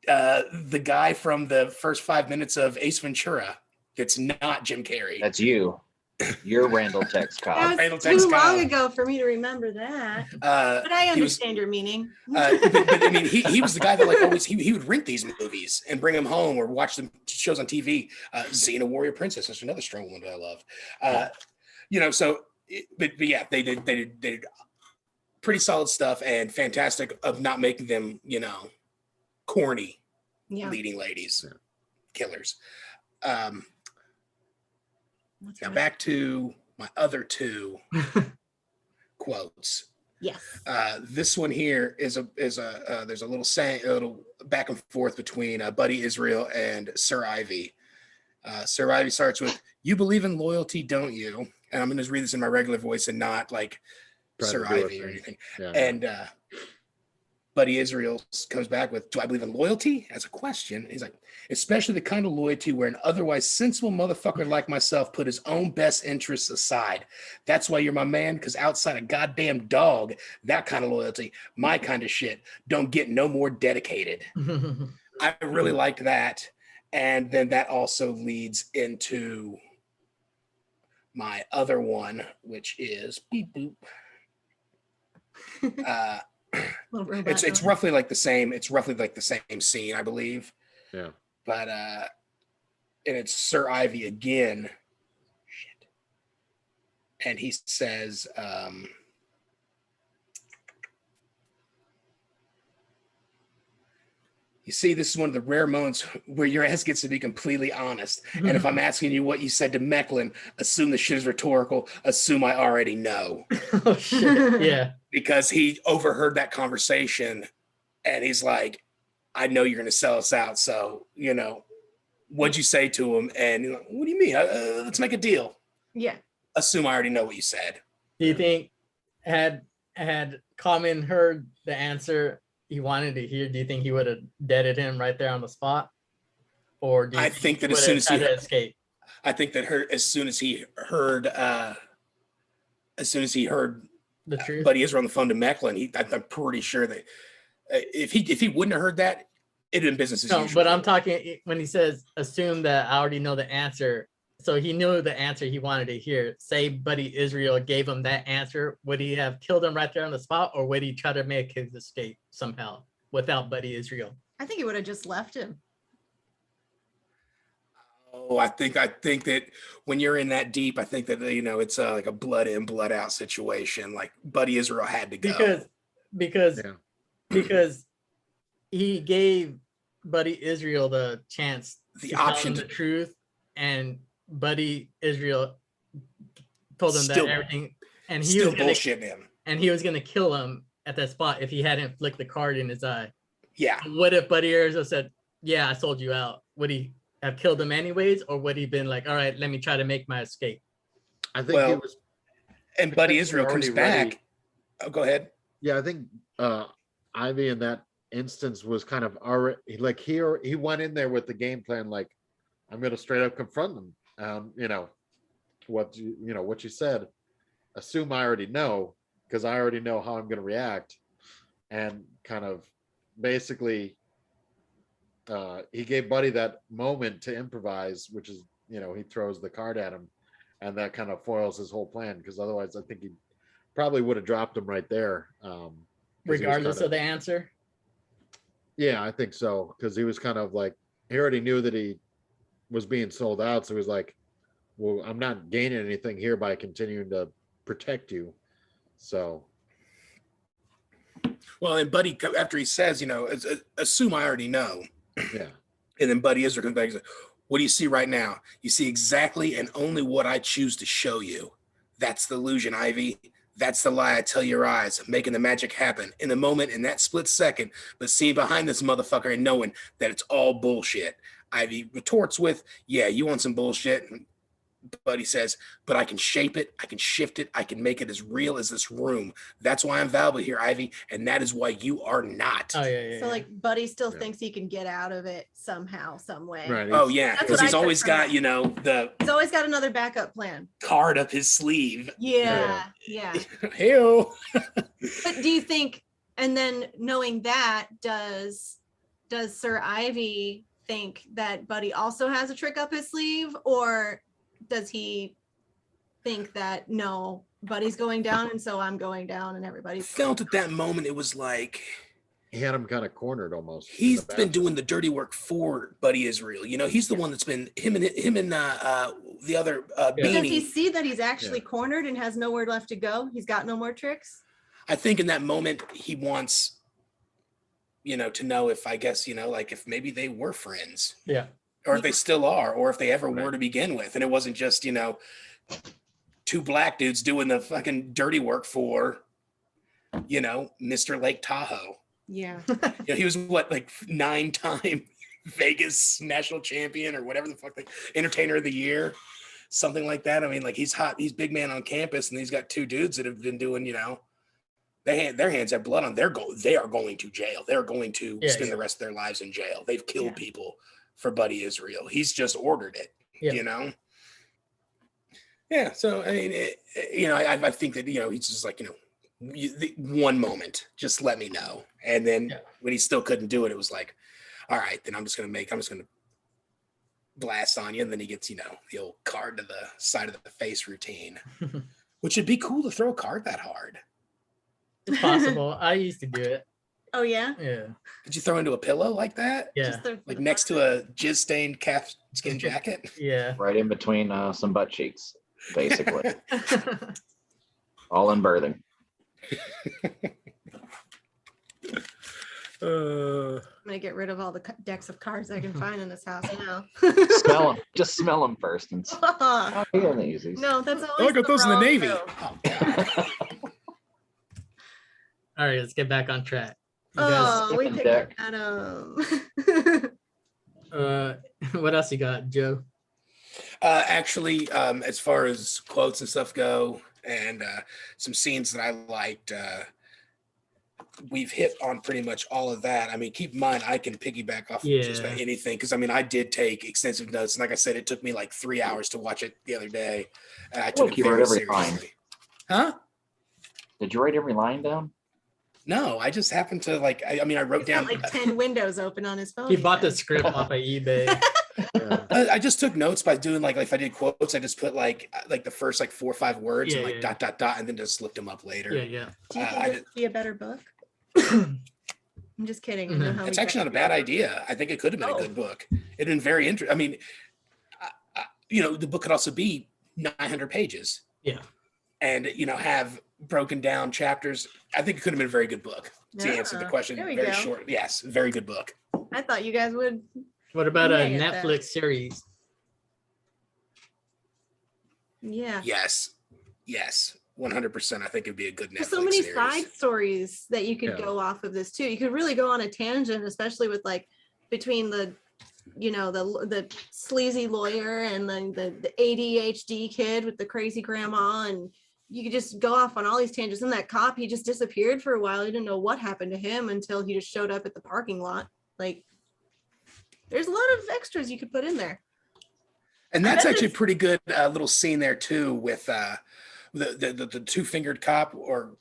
the guy from the first 5 minutes of Ace Ventura. It's not Jim Carrey. That's you. You're Randall Tex Cobb. That Randall was Tex too long Cobb. ago for me to remember that. But But I understand your meaning. but I mean, he was the guy that like always he would rent these movies and bring them home or watch them shows on TV. Xena Warrior Princess, that's another strong one that I love. You know, so but yeah, they did pretty solid stuff and fantastic of not making them, you know, corny Yeah. leading ladies, killers. That's Now right. back to my other two quotes. Yes. This one here is a there's a little back and forth between Buddy Israel and Sir Ivy. Sir Ivy starts with, "You believe in loyalty, don't you?" And I'm going to read this in my regular voice and not like Trying Sir to do a Ivy or thing. anything. Yeah. And Buddy Israel comes back with, "Do I believe in loyalty?" as a question. He's like, "Especially the kind of loyalty where an otherwise sensible motherfucker like myself put his own best interests aside. That's why you're my man, because outside a goddamn dog, that kind of loyalty, my kind of shit, don't get no more dedicated." I really liked that. And then that also leads into my other one, which is beep boop. Little robot It's noise. roughly like the same. It's roughly like the same scene, I believe. Yeah. But and it's Sir Ivy again. Shit. And he says, You see, this is one of the rare moments where your ass gets to be completely honest. And if I'm asking you what you said to Mecklin, assume the shit is rhetorical. Assume I already know. Oh shit! Yeah. Because he overheard that conversation and he's like, I know you're going to sell us out. So, what'd you say to him? And he's like, what do you mean? Let's make a deal. Yeah. Assume I already know what you said. Do you think had Common heard the answer he wanted to hear, do you think he would have deaded him right there on the spot? Or do you think that he as soon as he tried to escape? I think that as soon as he heard The truth. Buddy Israel on the phone to Mecklin, I'm pretty sure that if he wouldn't have heard that, it'd been business as usual. But I'm talking when he says, assume that I already know the answer. So he knew the answer he wanted to hear. Say Buddy Israel gave him that answer. Would he have killed him right there on the spot, or would he try to make his escape somehow without Buddy Israel? I think he would have just left him. Oh, I think that when you're in that deep, I think that it's like a blood in, blood out situation. Like Buddy Israel had to go because he gave Buddy Israel the chance, the to option, tell him the truth, and Buddy Israel told him still, that everything, and he still was gonna, bullshitting him. And he was gonna kill him at that spot if he hadn't flicked the card in his eye. Yeah. What if Buddy Israel said, "Yeah, I sold you out"? Would he have killed him anyways, or would he been like, "All right, let me try to make my escape"? I think he was. And Buddy Israel comes back. Oh, go ahead. Yeah, I think Ivy in that instance was kind of already like he went in there with the game plan, like I'm going to straight up confront them. What you said. Assume I already know, because I already know how I'm going to react, and kind of basically he gave Buddy that moment to improvise, which is he throws the card at him, and that kind of foils his whole plan, because otherwise I think he probably would have dropped him right there. Regardless of the answer. Yeah, I think so, because he was kind of like, he already knew that he was being sold out, so he was like, well, I'm not gaining anything here by continuing to protect you. So well, and Buddy, after he says, assume I already know. Yeah. And then Buddy Israel comes back and says, what do you see right now? You see exactly and only what I choose to show you. That's the illusion, Ivy. That's the lie I tell your eyes, making the magic happen in the moment, in that split second, but seeing behind this motherfucker and knowing that it's all bullshit. Ivy retorts with, yeah, you want some bullshit? Buddy says, but I can shape it, I can shift it, I can make it as real as this room. That's why I'm valuable here, Ivy, and that is why you are not. Oh, yeah. So like Buddy still thinks he can get out of it somehow, some way. Right. Oh yeah, because he's always got, he's always got another backup plan. Card up his sleeve. Yeah. Ew. But do you think, and then knowing that, does Sir Ivy think that Buddy also has a trick up his sleeve, or does he think that no, Buddy's going down and so I'm going down and everybody's felt at that moment it was like he had him kind of cornered almost. He's been doing the dirty work for Buddy Israel. He's the one that's been him and the other Beanie. Does he see that he's actually cornered and has nowhere left to go? He's got no more tricks. I think in that moment he wants to know if, I guess, like if maybe they were friends. Yeah. Or if they still are, or if they ever were to begin with. And it wasn't just, two black dudes doing the fucking dirty work for, Mr. Lake Tahoe. Yeah. He was like 9-time Vegas national champion or whatever the fuck, entertainer of the year, something like that. I mean, like he's hot, he's big man on campus, and he's got two dudes that have been doing, their hands have blood on. They are going to jail. They're going to spend the rest of their lives in jail. They've killed people for Buddy Israel. He's just ordered it, Yeah. So, I mean, I think that, he's just like, one moment, just let me know. And then when he still couldn't do it, it was like, all right, then I'm just going to blast on you. And then he gets, the old card to the side of the face routine, which would be cool to throw a card that hard. It's possible. I used to do it. Oh yeah. Yeah. Did you throw into a pillow like that? Yeah. Like next to a jizz-stained calf skin jacket? Yeah. Right in between some butt cheeks, basically. All in birthing. I'm gonna get rid of all the decks of cards I can find in this house now. Smell them. Just smell them first. And oh, yeah, the easies. No, that's always Oh, I got those in the wrong Navy. move. Oh, God. All right, let's get back on track. You guys, Oh, we Seamen picked deck. Adam. what else you got, Joe? Actually, as far as quotes and stuff go, and some scenes that I liked, we've hit on pretty much all of that. I mean, keep in mind, I can piggyback off of just about Yeah. anything because I mean, I did take extensive notes, and like I said, it took me like 3 hours to watch it the other day. And I took Look, it you very wrote every line. seriously. Huh? Did you write every line down? No, I just happened to like. I mean, I wrote He's got down. like 10 windows open on his phone. He bought the said. script off of eBay. Yeah. I just took notes by doing like if I did quotes, I just put like the first like 4 or 5 words Yeah, and like yeah. dot dot dot, and then just looked them up later. Yeah, yeah. Do you think I this would be a better book? I'm just kidding. I know how It's we actually not a bad idea. I think it could have been a Oh. good book. It'd been very interesting. I mean, you know, the book could also be 900 pages. Yeah. And you know, have broken down chapters. I think it could have been a very good book. To answer the Yeah, question, there we very go. short. Yes, very good book. I thought you guys would. What about a Yeah, that. Netflix series? Yeah. Yes, 100%. I think it'd be a good Netflix There's so many series. side stories that you could Yeah. go off of this too. You could really go on a tangent, especially with like between the, you know, the sleazy lawyer and then the ADHD kid with the crazy grandma, and you could just go off on all these tangents. And that cop, he just disappeared for a while. You didn't know what happened to him until he just showed up at the parking lot. Like, there's a lot of extras you could put in there. And that's bet actually a it's- pretty good little scene there too, with the 2-fingered cop, or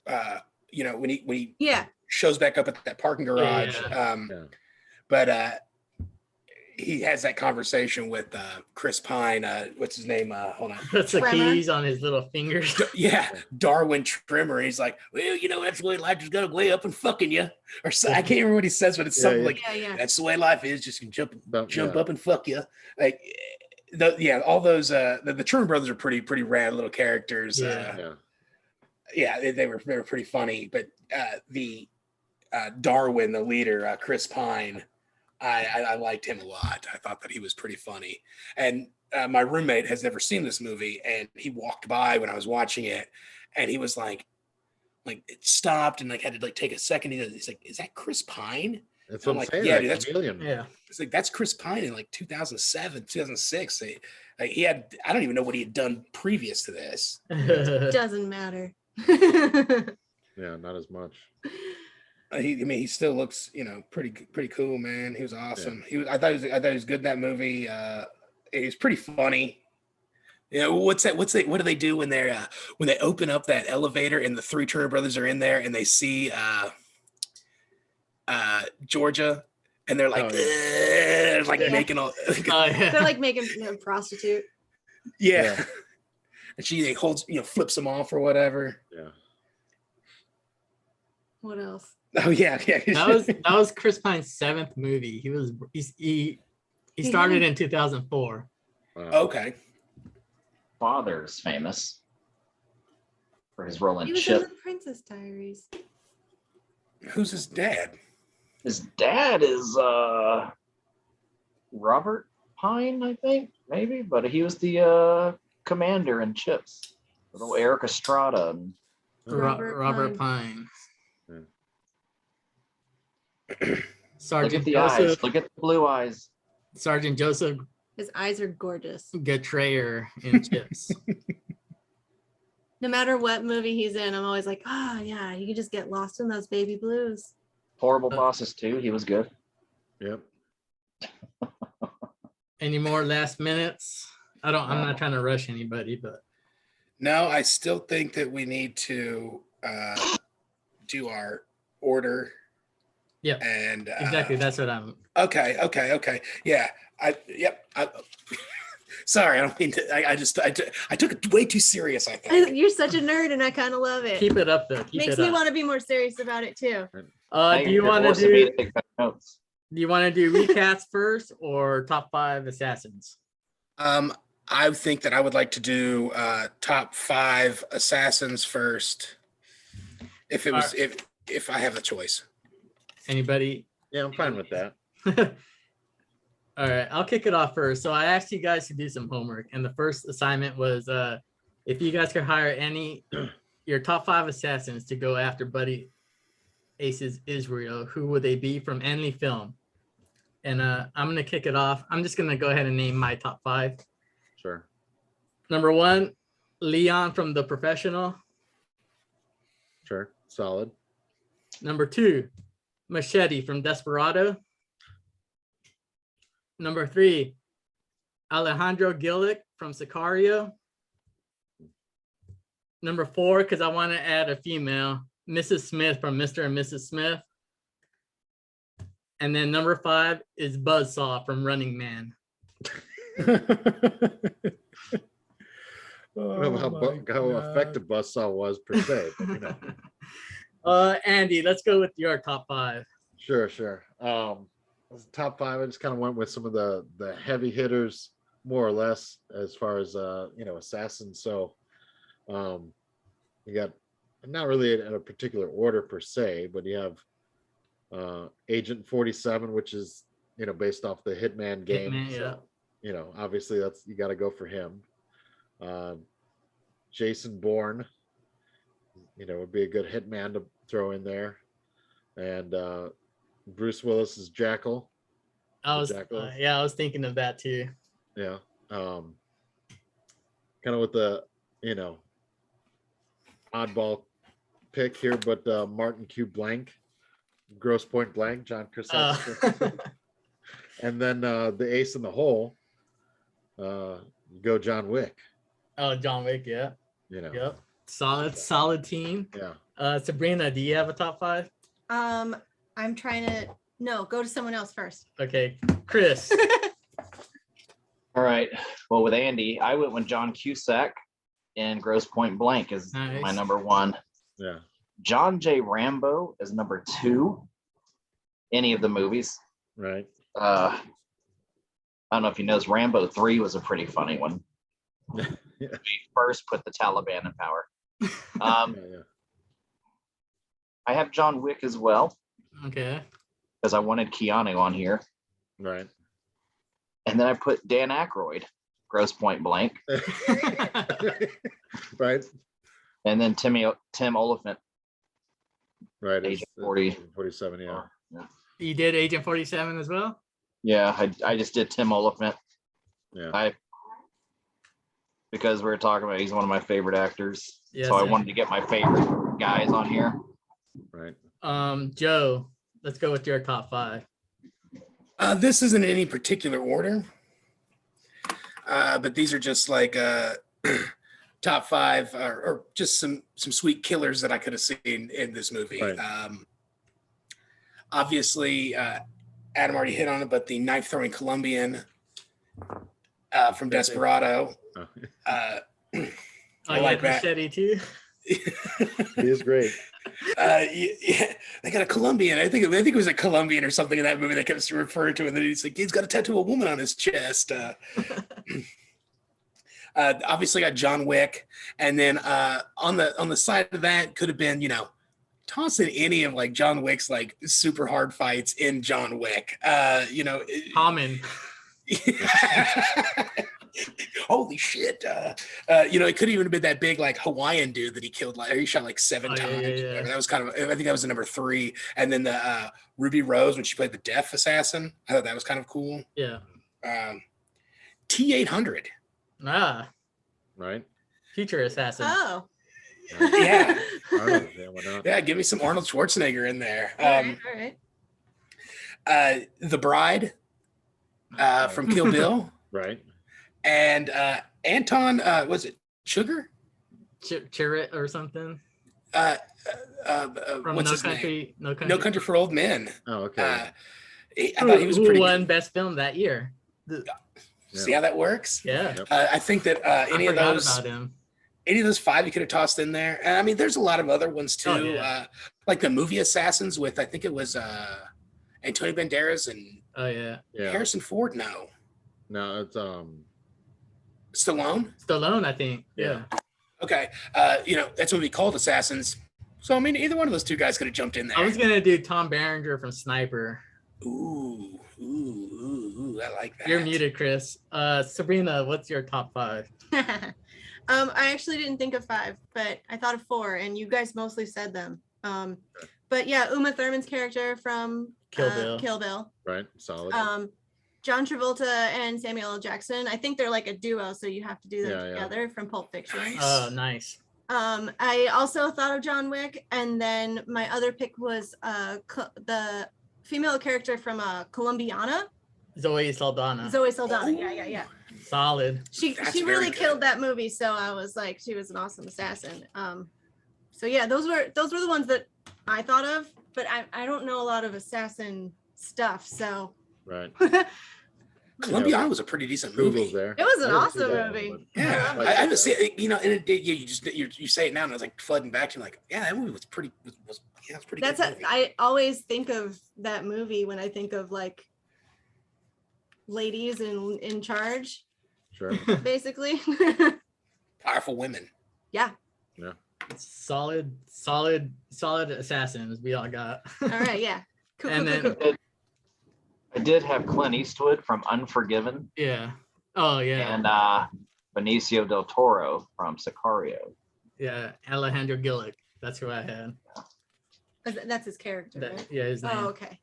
you know, when he Yeah. shows back up at that parking garage. Yeah. Yeah. But he has that conversation with Chris Pine. What's his name? Hold on. Puts the Tremor. keys on his little fingers. Yeah, Darwin Trimmer. He's like, well, you know, that's the way life is gonna way up and fucking you. Or so, I can't remember what he says, but it's Yeah, something yeah. like, Yeah. that's the way life is. Just can jump Yeah. up and fuck you. Like, all those the Trimmer brothers are pretty rad little characters. Yeah. Yeah, they were pretty funny. But the Darwin, the leader, Chris Pine, I liked him a lot. I thought that he was pretty funny. And my roommate has never seen this movie, and he walked by when I was watching it, and he was like it stopped and like had to like take a second. He's like, "Is that Chris Pine?" That's I'm what I'm like, saying. yeah, That dude, that's- chameleon. Yeah. It's like, that's Chris Pine in like 2007, 2006. Like, he had, I don't even know what he had done previous to this. Doesn't matter. Yeah, not as much. I mean, he still looks, you know, pretty cool, man. He was awesome. I thought he was good in that movie. He was pretty funny. You know, what do they do when they open up that elevator and the 3 Turner brothers are in there and they see Georgia, and they're like, Oh, like Yeah. making all, Oh, yeah. They're like making a prostitute. yeah. Yeah. And she like, holds, you know, flips them off or whatever. Yeah. What else? Oh yeah. that was Chris Pine's 7th movie. He started in 2004. Wow. Okay. Father's famous for his role He in was in Chip. the Princess Diaries. Who's his dad? His dad is Robert Pine, I think, maybe, but he was the commander in Chips. Little Eric Estrada. And Robert Pine. look Sergeant at the eyes. Joseph. Look at the blue eyes. Sergeant Joseph His eyes are gorgeous. Getrayer in Chips. No matter what movie he's in, I'm always like, oh yeah, you can just get lost in those baby blues. Horrible Bosses too. He was good. Yep. Any more last minutes? I'm not trying to rush anybody, but No, I still think that we need to do our order. yeah, And exactly. That's what I'm. Okay. Yeah. Sorry, I don't mean to. I took it way too serious, I think. You're such a nerd, and I kind of love it. Keep it up though. Keep Makes it me up. want to be more serious about it too. Do you want to Forcing me do? take better notes? Do you want to do recaps first or top 5 assassins? I think that I would like to do top 5 assassins first. If it was if I have the choice. Anybody? Yeah, I'm fine with that. All right, I'll kick it off first. So I asked you guys to do some homework, and the first assignment was if you guys could hire your top 5 assassins to go after Buddy Aces Israel, who would they be from any film? And I'm gonna kick it off. I'm just gonna go ahead and name my top 5. Sure. Number 1, Leon from The Professional. Sure. Solid. Number 2, Machete from Desperado. Number 3, Alejandro Gillick from Sicario. Number 4, because I want to add a female, Mrs. Smith from Mr. and Mrs. Smith. And then number 5 is Buzzsaw from Running Man. I don't know how effective Buzzsaw was per se, but you know. Andy, let's go with your top 5. Sure. Top 5, I just kind of went with some of the heavy hitters, more or less, as far as assassins. So you got, not really in a particular order per se, but you have Agent 47, which is based off the Hitman game. Hitman, yeah. Obviously you got to go for him. Jason Bourne, would be a good hitman to throw in there, and Bruce Willis is Jackal. I was thinking of that too. Yeah. Kind of with the oddball pick here, but Martin Q. Blank, Gross Point Blank, John Krasinski. And then the ace in the hole, go John Wick. Oh, John Wick, yeah. Yep. Solid team. Yeah. Sabrina, do you have a top 5? I'm trying to go to someone else first. Okay, Chris. All right. Well, with Andy, I went with John Cusack, and Gross Point Blank is my number 1. Yeah. John J. Rambo is number 2. Any of the movies. Right. I don't know if you noticed, Rambo 3 was a pretty funny one. Yeah. We first put the Taliban in power. Yeah. I have John Wick as well. Okay. Because I wanted Keanu on here. Right. And then I put Dan Aykroyd, Gross Point Blank. Right. And then Tim Oliphant. Right. Agent 47, yeah. You did Agent 47 as well? Yeah, I just did Tim Oliphant. Yeah. Because we were talking about, he's one of my favorite actors. Yes, so I wanted to get my favorite guys on here. Right. Joe, let's go with your top 5. This isn't in any particular order, but these are just like top 5 or just some sweet killers that I could have seen in this movie. Right. Obviously, Adam already hit on it, but the knife throwing Colombian from Desperado. I like that. Machete too. He is great. Yeah, they got a Colombian. I think it was a Colombian or something in that movie that kept referring to, and then he's like, he's got a tattoo of a woman on his chest. Obviously got John Wick, and then on the side of that could have been toss in any of like John Wick's like super hard fights in John Wick. Common. Holy shit. It could even have been that big like Hawaiian dude that he killed, like he shot like 7 times. Yeah. That was kind of, I think that was number 3. And then the Ruby Rose, when she played the deaf assassin, I thought that was kind of cool. Yeah. T-800. Right. Future assassin. Oh. Yeah. Arnold, yeah, why not? Yeah, give me some Arnold Schwarzenegger in there. All right. The Bride from Kill Bill. Right. And Anton, was it Sugar? Chirrut or something. From What's No his Country, name? No No Country for Old Men. Oh, okay. I thought he was pretty won good. Best Film that year. See how that works? Yeah. Yep. I think that any I of forgot those about him. any of those 5 you could have tossed in there. And I mean, there's a lot of other ones too. Oh, yeah. Like the movie Assassins with, I think it was Antonio Banderas and Oh yeah. Harrison Ford. No, it's Stallone. I think. Yeah. Okay. That's what we called Assassins. So I mean, either one of those 2 guys could have jumped in there. I was gonna do Tom Berenger from Sniper. Ooh, I like that. You're muted, Chris. Sabrina, what's your top 5? I actually didn't think of 5, but I thought of 4, and you guys mostly said them. But yeah, Uma Thurman's character from Kill Bill. Right. Solid. John Travolta and Samuel L. Jackson. I think they're like a duo, so you have to do them Yeah, yeah. together from Pulp Fiction. Nice. Oh, nice. I also thought of John Wick, and then my other pick was the female character from Colombiana, Zoe Saldana. Zoe Saldana. Yeah. Solid. She That's really very killed good. that movie, so I was like, she was an awesome assassin. So yeah, those were the ones that I thought of, but I don't know a lot of assassin stuff, so Right. Columbiana was a pretty decent Google's movie. there. it was an I didn't see awesome that one, movie. but- Yeah, Like, I haven't seen it, and it did. You say it now, and I was like flooding back to like, yeah, that movie was pretty. Was pretty. That's good movie. I always think of that movie when I think of like ladies in charge, Sure. basically. Powerful women. Yeah. Solid assassins we all got. All right. Yeah. Cool. And then- I did have Clint Eastwood from Unforgiven Yeah. Oh yeah. and Benicio del Toro from Sicario. Yeah. Alejandro Gillick. That's who I had. That's his character. Right? Yeah, his name. Oh, okay.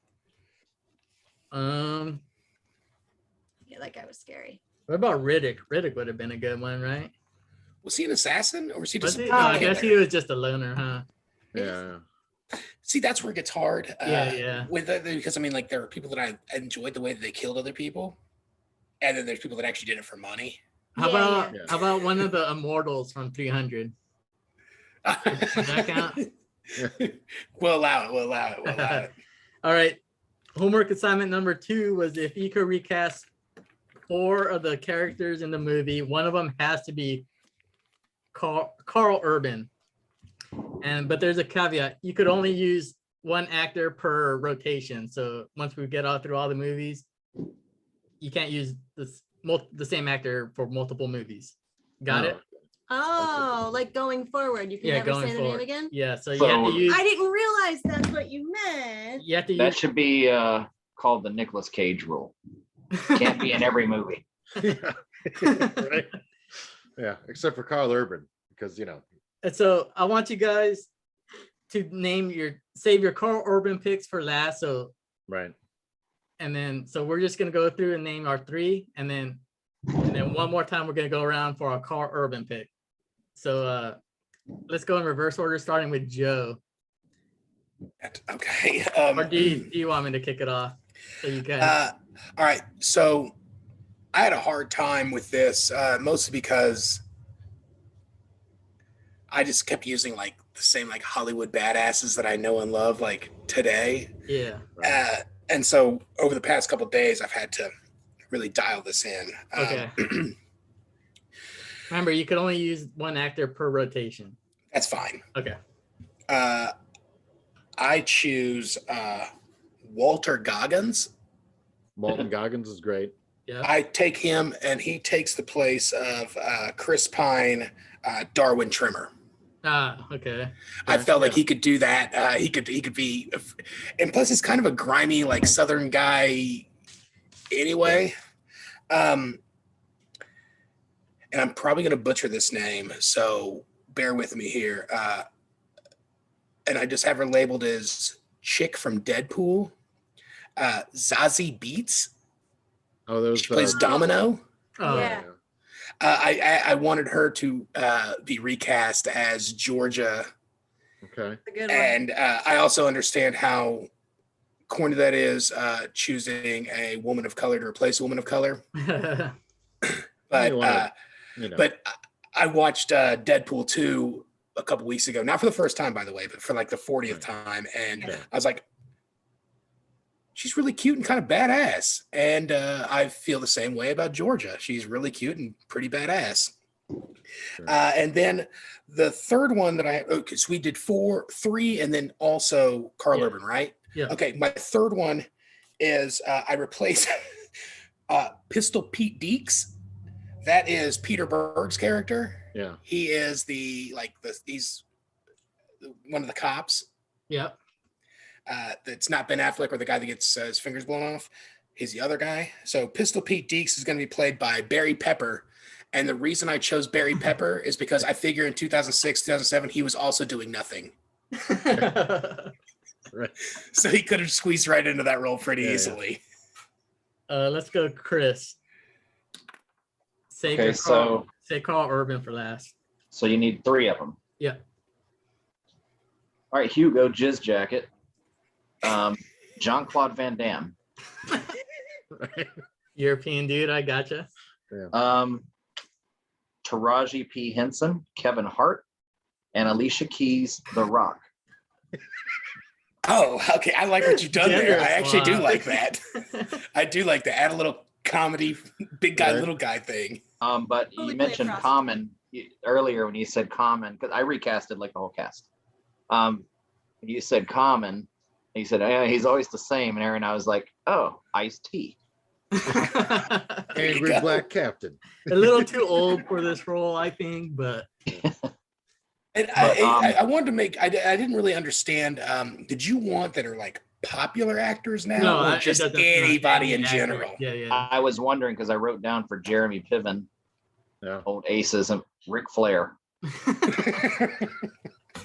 Yeah, that guy was scary. What about Riddick? Riddick would have been a good one, right? Was he an assassin, or was he Was just? he? a No, I guess killer? he was just a loner, huh? Yeah. See, that's where it gets hard. Yeah. Because I mean, like, there are people that I enjoyed the way that they killed other people, and then there's people that actually did it for money. How Yeah, about yeah. how about one of the immortals from 300? that count? We'll allow it. We'll allow it. All right. Homework assignment number 2 was if you could recast 4 of the characters in the movie, one of them has to be Carl Urban. But there's a caveat. You could only use one actor per rotation. So once we get through all the movies, you can't use the same actor for multiple movies. Got it? Oh, like going forward, you can Yeah, never going say the name forward. again. Yeah. So you have to So- use. I didn't realize that's what you meant. You have to That use. should be called the Nicolas Cage rule. Can't be in every movie. Right? Yeah, except for Carl Urban, because And so I want you guys to save your Carl Urban picks for last. So right. so we're just gonna go through and name our 3, and then one more time we're gonna go around for our Carl Urban pick. So let's go in reverse order, starting with Joe. Okay. Or do you want me to kick it off? So you guys. All right. So I had a hard time with this, mostly because I just kept using like the same like Hollywood badasses that I know and love like today. Yeah. And so over the past couple of days, I've had to really dial this in. Okay. Remember, you could only use one actor per rotation. That's fine. Okay. I choose Walter Goggins. Walton Goggins is great. Yeah. I take him, and he takes the place of Chris Pine, Darwin Trimmer. Okay. I felt like he could do that. He could be, and plus he's kind of a grimy, like Southern guy anyway. And I'm probably going to butcher this name, so bear with me here. And I just have her labeled as Chick from Deadpool, Zazie Beetz. Oh, those She plays Domino. Oh, Yeah. I wanted her to be recast as Georgia. Okay. A good one. And I also understand how corny that is, choosing a woman of color to replace a woman of color. But You wanna, but I watched Deadpool 2 a couple weeks ago, not for the first time, by the way, but for like the 40th time. And Yeah. I was like, she's really cute and kind of badass. And I feel the same way about Georgia. She's really cute and pretty badass. Sure. And then the third one that so we did 3, and then also Carl Yeah. Urban, right? Yeah. Okay, my third one is I replace Pistol Pete Deeks. That is Peter Berg's character. Yeah. He is he's one of the cops. Yep. That's not Ben Affleck or the guy that gets his fingers blown off. He's the other guy. So Pistol Pete Deeks is going to be played by Barry Pepper. And the reason I chose Barry Pepper is because I figure in 2006, 2007, he was also doing nothing. Right. So he could have squeezed right into that role pretty easily. Let's go, Chris. Save Okay, say Carl Urban for last. So you need 3 of them. Yeah. All right, Hugo, Jizz Jacket. Jean-Claude Van Damme. European dude, I gotcha. Taraji P. Henson, Kevin Hart, and Alicia Keys, The Rock. Oh, okay. I like what you've done there. I actually do swap. like that. I do like that. Add a little comedy, big guy, little guy thing. But Totally you play mentioned across. Common earlier when you said Common, because I recasted like the whole cast. You said Common, and you said, yeah, he's always the same. And Aaron, I was like, oh, Ice-T. Angry Black Captain. A little too old for this role, I think, but And I wanted to make, I didn't really understand. Did you want that are like popular actors now no, or just it doesn't- anybody in any actor. general? Yeah. I was wondering because I wrote down for Jeremy Piven, old Aces, and Ric Flair,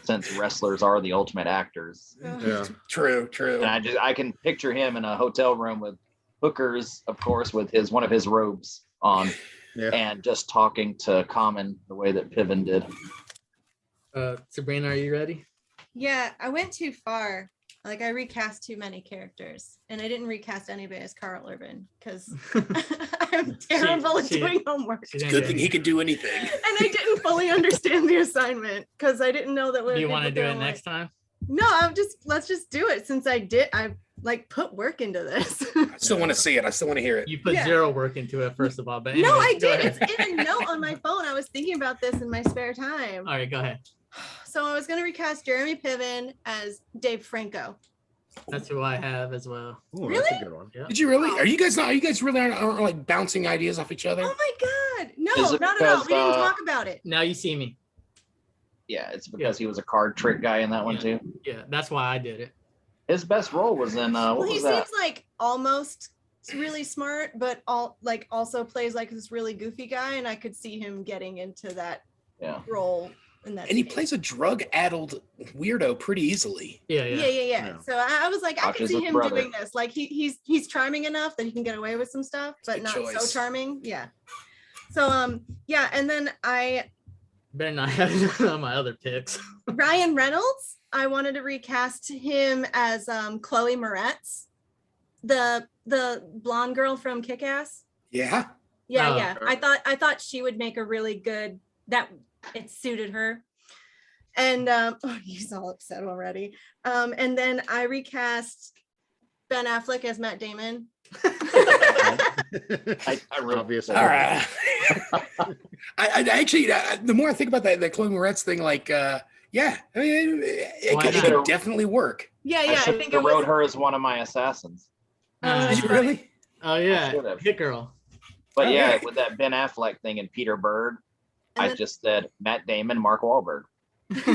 since wrestlers are the ultimate actors. Yeah. True. And I can picture him in a hotel room with hookers, of course, with one of his robes on, and just talking to Common the way that Piven did. Sabrina, are you ready? Yeah, I went too far. Like I recast too many characters, and I didn't recast anybody as Carl Urban because I'm terrible at doing homework. She didn't Good do thing it. he could do anything. And I didn't fully understand the assignment because I didn't know that. Do you want to do it next time? No, let's just do it since I like put work into this. I still want to see it. I still want to hear it. You put zero work into it, first of all. But No, anyways, I go did. ahead. It's in a note on my phone. I was thinking about this in my spare time. All right, go ahead. So I was going to recast Jeremy Piven as Dave Franco. That's who I have as well. Ooh, Really? that's a good one. Yeah. Did you really? Are you guys really aren't like bouncing ideas off each other? Oh my God. No, Is it not at all. because, We didn't talk about it. Now you see me. Yeah, it's because he was a card trick guy in that one too. Yeah, that's why I did it. His best role was in what Well, he was that? seems like almost really smart, but also plays like this really goofy guy, and I could see him getting into that role in that. And he space. plays a drug-addled weirdo pretty easily. Yeah. Yeah. So I was like, I Watches can see his him brother. doing this. Like he's charming enough that he can get away with some stuff, but Good not so choice. charming. Yeah. So and then Better not have none of my other picks. Ryan Reynolds, I wanted to recast him as Chloe Moretz, the blonde girl from Kick-Ass. Yeah. Yeah, Oh. yeah. I thought she would make a really good, that it suited her. And oh, he's all upset already. And then I recast Ben Affleck as Matt Damon. I wrote Obviously. All right. I actually, the more I think about that Chloe Moretz thing, like, yeah, I mean, Why it not? could definitely work. Yeah, I yeah. I should think have it was. wrote her as one of my assassins. Did you really? Oh yeah, should've. Hit Girl. But yeah, Okay. with that Ben Affleck thing and Peter Berg, And I then- just said Matt Damon, Mark Wahlberg. But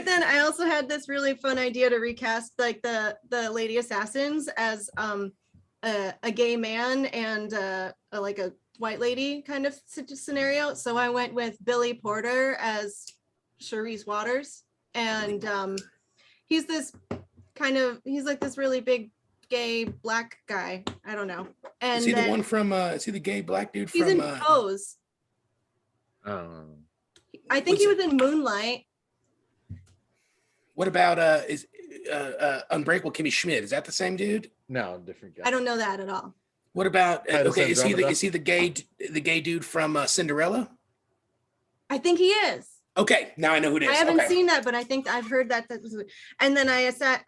then I also had this really fun idea to recast like the lady assassins as a gay man and like a white lady kind of scenario. So I went with Billy Porter as Charisse Waters, and he's like this really big gay black guy. I don't know. And Is he the then one from, is he the gay black dude he's from, in Pose. I think he was in Moonlight. what about, is Unbreakable Kimmy Schmidt? Is that the same dude? No, different guy. I don't know that at all. What about, Titus okay, is he Andromeda? the gay dude from Cinderella? I think he is. Okay, now I know who it is. I haven't Okay. seen that, but I think I've heard that. And then I sat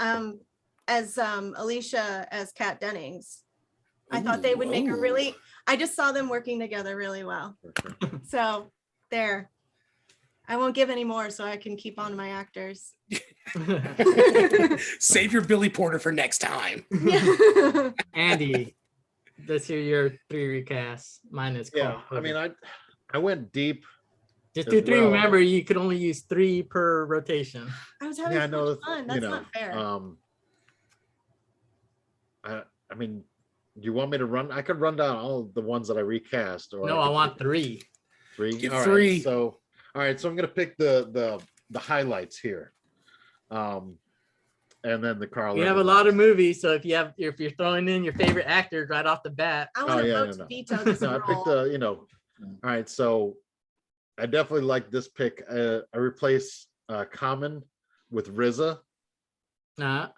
as Alicia as Kat Dennings. I thought they would make a really. I just saw them working together really well. For sure. So there. I won't give any more, so I can keep on my actors. Save your Billy Porter for next time. Andy, let's hear your 3 recasts. Mine is Yeah, Carl I mean, Urban. I went deep Just as do three. well. Remember, you could only use 3 per rotation. I was having Yeah, I so know. much fun. That's not fair. I mean, do you want me to run? I could run down all of the ones that I recast, or No, I want 3. 3. Give All right, 3. so all right, so I'm gonna pick the highlights here, and then the Carl. We have a Urban lot of ones. movies, so if you're throwing in your favorite actors right off the bat, I want to yeah, vote to no. veto this No, I role. picked all right, so I definitely like this pick. I replace Common with RZA. nah.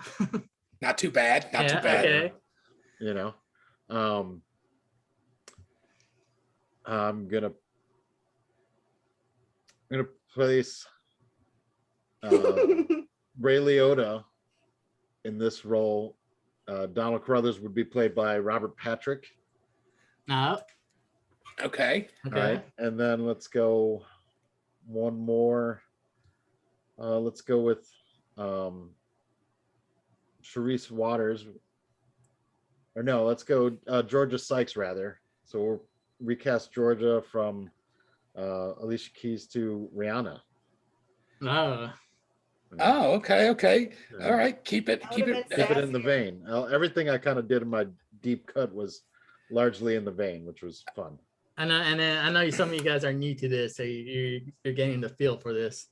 Not too bad. Not Yeah, too bad. okay. You know, I'm gonna place Ray Liotta in this role. Donald Carruthers would be played by Robert Patrick. No. Okay. Okay. All right, and then let's go one more. Let's go with Charisse Waters. Or no, let's go Georgia Sykes rather. So we'll recast Georgia from Alicia Keys to Rihanna. No. Oh, okay. Okay. Yeah. All right. Keep it. That Keep would've it. been Keep it in the sassier. vein. Everything I kind of did in my deep cut was largely in the vein, which was fun. And I know some of you guys are new to this, so you're getting the feel for this.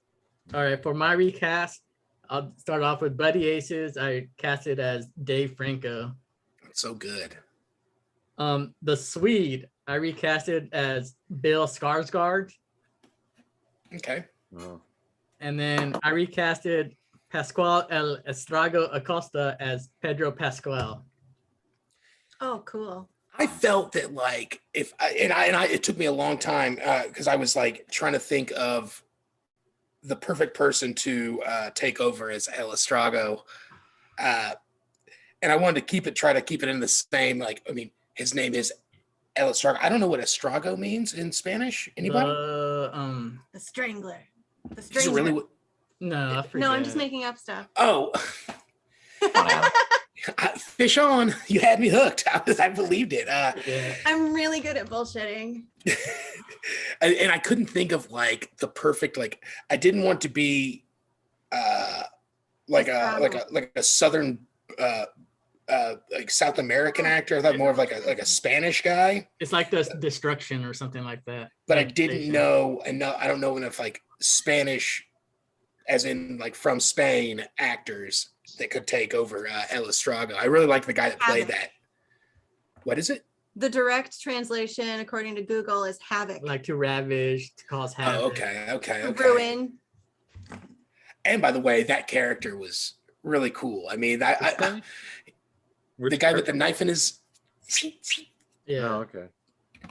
All right, for my recast, I'll start off with Buddy Aces. I casted as Dave Franco. So good. The Swede, I recasted as Bill Skarsgård, Okay. Oh. and then I recasted Pascual El Estrago Acosta as Pedro Pascual. Oh, cool. I felt that like if I, and I it took me a long time because I was like trying to think of the perfect person to take over as El Estrago, and I wanted to try to keep it in the same his name is El Estrago. I don't know what Estrago means in Spanish. Anybody? The Strangler. The Is it Stranger. really what? No, I forget. No, I'm just making up stuff. Oh, fish on! You had me hooked. I believed it. Yeah. I'm really good at bullshitting. And I couldn't think of like the perfect I didn't want to be like a southern like South American actor. I thought more of like a Spanish guy. It's like the Destruction or something like that. But I Like didn't Station. know, and no, I don't know enough like Spanish, as in like from Spain actors that could take over El Estrago. I really like the guy that played that. What is it? The direct translation, according to Google, is havoc. Like to ravage, to cause havoc. Oh, okay. Ruin. And by the way, that character was really cool. I mean, the guy with the knife in his. Yeah. Oh, okay.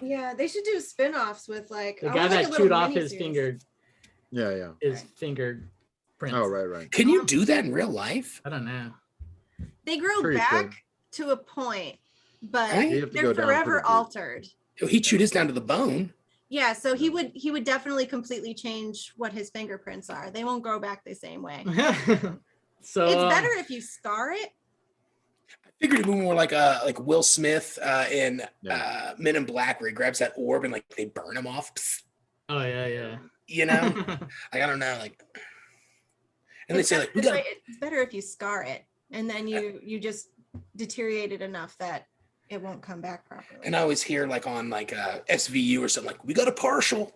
Yeah, they should do spin-offs with like The I guy want, like, that a little chewed off his miniseries. finger, Yeah. his finger prints. Oh, right. Can you do that in real life? I don't know. They grow Sure you back could. to a point, but Right? You have to they're go down forever pretty deep. altered. He chewed his down to the bone. Yeah, so he would definitely completely change what his fingerprints are. They won't grow back the same way. So It's better if you scar it. I figured it would be more like Will Smith in Yeah. Men in Black, where he grabs that orb and like they burn him off. Oh yeah. You know, like I don't know, like. And they say like we got. It's better if you scar it, and then you just deteriorate it enough that it won't come back properly. And I always hear like on like SVU or something like we got a partial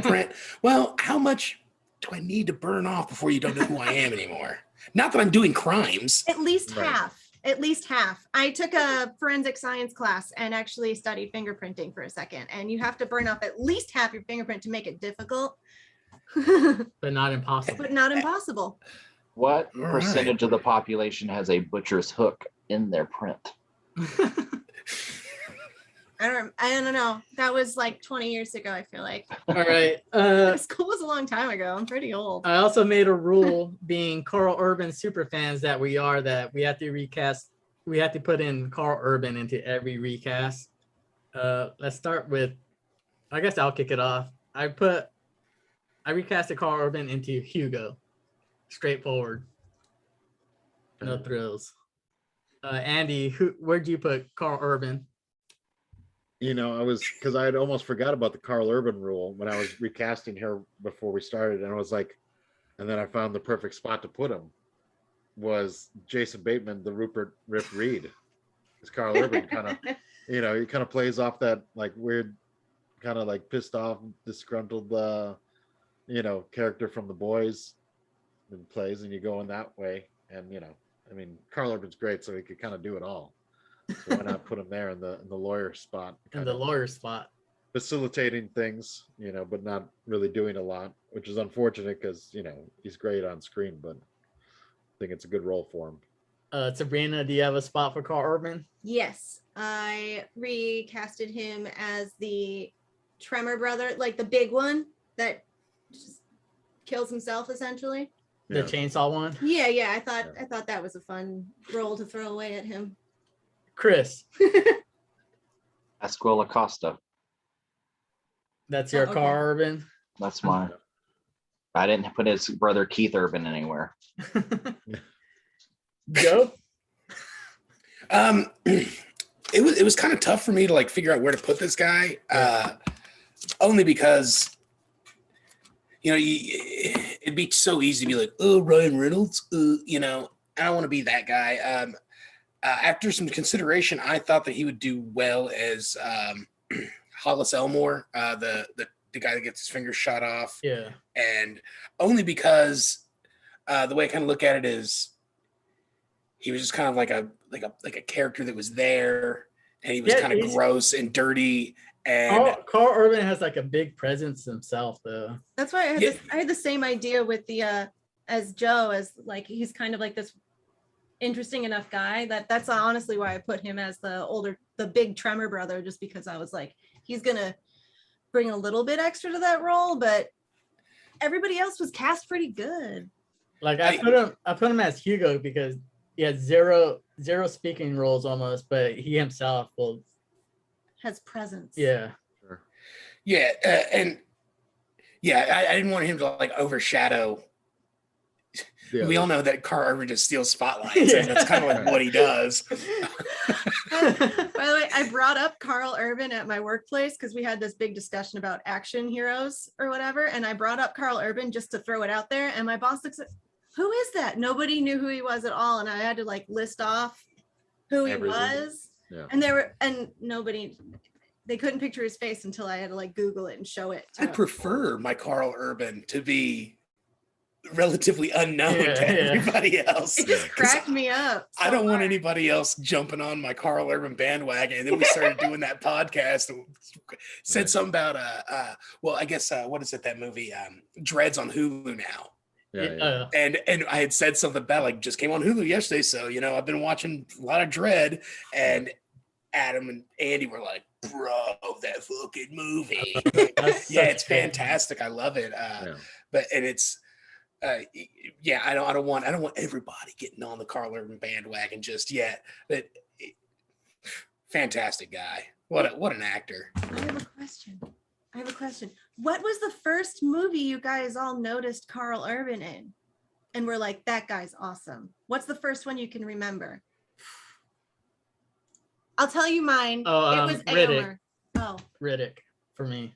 print. Well, how much do I need to burn off before you don't know who I am anymore? Not that I'm doing crimes. At least Right. half. At least half. I took a forensic science class and actually studied fingerprinting for a second. And you have to burn off at least half your fingerprint to make it difficult, But not impossible. but not impossible. What All right. percentage of the population has a butcher's hook in their print? I don't know. That was like 20 years ago, I feel like. All right. School was a long time ago. I'm pretty old. I also made a rule, being Carl Urban super fans that we are, that we have to recast. We have to put in Carl Urban into every recast. Let's start with. I guess I'll kick it off. I recasted Carl Urban into Hugo. Straightforward. No thrills. Andy, where'd you put Carl Urban? I was because I had almost forgot about the Carl Urban rule when I was recasting her before we started, and I was like, and then I found the perfect spot to put him was Jason Bateman, the Rupert Rip Reed. Because Carl Urban kind of, he kind of plays off that like weird, kind of like pissed off, disgruntled, character from The Boys, and plays, and you go in that way, and I mean, Carl Urban's great, so he could kind of do it all. So why not put him there in the lawyer spot? In the lawyer spot. Facilitating things, but not really doing a lot, which is unfortunate because, he's great on screen, but I think it's a good role for him. Sabrina, do you have a spot for Carl Urban? Yes, I recasted him as the Tremor brother, like the big one that just kills himself essentially. The chainsaw one? Yeah. I thought that was a fun role to throw away at him. Chris. Esquil Acosta. That's your okay. Carl Urban? That's mine. I didn't put his brother Keith Urban anywhere. Joe? It was kind of tough for me to like figure out where to put this guy, only because it'd be so easy to be like, oh, Ryan Reynolds, I don't want to be that guy. After some consideration, I thought that he would do well as Hollis Elmore, the guy that gets his fingers shot off. Yeah. And only because the way I kind of look at it is he was just kind of like a character that was there, and he was kind of gross and dirty. And Carl Urban has like a big presence himself, though. That's why I had the same idea with the as Joe, as like he's kind of like this interesting enough guy that's honestly why I put him as the big Tremor brother, just because I was like, he's gonna bring a little bit extra to that role, but everybody else was cast pretty good. Like I put him as Hugo because he had zero speaking roles almost, but he himself has presence. Yeah. Sure. Yeah, and I didn't want him to like overshadow. Yeah. We all know that Carl Urban just steals spotlights, and that's kind of like what he does. By the way, I brought up Carl Urban at my workplace because we had this big discussion about action heroes or whatever, and I brought up Carl Urban just to throw it out there, and my boss looks at, who is that? Nobody knew who he was at all, and I had to like list off who he was. Yeah. And they couldn't picture his face until I had to like Google it and show it. I prefer my Carl Urban to be relatively unknown to everybody else. It just cracked me up. I don't want anybody else jumping on my Carl Urban bandwagon. And then we started doing that podcast and said something about I guess what is it, that movie Dreads on Hulu now. Yeah. And I had said something about like just came on Hulu yesterday, so I've been watching a lot of Dread, and Adam and Andy were like, bro, that fucking movie. It's fantastic. I love it. But it's I don't want everybody getting on the Carl Urban bandwagon just yet. But fantastic guy. What an actor. I have a question. What was the first movie you guys all noticed Carl Urban in? And we're like, that guy's awesome. What's the first one you can remember? I'll tell you mine. It was Riddick. Aomer. Riddick for me.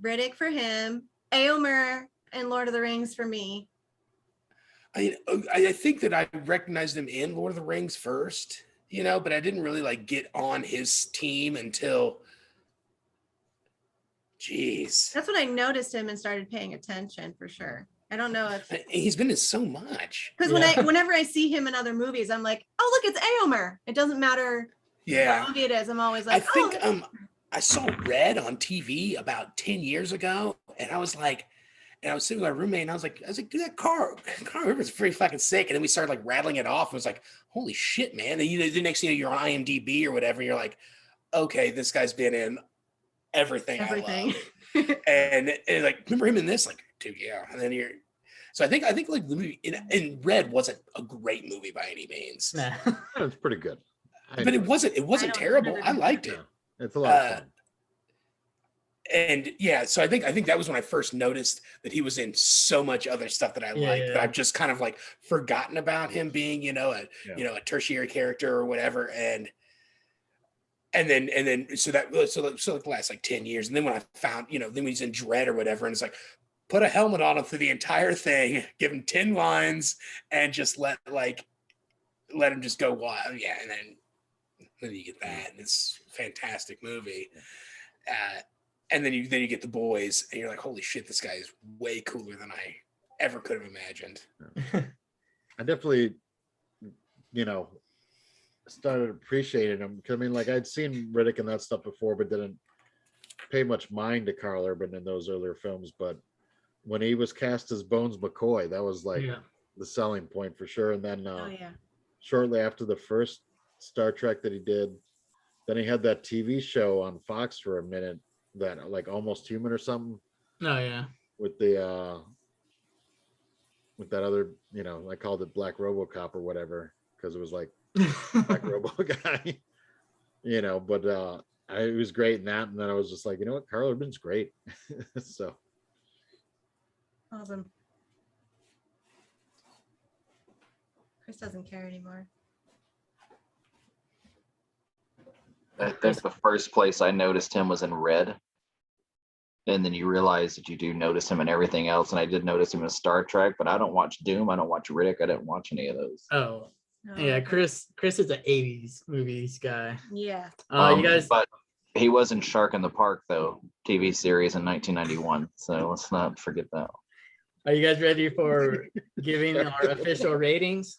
Riddick for him. Aomer and Lord of the Rings for me. I think that I recognized him in Lord of the Rings first, but I didn't really like get on his team until, geez. That's when I noticed him and started paying attention for sure. I don't know if he's been in so much. Because whenever I see him in other movies, I'm like, oh look, it's Aomer. It doesn't matter what movie it is. I'm always like, I saw Red on TV about 10 years ago, and I was like, and I was sitting with my roommate, and I was like, dude, that Carl Urban's pretty fucking sick. And then we started like rattling it off. And it was like, holy shit, man. And the next thing you're on IMDb or whatever, and you're like, okay, this guy's been in everything. I love. and like, remember him in this? Like, dude, yeah. And then so I think like the movie in Red wasn't a great movie by any means. Nah. It's pretty good. But it wasn't terrible. I liked it. It's a lot of fun. And so I think that was when I first noticed that he was in so much other stuff that I liked, but I've just kind of like forgotten about him being, a tertiary character or whatever. And then so it lasts like 10 years. And then when I found, then when he's in Dread or whatever, and it's like, put a helmet on him through the entire thing, give him 10 lines, and just let him just go wild. Yeah, and then you get that, and it's a fantastic movie. And then you get The Boys, and you're like, holy shit, this guy is way cooler than I ever could have imagined. I definitely, started appreciating him. I mean, like, I'd seen Riddick and that stuff before, but didn't pay much mind to Carl Urban in those earlier films. But when he was cast as Bones McCoy, that was like the selling point for sure. And then shortly after the first Star Trek that he did, then he had that TV show on Fox for a minute, that like Almost Human or something. Oh yeah. With the with that other, I called it Black RoboCop or whatever, because it was like Black Robo guy, but it was great in that. And then I was just like, you know what, Carl Urban's great. So awesome. Chris doesn't care anymore. I think the first place I noticed him was in Red. And then you realize that you do notice him in everything else. And I did notice him in Star Trek, but I don't watch Doom. I don't watch Riddick. I didn't watch any of those. Oh, yeah. Chris is an 80s movies guy. Yeah. You guys. But he was in Shark in the Park, though, TV series in 1991. So let's not forget that. Are you guys ready for giving our official ratings?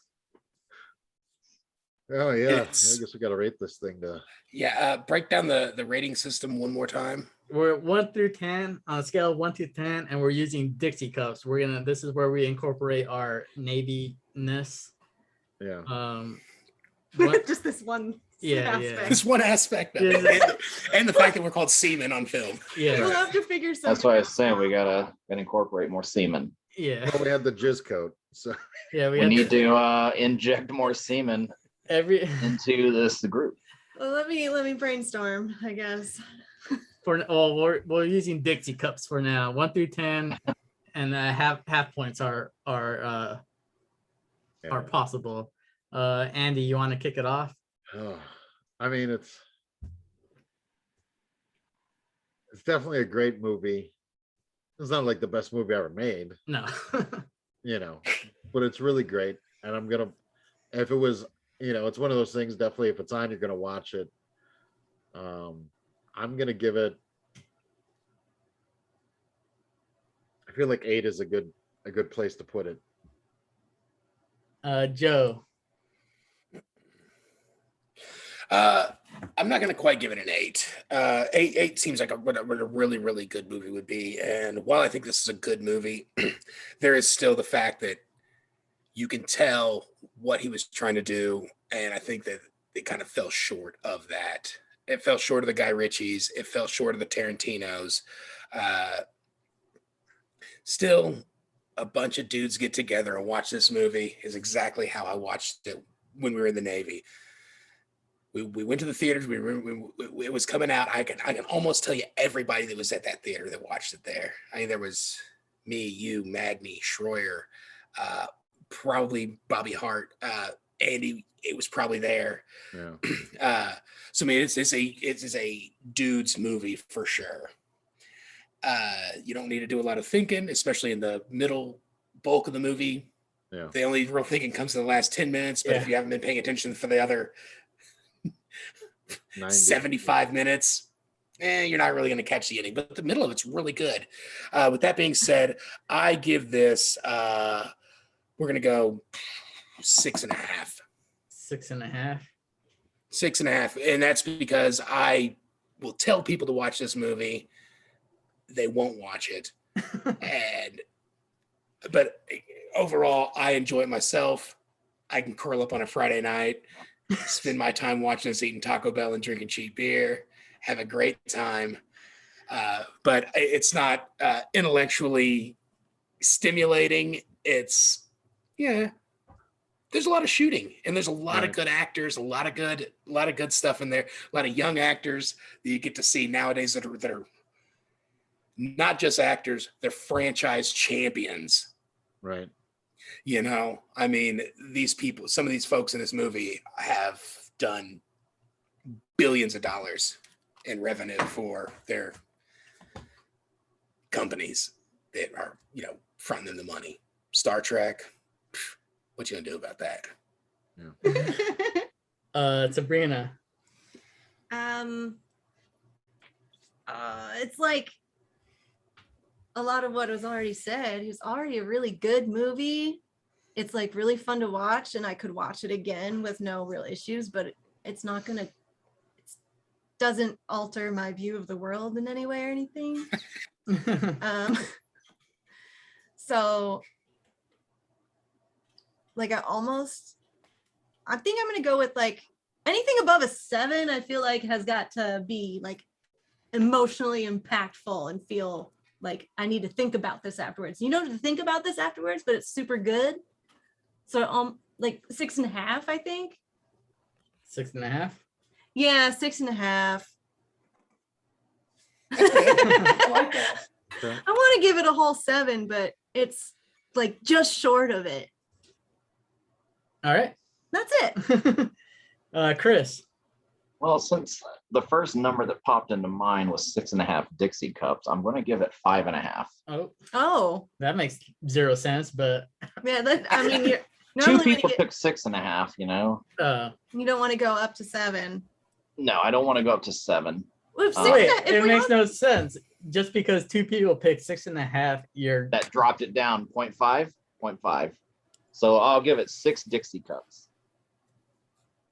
Oh yeah, I guess we got to rate this thing to. Yeah, break down the rating system one more time. We're 1 through 10 on a scale of 1 to 10, and we're using Dixie cups. This is where we incorporate our Navy-ness. Yeah. Just this one. Yeah. This one aspect of it, and the fact that we're called Seamen on film. Yeah. We'll have to figure something. That's why I was saying we gotta incorporate more semen. Yeah. Well, we had the jizz coat, so Yeah, we need to inject more semen into the group. Well, let me brainstorm, I guess. We're using Dixie cups for now, 1 through 10, and half points are possible. Andy, you want to kick it off? I mean, it's definitely a great movie. It's not like the best movie ever made. No. But it's really great. And if it was, it's one of those things, definitely if it's on, you're gonna watch it. I'm gonna give it, I feel like 8 is a good place to put it. Joe. I'm not going to quite give it an 8. 8 seems like what a really, really good movie would be. And while I think this is a good movie, there is still the fact that you can tell what he was trying to do. And I think that it kind of fell short of that. It fell short of the Guy Ritchies. It fell short of the Tarantinos. Still, a bunch of dudes get together and watch this movie is exactly how I watched it when we were in the Navy. We went to the theaters. It was coming out. I can almost tell you everybody that was at that theater that watched it there. I mean, there was me, you, Magni, Schroyer, probably Bobby Hart, Andy. It was probably there. Yeah. So I mean, it's a dude's movie for sure. You don't need to do a lot of thinking, especially in the middle bulk of the movie. Yeah. The only real thinking comes in the last 10 minutes. But if you haven't been paying attention for the other 75 minutes, you're not really going to catch the ending. But the middle of it's really good. With that being said, I give this, we're going to go 6.5. 6.5. 6.5. And that's because I will tell people to watch this movie. They won't watch it. But overall, I enjoy it myself. I can curl up on a Friday night, spend my time watching this, eating Taco Bell and drinking cheap beer, have a great time. But it's not intellectually stimulating. It's, there's a lot of shooting and there's a lot of good actors, a lot of good stuff in there, a lot of young actors that you get to see nowadays that are not just actors, they're franchise champions. Right. I mean, these people, some of these folks in this movie have done billions of dollars in revenue for their companies that are, fronting them the money. Star Trek, what you gonna do about that? Sabrina. It's like a lot of what was already said. It was already a really good movie. It's like really fun to watch, and I could watch it again with no real issues, but it's not gonna, it doesn't alter my view of the world in any way or anything. So like I think I'm gonna go with like anything above a 7. I feel like has got to be like emotionally impactful and feel like I need to think about this afterwards. You don't have to think about this afterwards, but it's super good. So like 6.5, I think. 6.5. Yeah, 6.5. I like that. Okay. I want to give it a whole 7, but it's like just short of it. All right. That's it. Chris. Well, since the first number that popped into mind was 6.5 Dixie cups, I'm going to give it 5.5. Oh, Oh, that makes 0 sense, but yeah. I mean, you're Two normally people took 6.5, you don't want to go up to 7. No, I don't want to go up to 7. Well, if wait, if it we makes want- no sense. Just because 2 people pick 6.5, you're That dropped it down 0.5, 0.5. So I'll give it 6 Dixie cups.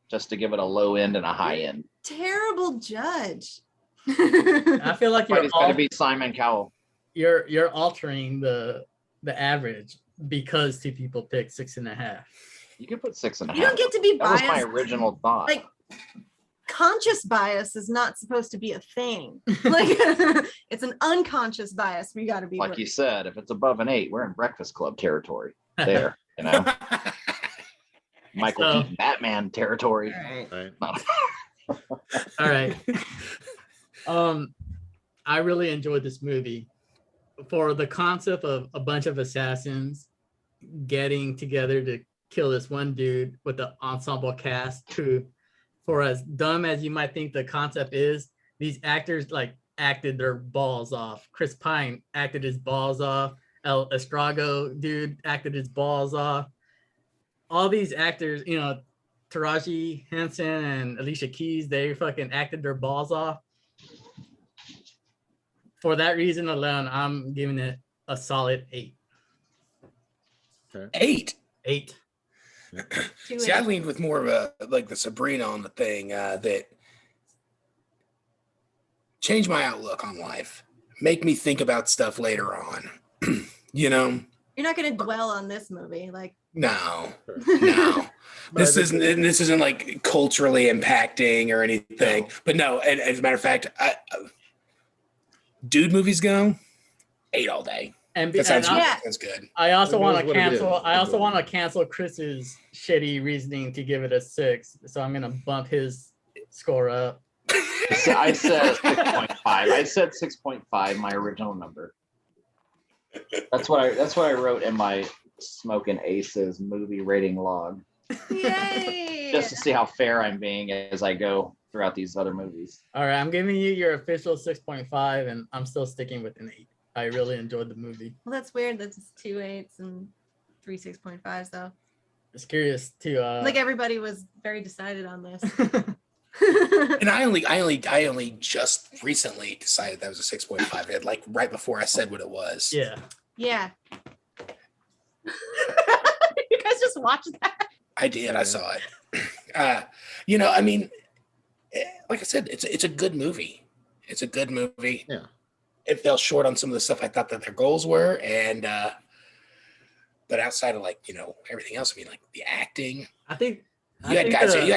Just to give it a low end and a high end. terrible judge. I feel like But it's got to be Simon Cowell. you're altering the average because 2 people pick 6.5. You can put 6.5. You don't get to be That was biased. my original thought. Like conscious bias is not supposed to be a thing. Like it's an unconscious bias. We got to be Like you said, if it's above an 8, we're in Breakfast Club territory. There, Michael So- Keaton Batman territory. Right. All right. I really enjoyed this movie for the concept of a bunch of assassins getting together to kill this one dude with the ensemble cast who, for as dumb as you might think the concept is, these actors like acted their balls off. Chris Pine acted his balls off. El Estrago dude acted his balls off. All these actors, Taraji Henson and Alicia Keys, they fucking acted their balls off. For that reason alone, I'm giving it a solid 8. 8. 8. See, I leaned with more of a like the Sabrina on the thing that changed my outlook on life, make me think about stuff later on. You're not going to dwell on this movie, like. No. But This isn't like culturally impacting or anything. No. But no, and as a matter of fact, dude movies go 8 all day. And That sounds, Yeah. sounds good. I also It want knows to what it cancel. is. I also want to cancel Chris's shitty reasoning to give it a 6. So I'm gonna bump his score up. I said 6.5. I said 6.5, my original number. That's what I wrote in my Smokin Aces movie rating log. Yay! Just to see how fair I'm being as I go throughout these other movies. All right, I'm giving you your official 6.5, and I'm still sticking with an 8. I really enjoyed the movie. Well, that's weird. That's 2 8s and 3 6.5s, though. It's curious to Like everybody was very decided on this. And I only just recently decided that was a 6.5. It like right before I said what it was. yeah. Yeah. You guys just watched that? I did. I saw it. I mean, like I said, it's a good movie. It's a good movie. Yeah. It fell short on some of the stuff I thought that their goals were, and but outside of everything else, I mean, like the acting, I think you had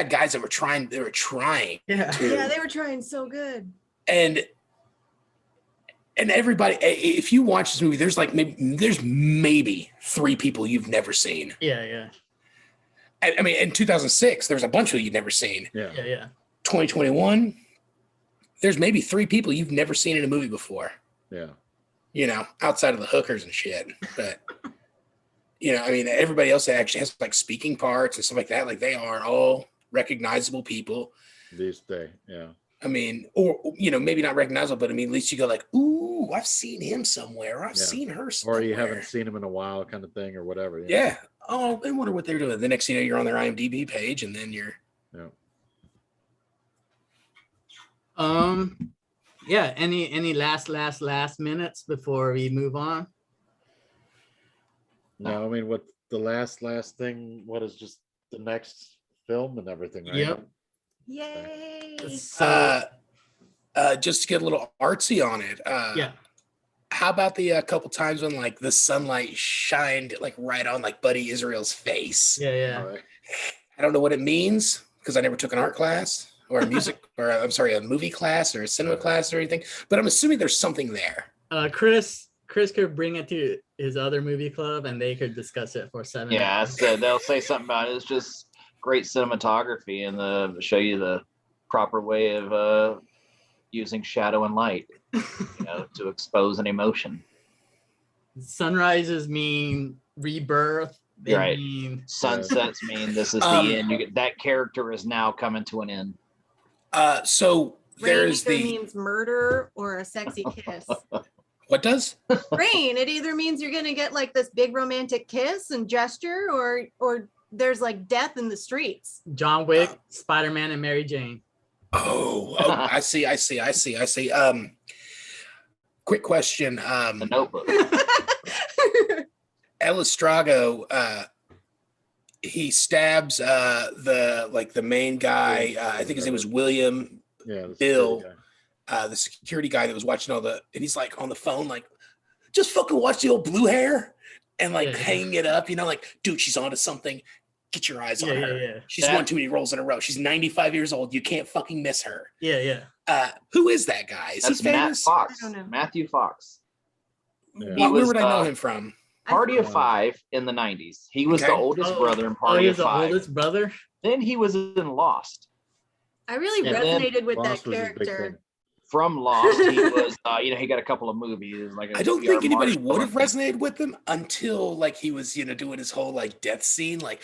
guys that were trying. They were trying, Yeah. to, Yeah, they were trying so good. and everybody. If you watch this movie, there's maybe 3 people you've never seen. Yeah. I mean, in 2006, there was a bunch of you'd never seen. Yeah. 2021, there's maybe 3 people you've never seen in a movie before. Yeah. Outside of the hookers and shit. But I mean, everybody else that actually has like speaking parts and stuff like that, like they are all recognizable people. These days, yeah. I mean, or maybe not recognizable, but I mean, at least you go like, "Ooh, I've seen him somewhere. Or I've Yeah. seen her somewhere." Or you haven't seen them in a while, kind of thing, or whatever. Yeah. Oh, I wonder what they're doing. The next thing you know, you're on their IMDb page, and then you're. Yeah. Yeah. Any last minutes before we move on? No, I mean, what the last thing? What is just the next film and everything, right? Yep. Yay! So Just to get a little artsy on it. yeah. How about the couple times when like the sunlight shined like right on like Buddy Israel's face? Yeah. All right. I don't know what it means because I never took an art class or a music or a movie class or a cinema class or anything. But I'm assuming there's something there. Chris could bring it to his other movie club and they could discuss it for 7 Yeah, hours. so they'll say something about it. It's just great cinematography and show you the proper way of using shadow and light, to expose an emotion. Sunrises mean rebirth. They Right. mean Sunsets mean this is the end. You get that character is now coming to an end. So Rain there's either the means murder or a sexy kiss. what does? Rain, it either means you're gonna get like this big romantic kiss and gesture, or there's like death in the streets. John Wick, Spider-Man, and Mary Jane. Oh, I see. Quick question. The Notebook. El Estrago, he stabs the main guy. I think his name was William. Yeah. Bill, the security guy that was watching and he's like on the phone, like, just fucking watch the old blue hair and like hanging it up, like, dude, she's onto something. Get your eyes on her. Yeah. She's won too many roles in a row. She's 95 years old. You can't fucking miss her. Yeah. Who is that guy? Is That's he famous? Matt Fox. I don't know. Matthew Fox. Yeah. Where would I know him from? Party of Five in the 90s. He was the Okay. oldest brother in Oh, Party he's of the Five. oldest brother. Then he was in Lost. I really Yeah. resonated with Lost that was his big character. thing. From Lost, he was, he got a couple of movies. Like I don't think anybody Marshall. would have resonated with him until like he was, doing his whole like death scene. Like,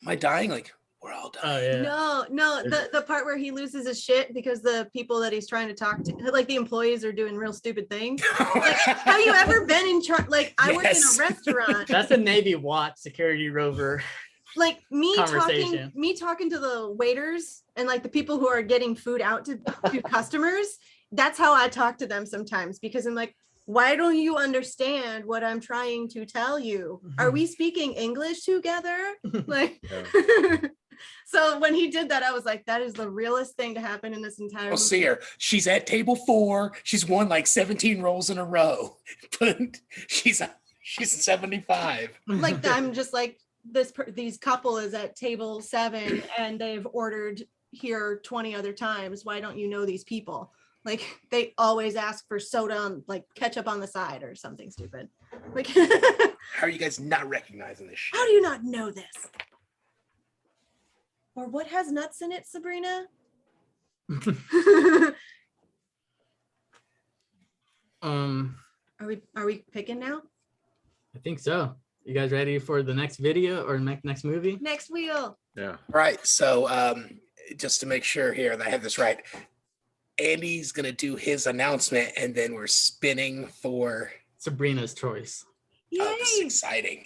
am I dying? Like, we're all dying. Oh yeah. No, the part where he loses his shit because the people that he's trying to talk to, like the employees, are doing real stupid things. Like, have you ever been in charge? Like, I work in Yes. a restaurant. That's a Navy Watch security rover. Like me Conversation. talking to the waiters and like the people who are getting food out to customers. That's how I talk to them sometimes, because I'm like, why don't you understand what I'm trying to tell you? Are we speaking English together? Like, so when he did that, I was like, that is the realest thing to happen in this entire I'll movie. see her. She's at table 4. She's won like 17 roles in a row, but she's 75. Like, I'm just like, these couple is at table 7 and they've ordered here 20 other times. Why don't you know these people? Like, they always ask for soda on, like, ketchup on the side or something stupid. Like, How are you guys not recognizing this shit? how do you not know this? Or what has nuts in it, Sabrina? Are we picking now? I think so. You guys ready for the next video or next movie? Next wheel. Yeah. Right. So just to make sure here that I have this right, Andy's gonna do his announcement and then we're spinning for Sabrina's choice. this is Yay! exciting.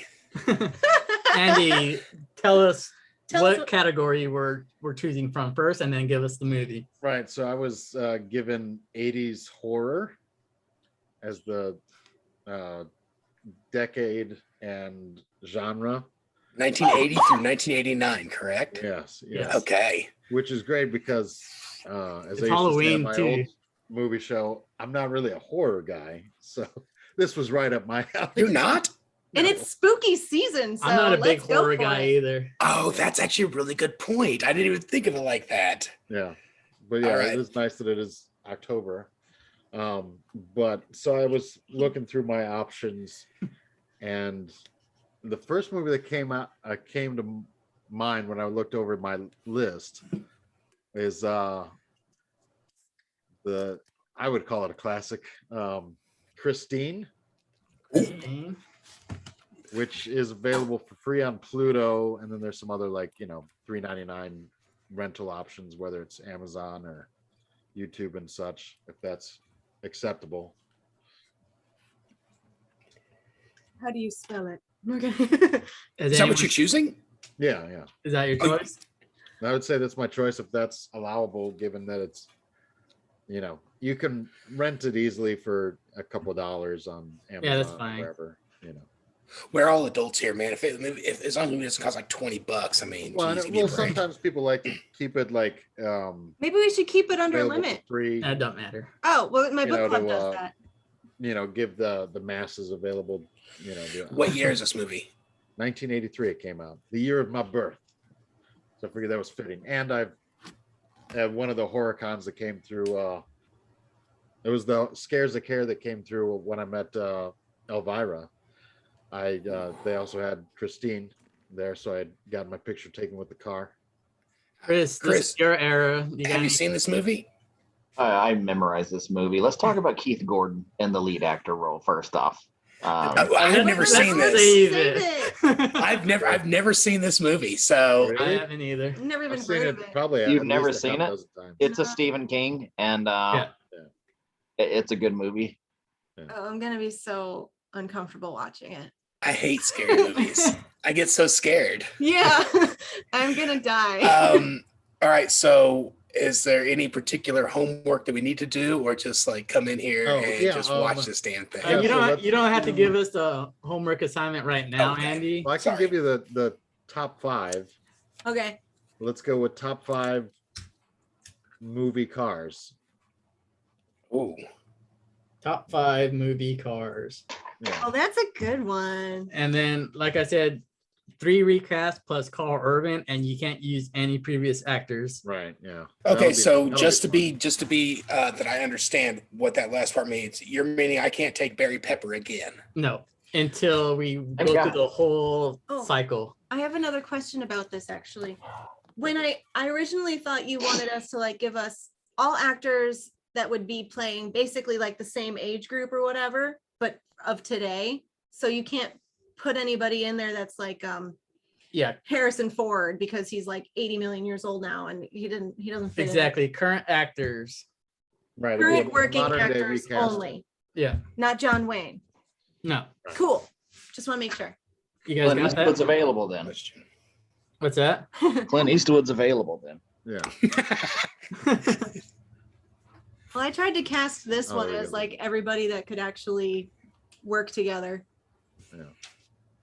Andy, tell us Tell what us what- category we're choosing from first, and then give us the movie. Right. So I was given 80s horror as the decade and genre. 1980 through 1989, correct? Yes. Yes. Okay. Which is great because as It's I used to say on Halloween, my too. old movie show, I'm not really a horror guy. So this was right up my alley. You're not? And No. it's spooky season, so I'm not a big let's go horror for guy it. either. Oh, that's actually a really good point. I didn't even think of it like that. Yeah. But yeah, All right. it is nice that it is October. But so I was looking through my options, and the first movie that came to mind when I looked over my list is I would call it a classic, Christine, Christine. which is available for free on Pluto, and then there's some other like $3.99 rental options, whether it's Amazon or YouTube and such, if that's acceptable. How do you spell it? Okay. Is that what you're choosing? Yeah, yeah. Is that your Oh, choice? I would say that's my choice if that's allowable, given that it's, you can rent it easily for a couple dollars on Amazon Yeah, that's or fine. wherever, We're all adults here, man. If as long as it doesn't cost like $20, I mean, Well, geez, give me a break. sometimes people like to keep it like Maybe we should keep it under available limit. for free. That don't matter. Oh, well, my book club to, does that. Give the masses available. What year is this movie? 1983 it came out, the year of my birth. So I figured that was fitting. And I've at one of the horror cons that came through. It was the Scares of Care that came through when I met Elvira. They also had Christine there, so I got my picture taken with the car. Chris, this is your era. Have you seen this movie? I memorized this movie. Let's talk about Keith Gordon in the lead actor role first off. I've never seen this. Save it. I've never seen this movie, so I haven't either. Never even I've seen heard it of it. probably. You've at never least a seen half it? dozen times. It's a Stephen King, and it's a good movie. Oh, I'm gonna be so uncomfortable watching it. I hate scary movies. I get so scared. Yeah, I'm gonna die. All right, so is there any particular homework that we need to do, or just like come in here and just watch this damn thing? Yeah, you don't have to give us the homework assignment right now, Okay. Andy. Well, I can give you the top 5. Okay. Let's go with top 5 movie cars. Ooh. Top 5 movie cars. Yeah. Oh, that's a good one. And then, like I said, 3 recasts plus Carl Urban, and you can't use any previous actors. Right. Yeah. Okay, so that'll just to fun. be that I understand what that last part means, you're meaning I can't take Barry Pepper again. No, until we go God. through the whole Oh. cycle. I have another question about this actually. When I originally thought you wanted us to like give us all actors that would be playing basically like the same age group or whatever, but of today. So you can't put anybody in there that's like Yeah, Harrison Ford because he's like 80 million years old now and he doesn't fit in. exactly. Current actors. Right. Current a working modern day actors recast. only, Yeah, not John Wayne. no. Cool. Just want to make sure. You guys Clint got Eastwood's that? available then. Question. What's that? Clint Eastwood's available then. Yeah. Well, I tried to cast this Oh, one there you as go. like everybody that could actually work together.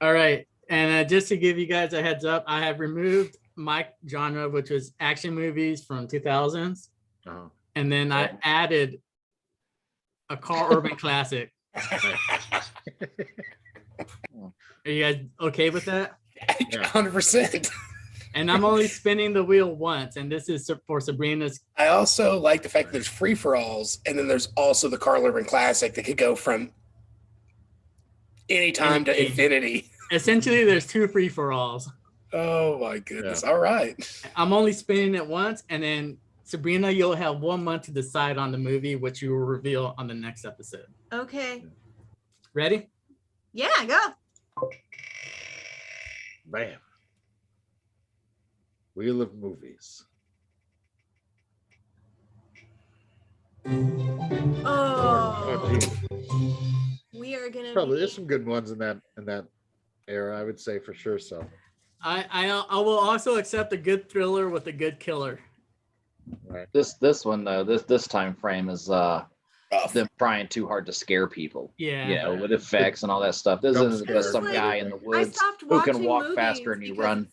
All right. And just to give you guys a heads up, I have removed my genre, which was action movies from 2000s. Uh-huh. And then I added a Carl Urban classic. Are you guys okay with that? 100%. And I'm only spinning the wheel once. And this is for Sabrina's. I also like the fact that there's free for alls, and then there's also the Carl Urban Classic that could go from anytime to infinity. Essentially, there's 2 free-for-alls. Oh my goodness! Yeah. All right. I'm only spinning it once. And then Sabrina, you'll have 1 month to decide on the movie, which you will reveal on the next episode. Okay. Ready? Yeah, go. Bam. Wheel of Movies. Oh, Geez. we are gonna Probably be there's some good ones in that era, I would say for sure. So I will also accept a good thriller with a good killer. right. This one though, this time frame is Rough. them trying too hard to scare people. Yeah. With effects and all that stuff. This Jump isn't scares just some and guy in the everything. I woods stopped who can watching walk movies faster than you because, run.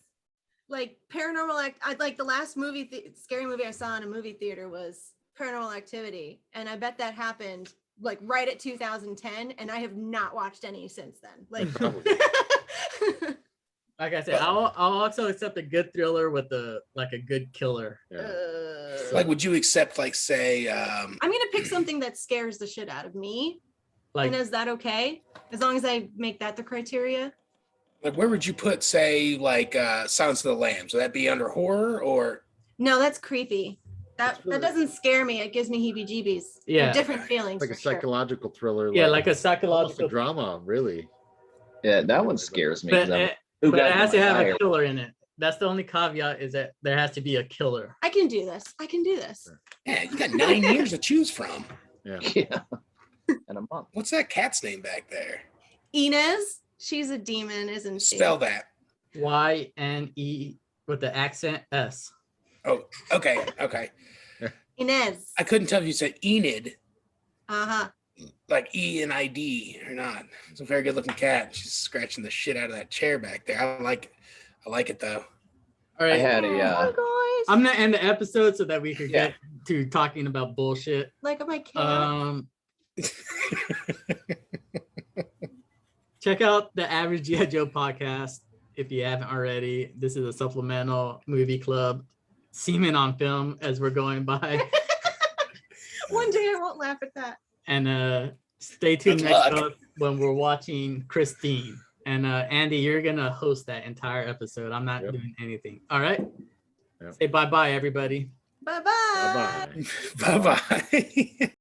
like I like the last scary movie I saw in a movie theater was Paranormal Activity, and I bet that happened like right at 2010, and I have not watched any since then. Like, Like I said, I'll also accept a good thriller with a good killer. Yeah. Like, would you accept, like, say, I'm gonna pick something that scares the shit out of me. Like, And is that okay? As long as I make that the criteria? like, where would you put, say, like, Silence of the Lambs? Would that be under horror or? No, that's creepy. That doesn't scare me. It gives me heebie-jeebies. Yeah. Different feelings. Like a for sure. psychological thriller. yeah, like a almost psychological. a drama, really. Yeah, that one scares me. But, 'cause I'm- but it got has my to have eye? a killer in it. That's the only caveat, is that there has to be a killer. I can do this. I can do this. Yeah, you got 9 years to choose from. Yeah. Yeah. In a month. What's that cat's name back there? Inez, she's a demon, isn't she? Spell that. YNE with the accent S. Oh, okay, okay. Inez. I couldn't tell if you said Enid, Uh-huh. like E-N-I-D or not. It's a very good looking cat. She's scratching the shit out of that chair back there. I like it though. All I right. had a Oh, guys. I'm gonna end the episode so that we could Yeah. get to talking about bullshit. Like my cat. Check out the Average G.I. Joe podcast if you haven't already. This is a supplemental movie club, Seamen on Film, as we're going by. One day I won't laugh at that. And stay tuned Good next luck. up when we're watching Christine. And Andy, you're gonna host that entire episode. I'm not Yep. doing anything. All right. Yep. Say bye-bye, everybody. Bye-bye. Bye bye. Bye-bye.